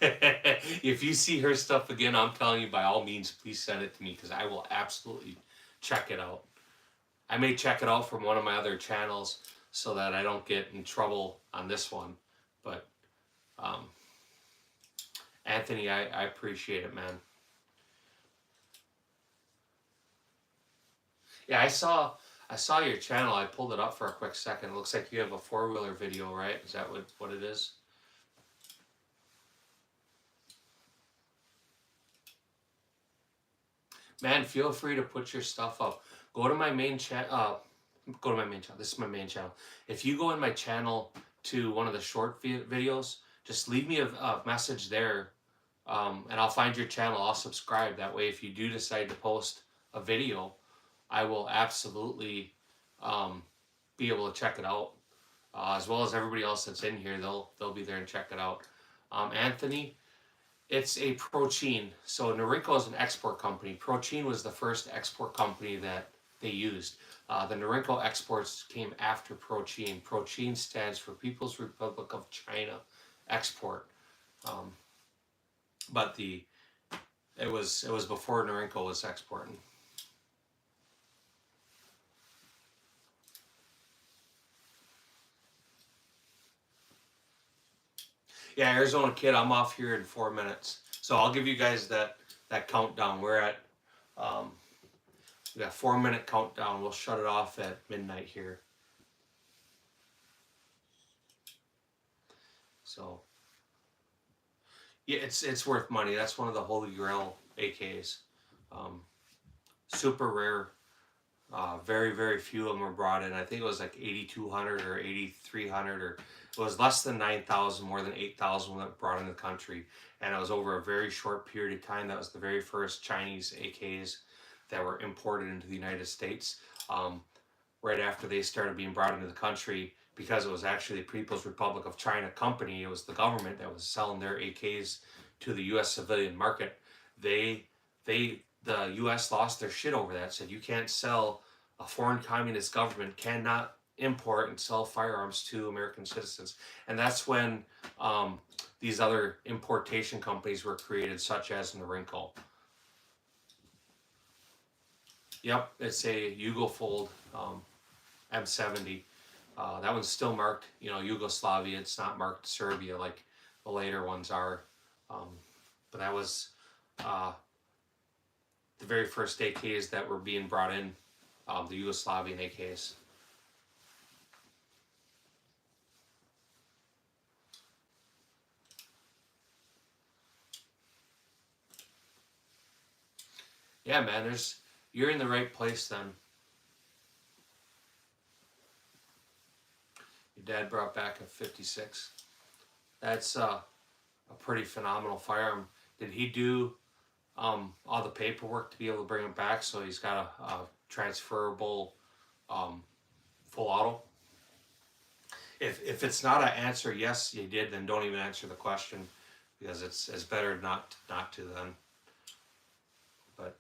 If you see her stuff again, I'm telling you, by all means, please send it to me, because I will absolutely check it out. I may check it out from one of my other channels so that I don't get in trouble on this one. But Anthony, I appreciate it, man. Yeah, I saw your channel. I pulled it up for a quick second. It looks like you have a 4-wheeler video, right? Is that what it is? Man, feel free to put your stuff up. Go to my main channel. Go to my main channel. This is my main channel. If you go in my channel to one of the short videos, just leave me a message there, and I'll find your channel. I'll subscribe. That way, if you do decide to post a video, I will absolutely be able to check it out, as well as everybody else that's in here. They'll be there and check it out. Anthony, it's a Prochain. So Norinco is an export company. Prochain was the first export company that they used. The Norinco exports came after Prochain. Prochain stands for People's Republic of China Export. But it was before Norinco was exporting. Yeah, Arizona Kid, I'm off here in 4 minutes. So I'll give you guys that countdown. We're at, we got 4-minute countdown. We'll shut it off at midnight here. So, yeah, it's worth money. That's one of the Holy Grail AKs. Super rare. Very, very few of them were brought in. I think it was like 8,200 or 8,300, or it was less than 9,000, more than 8,000 were brought into the country. And it was over a very short period of time. That was the very first Chinese AKs that were imported into the United States. Right after they started being brought into the country, because it was actually the People's Republic of China company, it was the government that was selling their AKs to the U.S. civilian market. The U.S. lost their shit over that. Said you can't sell, a foreign communist government cannot import and sell firearms to American citizens. And that's when these other importation companies were created, such as Norinco. Yep, it's a Yugofold M70. That one's still marked, Yugoslavia. It's not marked Serbia like the later ones are. But that was the very first AKs that were being brought in, the Yugoslavian AKs. Yeah, man, you're in the right place then. Your dad brought back a 56. That's a pretty phenomenal firearm. Did he do all the paperwork to be able to bring it back, so he's got a transferable full auto? If it's not an answer, yes, you did, then don't even answer the question, because it's better not to then. But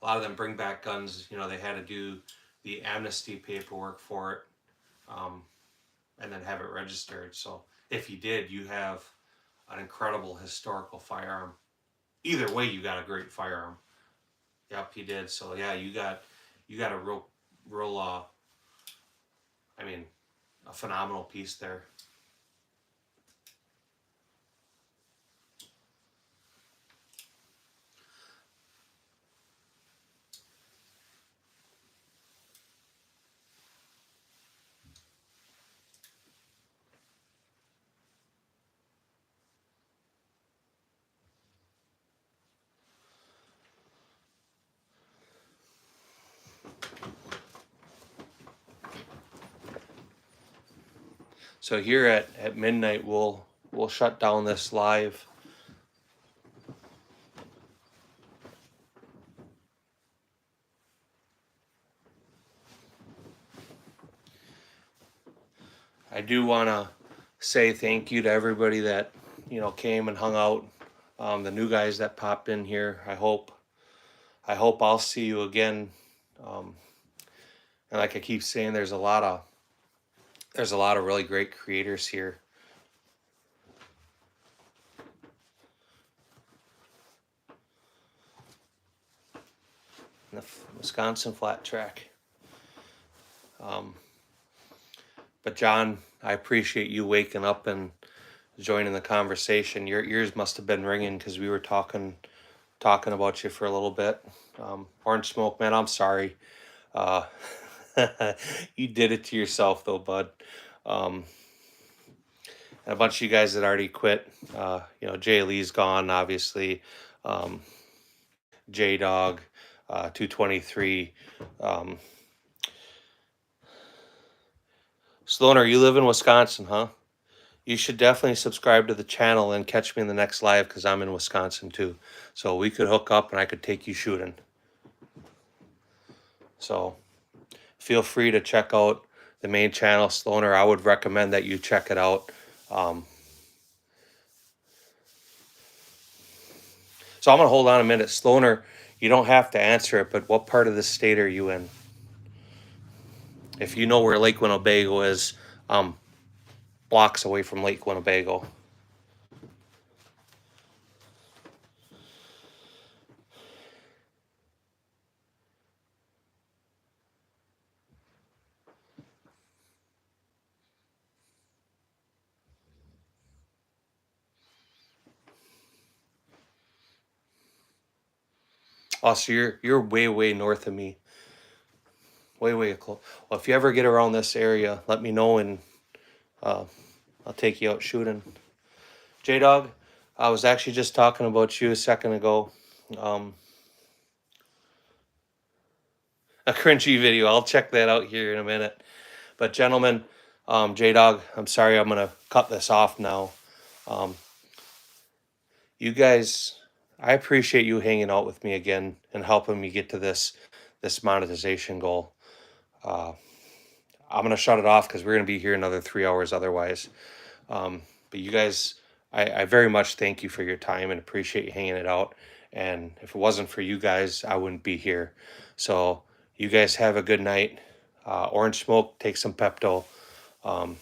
a lot of them bring back guns, they had to do the amnesty paperwork for it. and then have it registered. So if you did, you have an incredible historical firearm. Either way, you got a great firearm. Yep, he did. So yeah, you got a real I mean, a phenomenal piece there. So here at midnight, we'll shut down this live. I do want to say thank you to everybody that came and hung out. The new guys that popped in here. I hope I'll see you again. And like I keep saying, there's a lot of really great creators here. The Wisconsin flat track. But John, I appreciate you waking up and joining the conversation. Your ears must have been ringing because we were talking about you for a little bit. Orange Smoke, man, I'm sorry. You did it to yourself though, bud. And a bunch of you guys that already quit. Jay Lee's gone, obviously. J Dog, 223. Sloaner, you live in Wisconsin, huh? You should definitely subscribe to the channel and catch me in the next live because I'm in Wisconsin too. So we could hook up and I could take you shooting. So feel free to check out the main channel, Sloaner. I would recommend that you check it out. So I'm going to hold on a minute. Sloaner, you don't have to answer it, but what part of the state are you in? If you know where Lake Winnebago is, blocks away from Lake Winnebago. Oh, so you're way north of me. Way close. Well, if you ever get around this area, let me know and I'll take you out shooting. J Dog, I was actually just talking about you a second ago. A cringy video. I'll check that out here in a minute. But gentlemen, J Dog, I'm sorry, I'm gonna cut this off now. You guys, I appreciate you hanging out with me again and helping me get to this monetization goal. I'm gonna shut it off because we're gonna be here another 3 hours otherwise. But you guys, I very much thank you for your time and appreciate you hanging it out. And if it wasn't for you guys, I wouldn't be here. So you guys have a good night. Orange Smoke, take some Pepto. And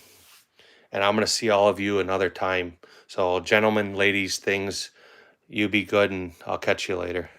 I'm going to see all of you another time. So gentlemen, ladies, things, you be good and I'll catch you later.